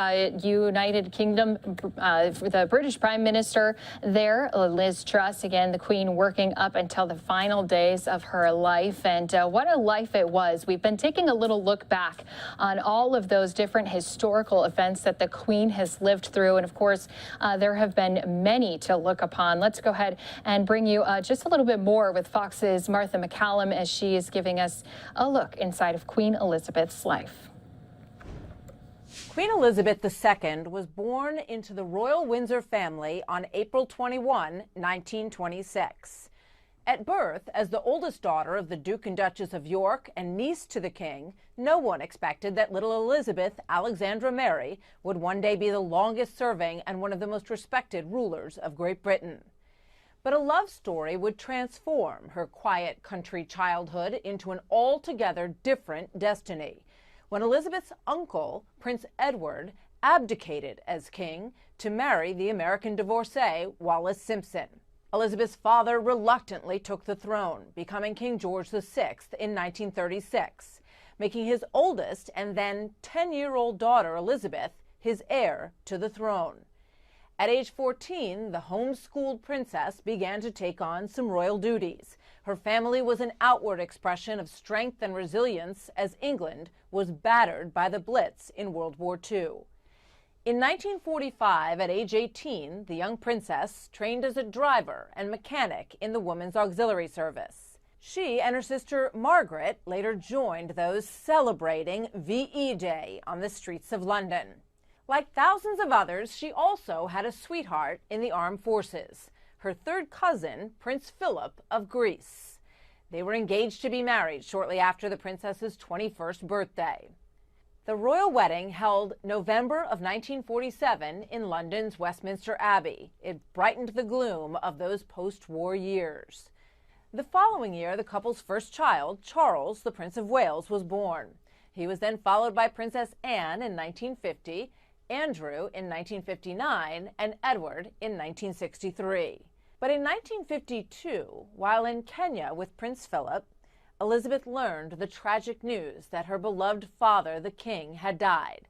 United Kingdom, the British Prime Minister there, Liz Truss. Again, the Queen working up until the final days of her life. And what a life it was. We've been taking a little look back on all of those different historical events that the Queen has lived through. And, of course, there have been many to look upon. Let's go ahead and bring you just a little bit more with Fox's Martha McCallum as she is giving us a look inside of Queen Elizabeth's life. Queen Elizabeth II was born into the royal Windsor family on April 21, 1926. At birth, as the oldest daughter of the Duke and Duchess of York and niece to the King, no one expected that little Elizabeth Alexandra Mary would one day be the longest-serving and one of the most respected rulers of Great Britain. But a love story would transform her quiet country childhood into an altogether different destiny when Elizabeth's uncle, Prince Edward, abdicated as king to marry the American divorcee Wallis Simpson. Elizabeth's father reluctantly took the throne, becoming King George VI in 1936, making his oldest and then 10-year-old daughter, Elizabeth, his heir to the throne. At age 14, the homeschooled princess began to take on some royal duties. Her family was an outward expression of strength and resilience as England was battered by the Blitz in World War II. In 1945, at age 18, the young princess trained as a driver and mechanic in the Women's Auxiliary Service. She and her sister Margaret later joined those celebrating VE Day on the streets of London. Like thousands of others, she also had a sweetheart in the armed forces, her third cousin, Prince Philip of Greece. They were engaged to be married shortly after the princess's 21st birthday. The royal wedding held November of 1947 in London's Westminster Abbey. It brightened the gloom of those post-war years. The following year, the couple's first child, Charles, the Prince of Wales, was born. He was then followed by Princess Anne in 1950, Andrew in 1959, and Edward in 1963. But in 1952, while in Kenya with Prince Philip, Elizabeth learned the tragic news that her beloved father, the king, had died.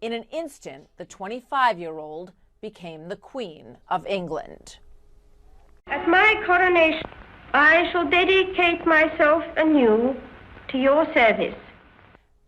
In an instant, the 25-year-old became the Queen of England. At my coronation, I shall dedicate myself anew to your service.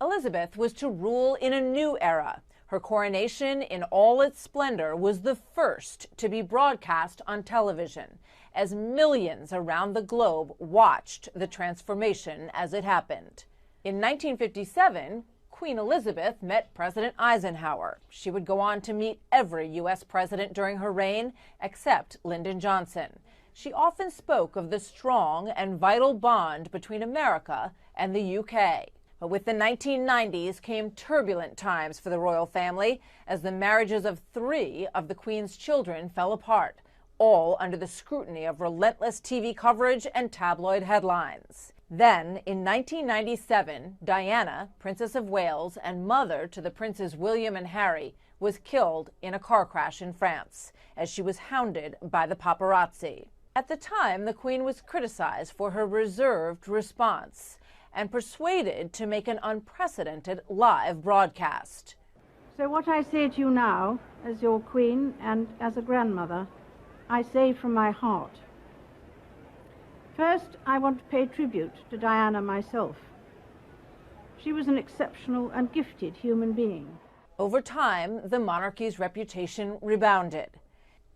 Elizabeth was to rule in a new era. Her coronation in all its splendor was the first to be broadcast on television, as millions around the globe watched the transformation as it happened. In 1957, Queen Elizabeth met President Eisenhower. She would go on to meet every U.S. president during her reign, except Lyndon Johnson. She often spoke of the strong and vital bond between America and the UK. But with the 1990s came turbulent times for the royal family as the marriages of 3 of the Queen's children fell apart, all under the scrutiny of relentless TV coverage and tabloid headlines. Then, in 1997, Diana, Princess of Wales and mother to the Princes William and Harry, was killed in a car crash in France as she was hounded by the paparazzi. At the time, the Queen was criticized for her reserved response and persuaded to make an unprecedented live broadcast. So what I say to you now, as your Queen and as a grandmother, I say from my heart. First, I want to pay tribute to Diana myself. She was an exceptional and gifted human being. Over time, the monarchy's reputation rebounded.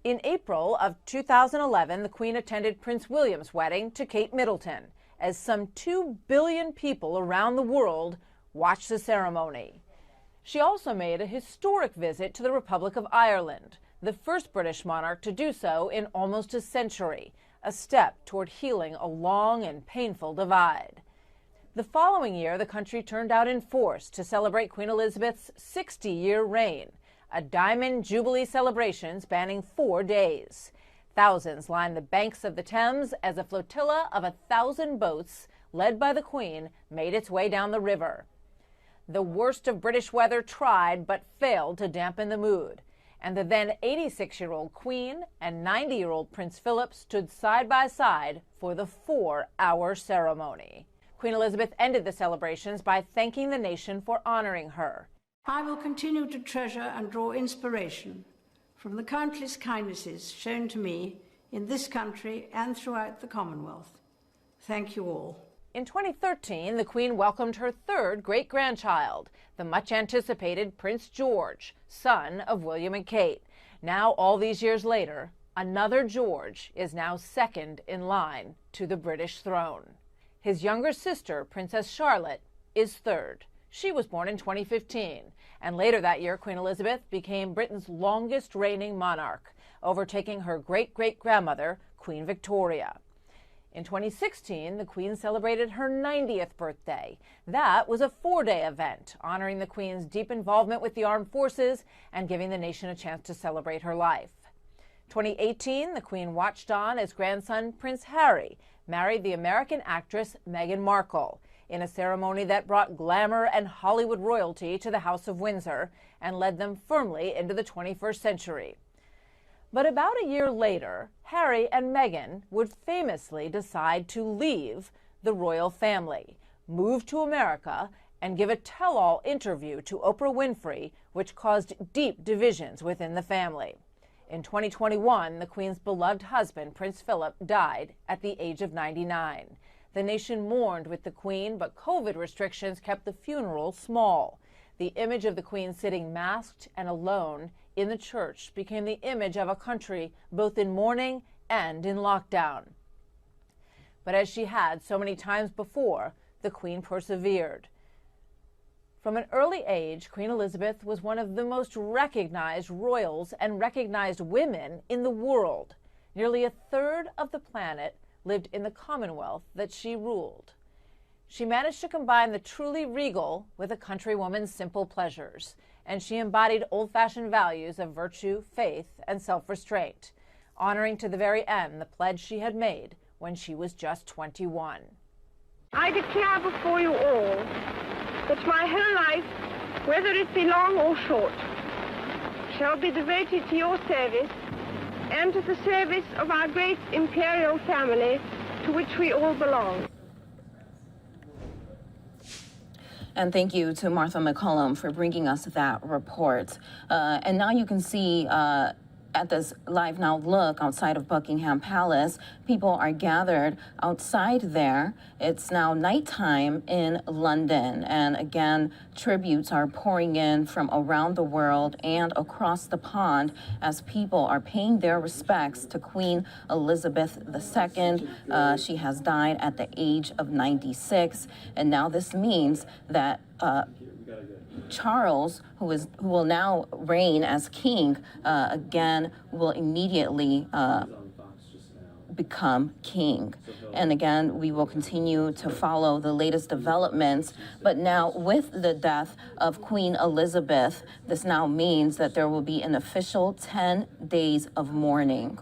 In April of 2011, the Queen attended Prince William's wedding to Kate Middleton, as some 2 billion people around the world watched the ceremony. She also made a historic visit to the Republic of Ireland, the first British monarch to do so in almost a century, a step toward healing a long and painful divide. The following year, the country turned out in force to celebrate Queen Elizabeth's 60-year reign, a Diamond Jubilee celebration spanning 4 days. Thousands lined the banks of the Thames as a flotilla of 1,000 boats, led by the Queen, made its way down the river. The worst of British weather tried but failed to dampen the mood, and the then 86-year-old Queen and 90-year-old Prince Philip stood side by side for the 4-hour ceremony. Queen Elizabeth ended the celebrations by thanking the nation for honoring her. I will continue to treasure and draw inspiration from the countless kindnesses shown to me in this country and throughout the Commonwealth. Thank you all. In 2013, the Queen welcomed her third great-grandchild, the much-anticipated Prince George, son of William and Kate. Now, all these years later, another George is now second in line to the British throne. His younger sister, Princess Charlotte, is third. She was born in 2015, and later that year, Queen Elizabeth became Britain's longest-reigning monarch, overtaking her great-great-grandmother, Queen Victoria. In 2016, the Queen celebrated her 90th birthday. That was a 4-day event, honoring the Queen's deep involvement with the armed forces and giving the nation a chance to celebrate her life. 2018, the Queen watched on as grandson Prince Harry married the American actress Meghan Markle in a ceremony that brought glamour and Hollywood royalty to the House of Windsor and led them firmly into the 21st century. But about a year later, Harry and Meghan would famously decide to leave the royal family, move to America, and give a tell-all interview to Oprah Winfrey, which caused deep divisions within the family. In 2021, the Queen's beloved husband, Prince Philip, died at the age of 99. The nation mourned with the Queen, but COVID restrictions kept the funeral small. The image of the Queen sitting masked and alone in the church became the image of a country both in mourning and in lockdown. But as she had so many times before, the Queen persevered. From an early age, Queen Elizabeth was one of the most recognized royals and recognized women in the world. Nearly a third of the planet lived in the Commonwealth that she ruled. She managed to combine the truly regal with a countrywoman's simple pleasures, and she embodied old-fashioned values of virtue, faith, and self-restraint, honoring to the very end the pledge she had made when she was just 21. I declare before you all that my whole life, whether it be long or short, shall be devoted to your service and to the service of our great imperial family to which we all belong. And thank you to Martha McCollum for bringing us that report. And now you can see at this Live Now look outside of Buckingham Palace, people are gathered outside there. It's now nighttime in London. And again, tributes are pouring in from around the world and across the pond as people are paying their respects to Queen Elizabeth II. She has died at the age of 96. And now this means that Charles, who will now reign as king, again will immediately become king. And again, we will continue to follow the latest developments. But now with the death of Queen Elizabeth, this now means that there will be an official 10 days of mourning.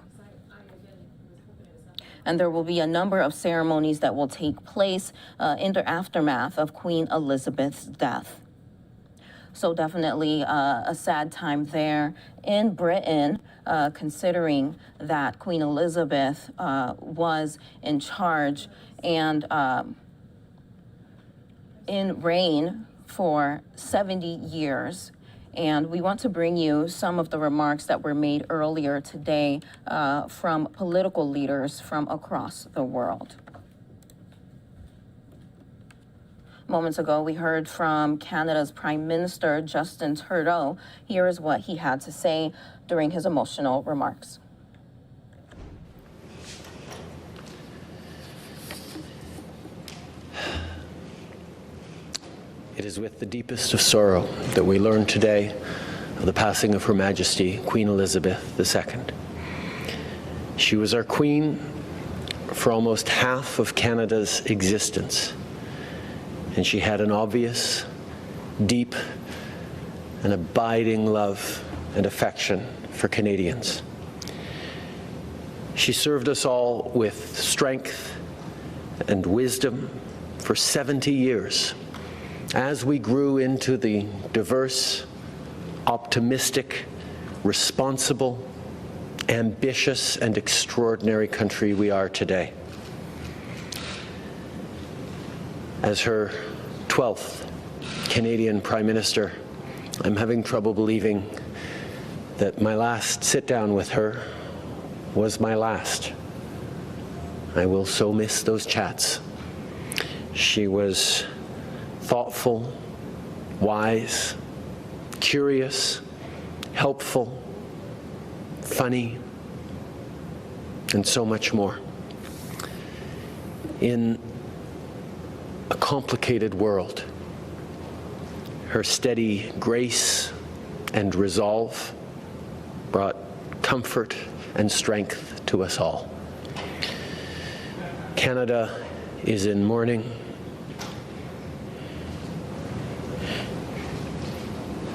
And there will be a number of ceremonies that will take place in the aftermath of Queen Elizabeth's death. So definitely a sad time there in Britain, considering that Queen Elizabeth was in charge and in reign for 70 years. And we want to bring you some of the remarks that were made earlier today from political leaders from across the world. Moments ago, we heard from Canada's Prime Minister, Justin Trudeau. Here is what he had to say during his emotional remarks. It is with the deepest of sorrow that we learn today of the passing of Her Majesty, Queen Elizabeth II. She was our Queen for almost half of Canada's existence, and she had an obvious, deep, and abiding love and affection for Canadians. She served us all with strength and wisdom for 70 years as we grew into the diverse, optimistic, responsible, ambitious, and extraordinary country we are today. As her 12th Canadian Prime Minister, I'm having trouble believing that my last sit-down with her was my last. I will so miss those chats. She was thoughtful, wise, curious, helpful, funny, and so much more. In a complicated world, her steady grace and resolve brought comfort and strength to us all. Canada is in mourning.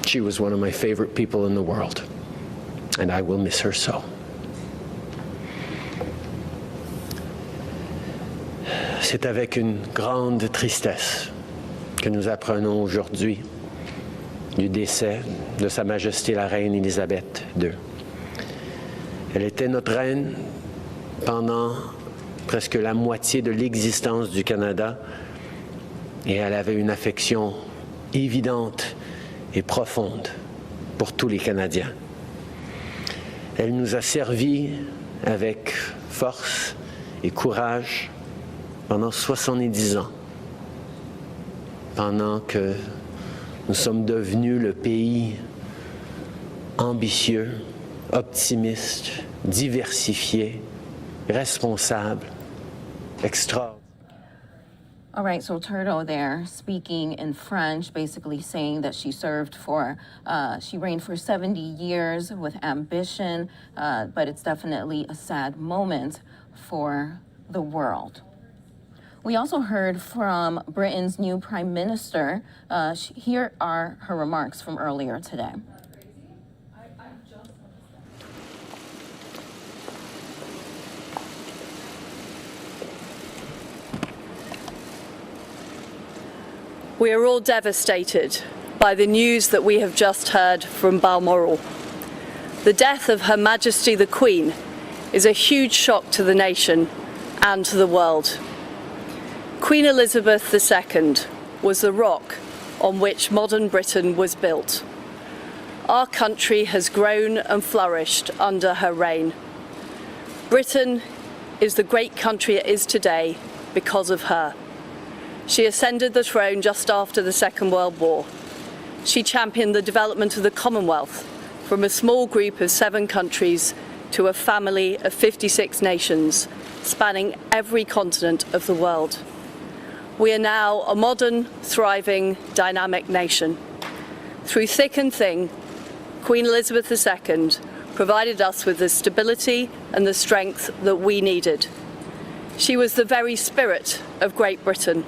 She was one of my favorite people in the world, and I will miss her so. C'est avec une grande tristesse que nous apprenons aujourd'hui du décès de Sa Majesté la Reine Élisabeth II. Elle était notre reine pendant presque la moitié de l'existence du Canada et elle avait une affection évidente et profonde pour tous les Canadiens. Elle nous a servi avec force et courage pendant 70 ans, pendant que nous sommes devenus le pays ambitieux, optimiste, diversifié, responsable, extraordinaire. All right, so Trudeau there speaking in French, basically saying that she reigned for 70 years with ambition, but it's definitely a sad moment for the world. We also heard from Britain's new Prime Minister. Here are her remarks from earlier today. We are all devastated by the news that we have just heard from Balmoral. The death of Her Majesty the Queen is a huge shock to the nation and to the world. Queen Elizabeth II was the rock on which modern Britain was built. Our country has grown and flourished under her reign. Britain is the great country it is today because of her. She ascended the throne just after the Second World War. She championed the development of the Commonwealth from a small group of 7 countries to a family of 56 nations, spanning every continent of the world. We are now a modern, thriving, dynamic nation. Through thick and thin, Queen Elizabeth II provided us with the stability and the strength that we needed. She was the very spirit of Great Britain,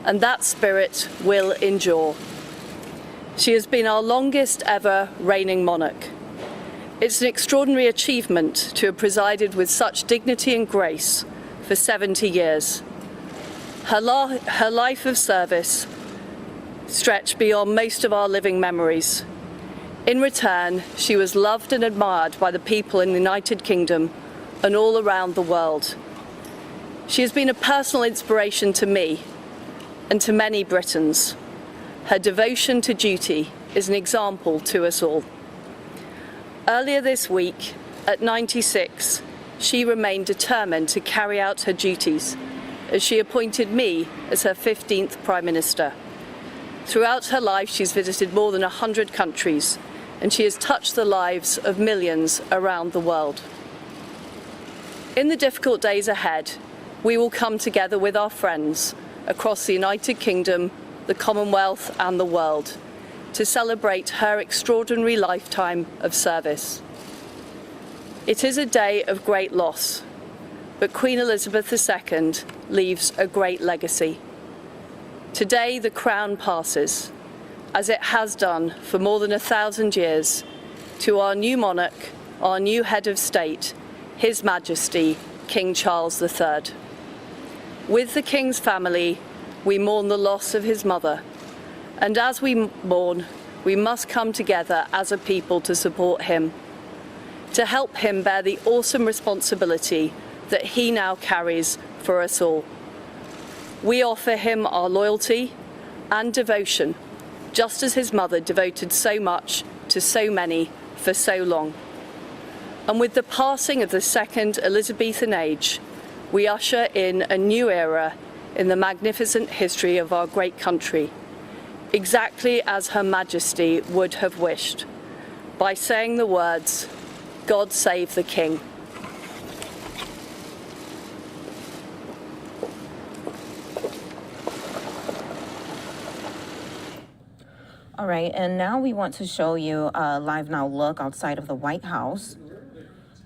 and that spirit will endure. She has been our longest ever reigning monarch. It's an extraordinary achievement to have presided with such dignity and grace for 70 years. Her life of service stretched beyond most of our living memories. In return, she was loved and admired by the people in the United Kingdom and all around the world. She has been a personal inspiration to me and to many Britons. Her devotion to duty is an example to us all. Earlier this week, at 96, she remained determined to carry out her duties, as she appointed me as her 15th Prime Minister. Throughout her life, she's visited more than 100 countries, and she has touched the lives of millions around the world. In the difficult days ahead, we will come together with our friends across the United Kingdom, the Commonwealth and the world to celebrate her extraordinary lifetime of service. It is a day of great loss, but Queen Elizabeth II leaves a great legacy. Today the crown passes, as it has done for more than 1,000 years, to our new monarch, our new head of state, His Majesty King Charles III. With the King's family, we mourn the loss of his mother, and as we mourn, we must come together as a people to support him, to help him bear the awesome responsibility that he now carries for us all. We offer him our loyalty and devotion, just as his mother devoted so much to so many for so long. And with the passing of the second Elizabethan age, we usher in a new era in the magnificent history of our great country, exactly as Her Majesty would have wished, by saying the words, "God save the King." All right, and now we want to show you a live now look outside of the White House.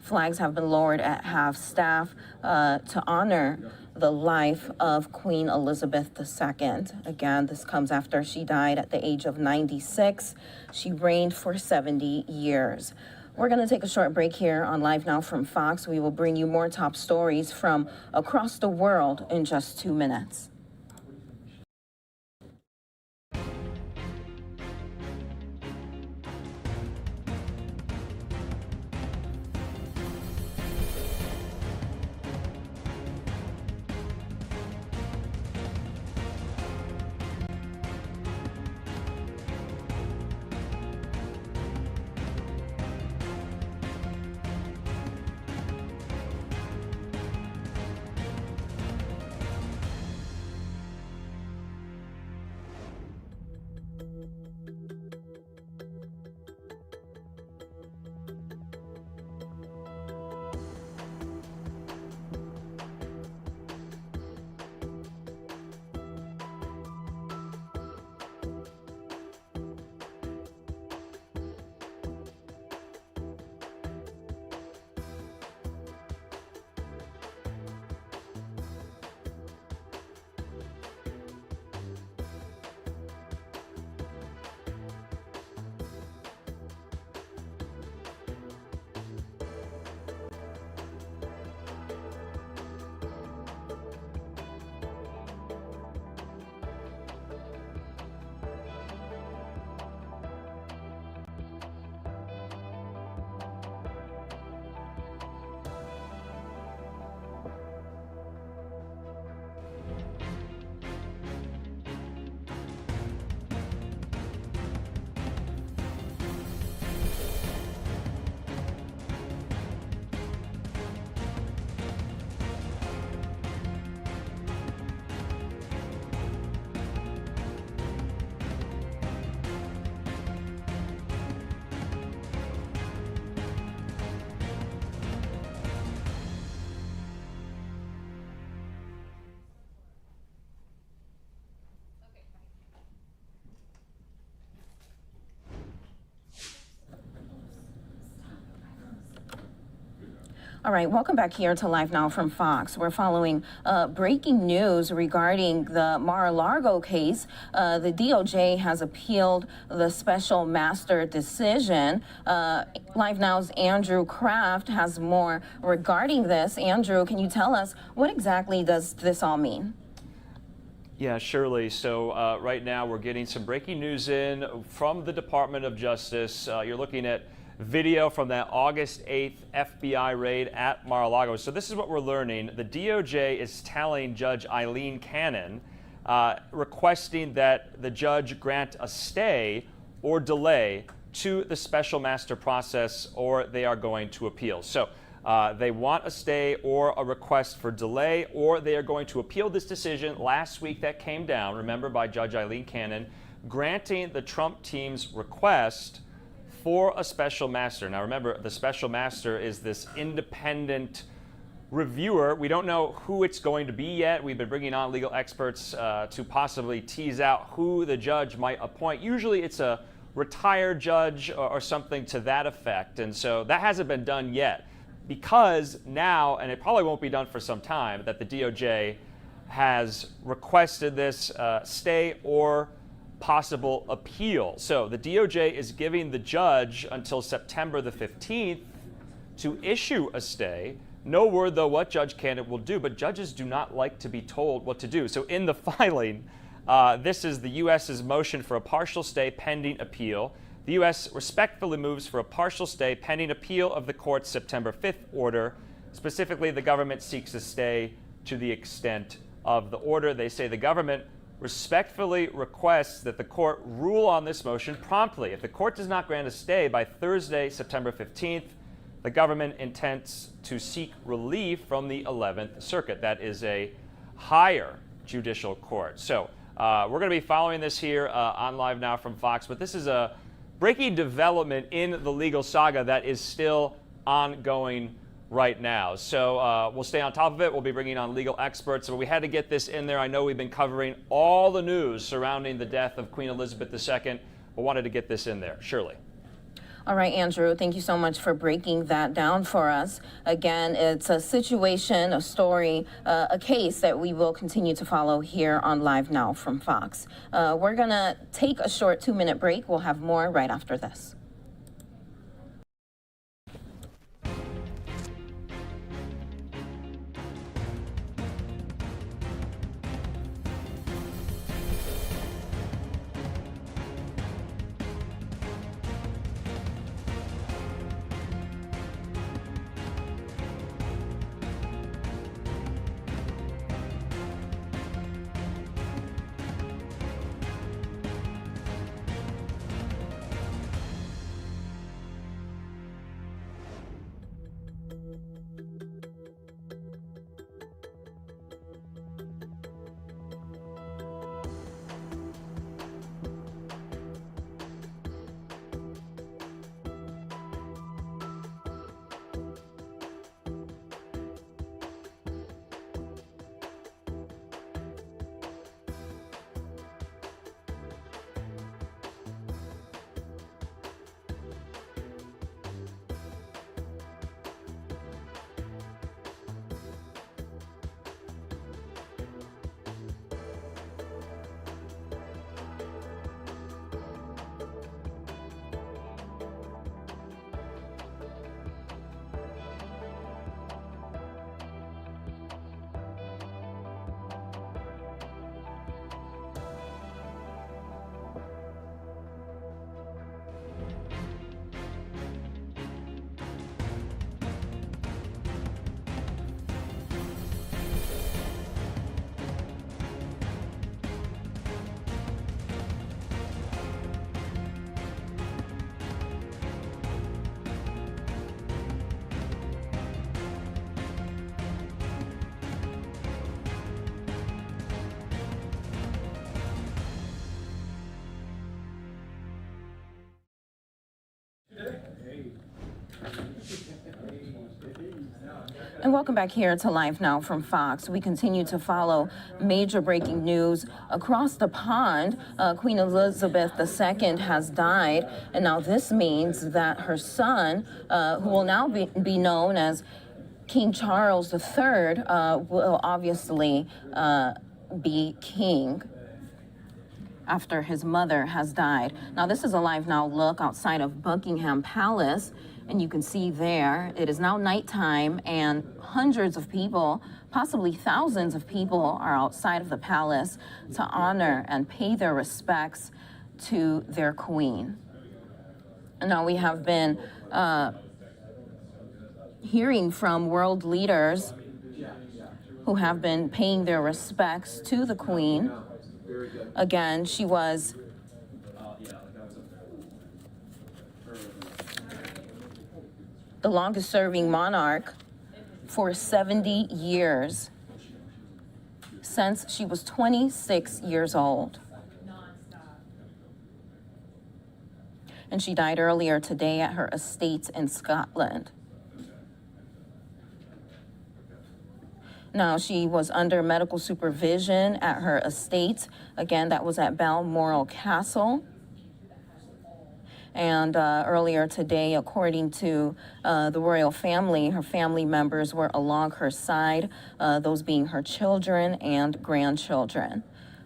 Flags have been lowered at half-staff to honor the life of Queen Elizabeth II. Again, this comes after she died at the age of 96. She reigned for 70 years. We're going to take a short break here on Live Now from Fox. We will bring you more top stories from across the world in just 2 minutes. All right, welcome back here to Live Now from Fox. We're following breaking news regarding the Mar-a-Lago case. The DOJ has appealed the special master decision. Live Now's Andrew Kraft has more regarding this. Andrew, can you tell us what exactly does this all mean? Yeah, surely. So right now we're getting some breaking news in from the Department of Justice. You're looking at video from that August 8th FBI raid at Mar-a-Lago. So this is what we're learning. The DOJ is telling Judge Eileen Cannon, requesting that the judge grant a stay or delay to the special master process, or they are going to appeal. So They want a stay or a request for delay, or they are going to appeal this decision last week that came down, remember, by Judge Eileen Cannon, granting the Trump team's request for a special master. Now remember, the special master is this independent reviewer. We don't know who it's going to be yet. We've been bringing on legal experts to possibly tease out who the judge might appoint. Usually it's a retired judge or something to that effect. And so that hasn't been done yet, because now, and it probably won't be done for some time, that the DOJ has requested this stay or possible appeal. So the DOJ is giving the judge until September the 15th to issue a stay. No word, though, what Judge Cannon will do, but judges do not like to be told what to do. So in the filing, this is the U.S.'s motion for a partial stay pending appeal. The U.S. respectfully moves for a partial stay pending appeal of the court's September 5th order. Specifically, the government seeks a stay to the extent of the order. They say the government respectfully requests that the court rule on this motion promptly. If the court does not grant a stay by Thursday, September 15th, the government intends to seek relief from the 11th Circuit. That is a higher judicial court. So we're going to be following this here on Live Now from Fox, but this is a breaking development in the legal saga that is still ongoing right now. So we'll stay on top of it. We'll be bringing on legal experts, but we had to get this in there. I know we've been covering all the news surrounding the death of Queen Elizabeth II, but wanted to get this in there. Shirley. All right, Andrew, thank you so much for breaking that down for us. Again, it's a situation, a story, a case that we will continue to follow here on Live Now from Fox. We're going to take a short 2-minute break. We'll have more right after this. And welcome back here to Live Now from Fox. We continue to follow major breaking news across the pond. Queen Elizabeth II has died, and now this means that her son, who will now be known as King Charles III, will obviously be king after his mother has died. Now, this is a Live Now look outside of Buckingham Palace. And you can see there, it is now nighttime, and hundreds of people, possibly thousands of people, are outside of the palace to honor and pay their respects to their queen. And now we have been hearing from world leaders who have been paying their respects to the queen. Again, she was the longest serving monarch for 70 years, since she was 26 years old. And she died earlier today at her estate in Scotland. Now, she was under medical supervision at her estate. Again, that was at Balmoral Castle. And earlier today, according to the royal family, her family members were along her side, those being her children and grandchildren.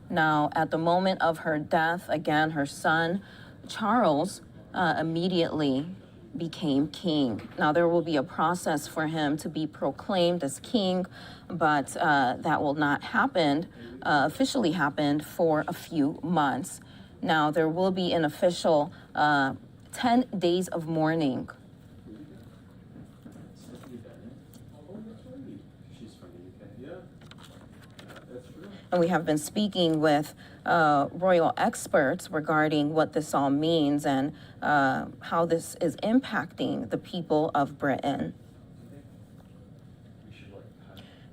Now, at the moment of her death, again, her son, Charles, immediately became king. Now, there will be a process for him to be proclaimed as king, but that will not happen, officially happen for a few months. Now, there will be an official 10 days of mourning. And we have been speaking with royal experts regarding what this all means and how this is impacting the people of Britain.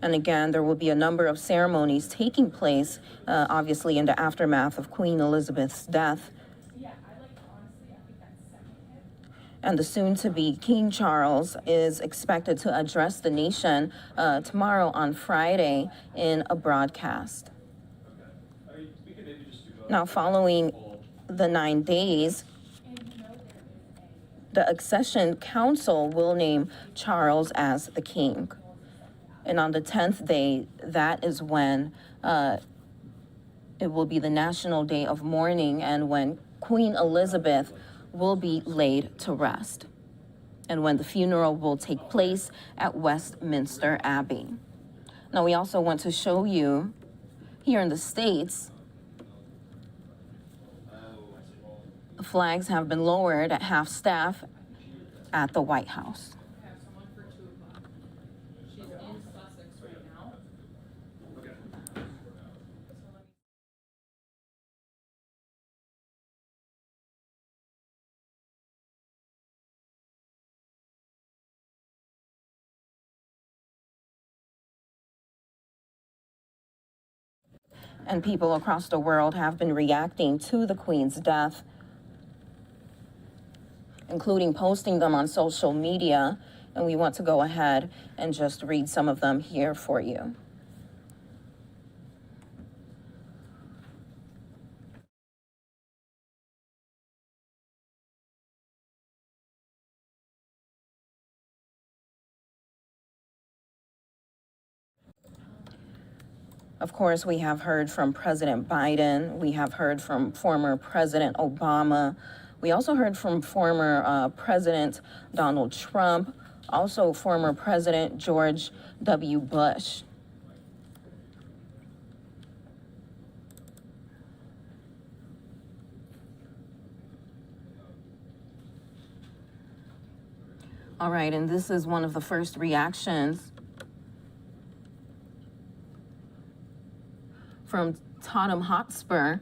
And again, there will be a number of ceremonies taking place, obviously in the aftermath of Queen Elizabeth's death. And the soon-to-be King Charles is expected to address the nation tomorrow on Friday in a broadcast. Now, following the 9 days, the Accession Council will name Charles as the king. And on the 10th day, that is when it will be the National Day of Mourning and when Queen Elizabeth will be laid to rest, and when the funeral will take place at Westminster Abbey. Now, we also want to show you here in the States, flags have been lowered at half-staff at the White House. And people across the world have been reacting to the Queen's death, including posting them on social media. And we want to go ahead and just read some of them here for you. Of course, we have heard from President Biden. We have heard from former President Obama. We also heard from former President Donald Trump, also former President George W. Bush. All right, and this is one of the first reactions from Tottenham Hotspur.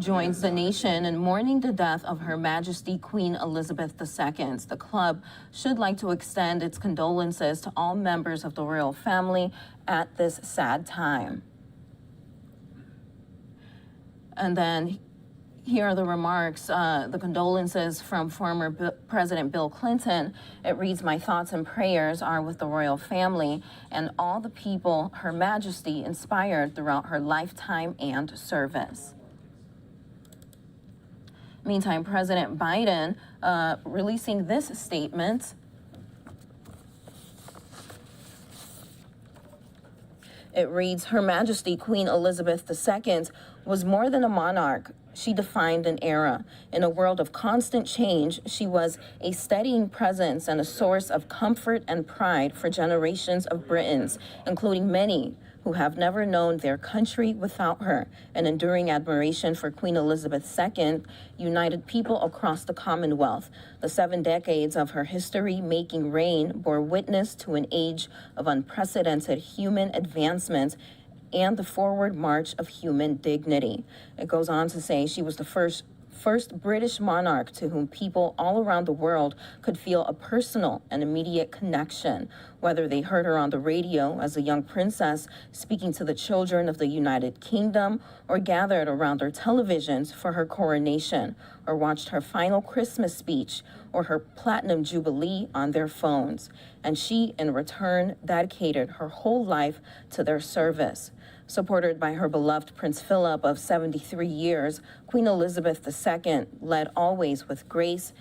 Joins the nation in mourning the death of Her Majesty Queen Elizabeth II. The club should like to extend its condolences to all members of the royal family at this sad time. And then here are the remarks, the condolences from former President Bill Clinton. It reads, "My thoughts and prayers are with the royal family and all the people Her Majesty inspired throughout her lifetime and service." Meantime, President Biden releasing this statement. It reads, "Her Majesty Queen Elizabeth II was more than a monarch. She defined an era. In a world of constant change, she was a steadying presence and a source of comfort and pride for generations of Britons, including many who have never known their country without her. An enduring admiration for Queen Elizabeth II united people across the Commonwealth. The 7 decades of her history-making reign bore witness to an age of unprecedented human advancement and the forward march of human dignity." It goes on to say she was the first first British monarch to whom people all around the world could feel a personal and immediate connection, whether they heard her on the radio as a young princess speaking to the children of the United Kingdom, or gathered around their televisions for her coronation, or watched her final Christmas speech or her Platinum Jubilee on their phones. And she, in return, dedicated her whole life to their service. Supported by her beloved Prince Philip of 73 years, Queen Elizabeth II led always with grace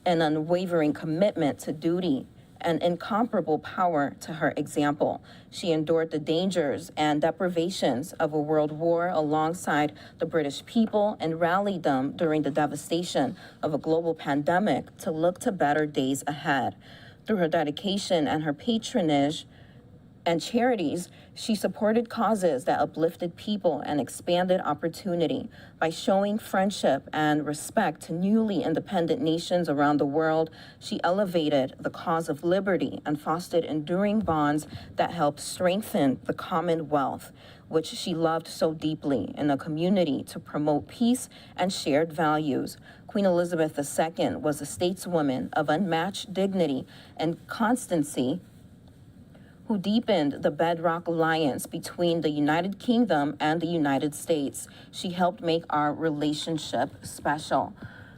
and unwavering commitment to duty and incomparable power to her example. She endured the dangers and deprivations of a world war alongside the British people and rallied them during the devastation of a global pandemic to look to better days ahead. Through her dedication and her patronage and charities, she supported causes that uplifted people and expanded opportunity. By showing friendship and respect to newly independent nations around the world, she elevated the cause of liberty and fostered enduring bonds that helped strengthen the Commonwealth, which she loved so deeply, in a community to promote peace and shared values. Queen Elizabeth II was a stateswoman of unmatched dignity and constancy, who deepened the bedrock alliance between the United Kingdom and the United States. She helped make our relationship special.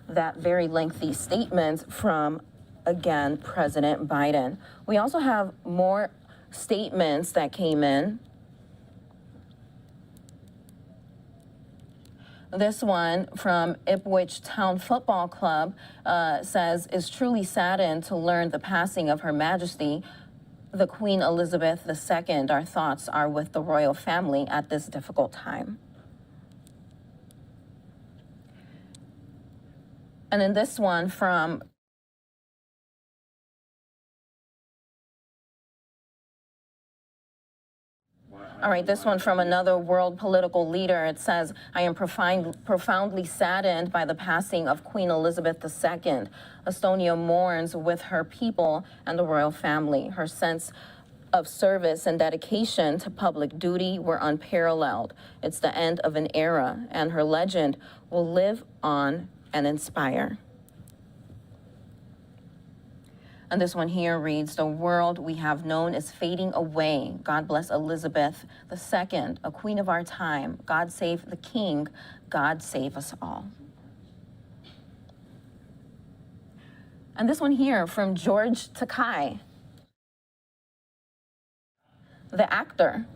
That very lengthy statement from, again, President Biden. We also have more statements that came in. This one from Ipswich Town Football Club says, is truly saddened to learn the passing of Her Majesty the Queen Elizabeth II. Our thoughts are with the royal family at this difficult time. And then this one from All right, this one from another world political leader. It says, I am profoundly saddened by the passing of Queen Elizabeth II. Estonia mourns with her people and the royal family. Her sense of service and dedication to public duty were unparalleled. It's the end of an era, and her legend will live on and inspire. And this one here reads, the world we have known is fading away. God bless Elizabeth II, a queen of our time. God save the king. God save us all. And this one here from George Takei, the actor.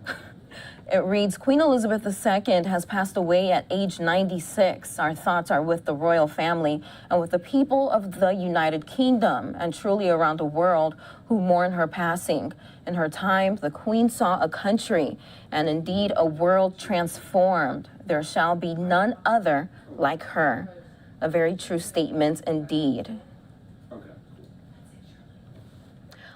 It reads, Queen Elizabeth II has passed away at age 96. Our thoughts are with the royal family and with the people of the United Kingdom and truly around the world who mourn her passing. In her time, the Queen saw a country and indeed a world transformed. There shall be none other like her. A very true statement indeed.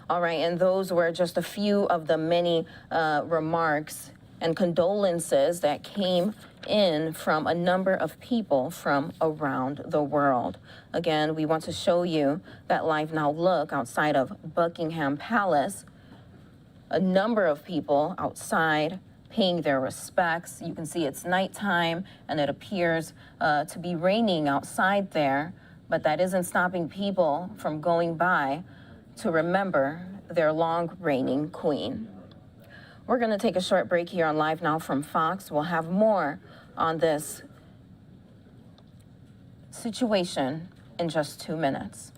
All right, and those were just a few of the many remarks and condolences that came in from a number of people from around the world. Again, we want to show you that live now look outside of Buckingham Palace. A number of people outside paying their respects. You can see it's nighttime and it appears to be raining outside there, but that isn't stopping people from going by to remember their long reigning queen. We're going to take a short break here on Live Now from Fox. We'll have more on this situation in just 2 minutes.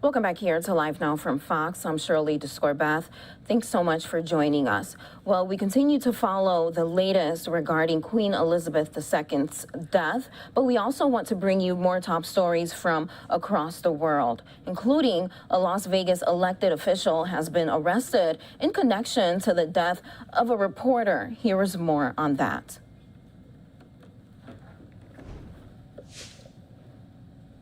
Welcome back here to Live Now from Fox. I'm Shirley Descorbeth. Thanks so much for joining us. Well, we continue to follow the latest regarding Queen Elizabeth II's death, but we also want to bring you more top stories from across the world, including a Las Vegas elected official has been arrested in connection to the death of a reporter. Here is more on that.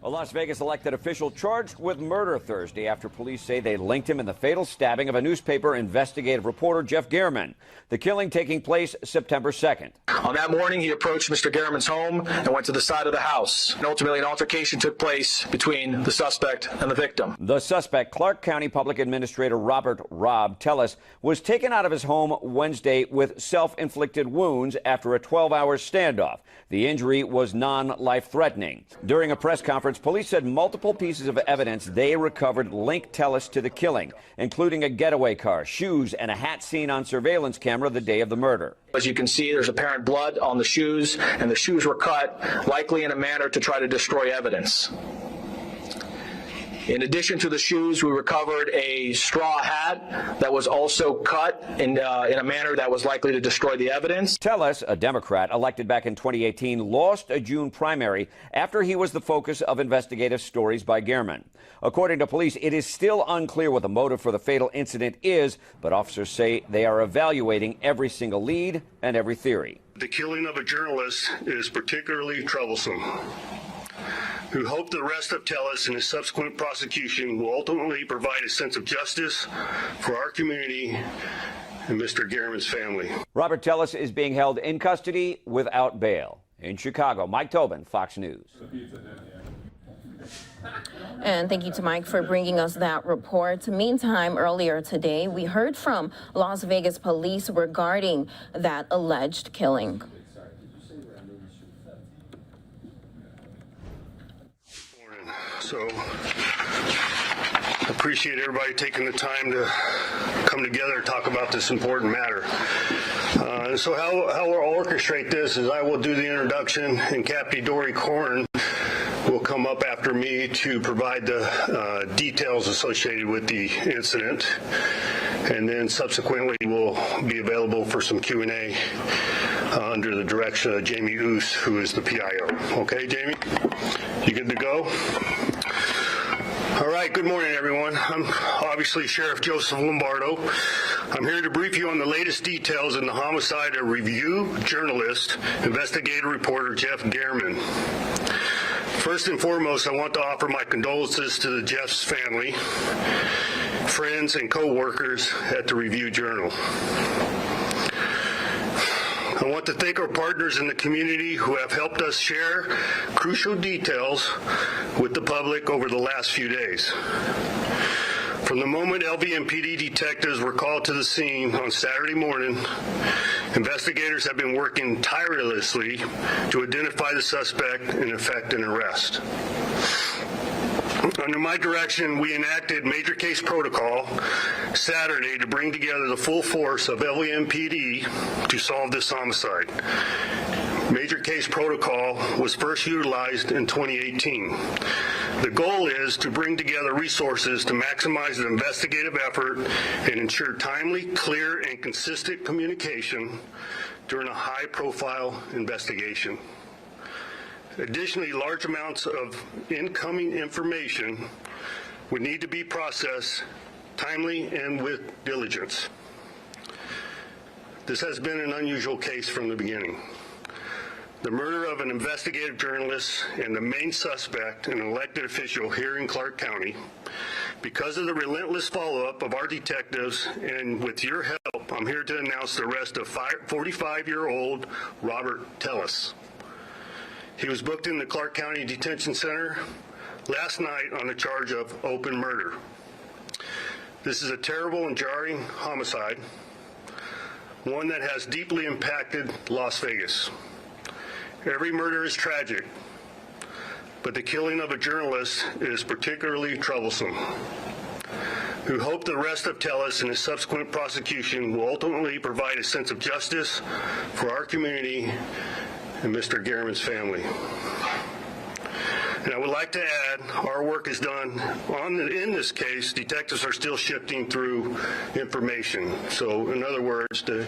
A Las Vegas elected official charged with murder Thursday after police say they linked him in the fatal stabbing of a newspaper investigative reporter, Jeff Gehrman. The killing taking place September 2nd. On that morning, he approached Mr. Gehrman's home and went to the side of the house. And ultimately, an altercation took place between the suspect and the victim. The suspect, Clark County Public Administrator Robert "Rob" Tellis, was taken out of his home Wednesday with self-inflicted wounds after a 12-hour standoff. The injury was non-life-threatening. During a press conference, police said multiple pieces of evidence they recovered linked Tellis to the killing, including a getaway car, shoes, and a hat seen on surveillance camera the day of the murder. As you can see, there's apparent blood on the shoes, and the shoes were cut, likely in a manner to try to destroy evidence. In addition to the shoes, we recovered a straw hat that was also cut in a manner that was likely to destroy the evidence. Tellis, a Democrat elected back in 2018, lost a June primary after he was the focus of investigative stories by Gehrman. According to police, it is still unclear what the motive for the fatal incident is, but officers say they are evaluating every single lead and every theory. The killing of a journalist is particularly troublesome. We hope the arrest of Tellis and his subsequent prosecution will ultimately provide a sense of justice for our community and Mr. Gehrman's family. Robert Tellis is being held in custody without bail. In Chicago, Mike Tobin, Fox News. And thank you to Mike for bringing us that report. Meantime, earlier today, we heard from Las Vegas police regarding that alleged killing. So I appreciate everybody taking the time to come together and talk about this important matter. So how we'll orchestrate this is I will do the introduction, and Captain Dory Corn will come up after me to provide the details associated with the incident, and then subsequently we'll be available for some Q&A under the direction of Jamie Oos, who is the PIO. Okay, Jamie? You good to go? All right, good morning, everyone. I'm obviously Sheriff Joseph Lombardo. I'm here to brief you on the latest details in the homicide of review journalist, investigative reporter Jeff Gehrman. First and foremost, I want to offer my condolences to the Jeff's family, friends, and co-workers at the Review Journal. I want to thank our partners in the community who have helped us share crucial details with the public over the last few days. From the moment LVMPD detectives were called to the scene on Saturday morning, investigators have been working tirelessly to identify the suspect and effect an arrest. Under my direction, we enacted major case protocol Saturday to bring together the full force of LVMPD to solve this homicide. Major case protocol was first utilized in 2018. The goal is to bring together resources to maximize the investigative effort and ensure timely, clear, and consistent communication during a high-profile investigation. Additionally, large amounts of incoming information would need to be processed timely and with diligence. This has been an unusual case from the beginning. The murder of an investigative journalist and the main suspect, an elected official here in Clark County. Because of the relentless follow-up of our detectives and with your help, I'm here to announce the arrest of 45-year-old Robert Tellis. He was booked in the Clark County Detention Center last night on a charge of open murder. This is a terrible and jarring homicide, one that has deeply impacted Las Vegas. Every murder is tragic, but the killing of a journalist is particularly troublesome. We hope the arrest of Tellis and his subsequent prosecution will ultimately provide a sense of justice for our community and Mr. Gehrman's family. And I would like to add, our work is done in this case. Detectives are still shifting through information. So in other words, the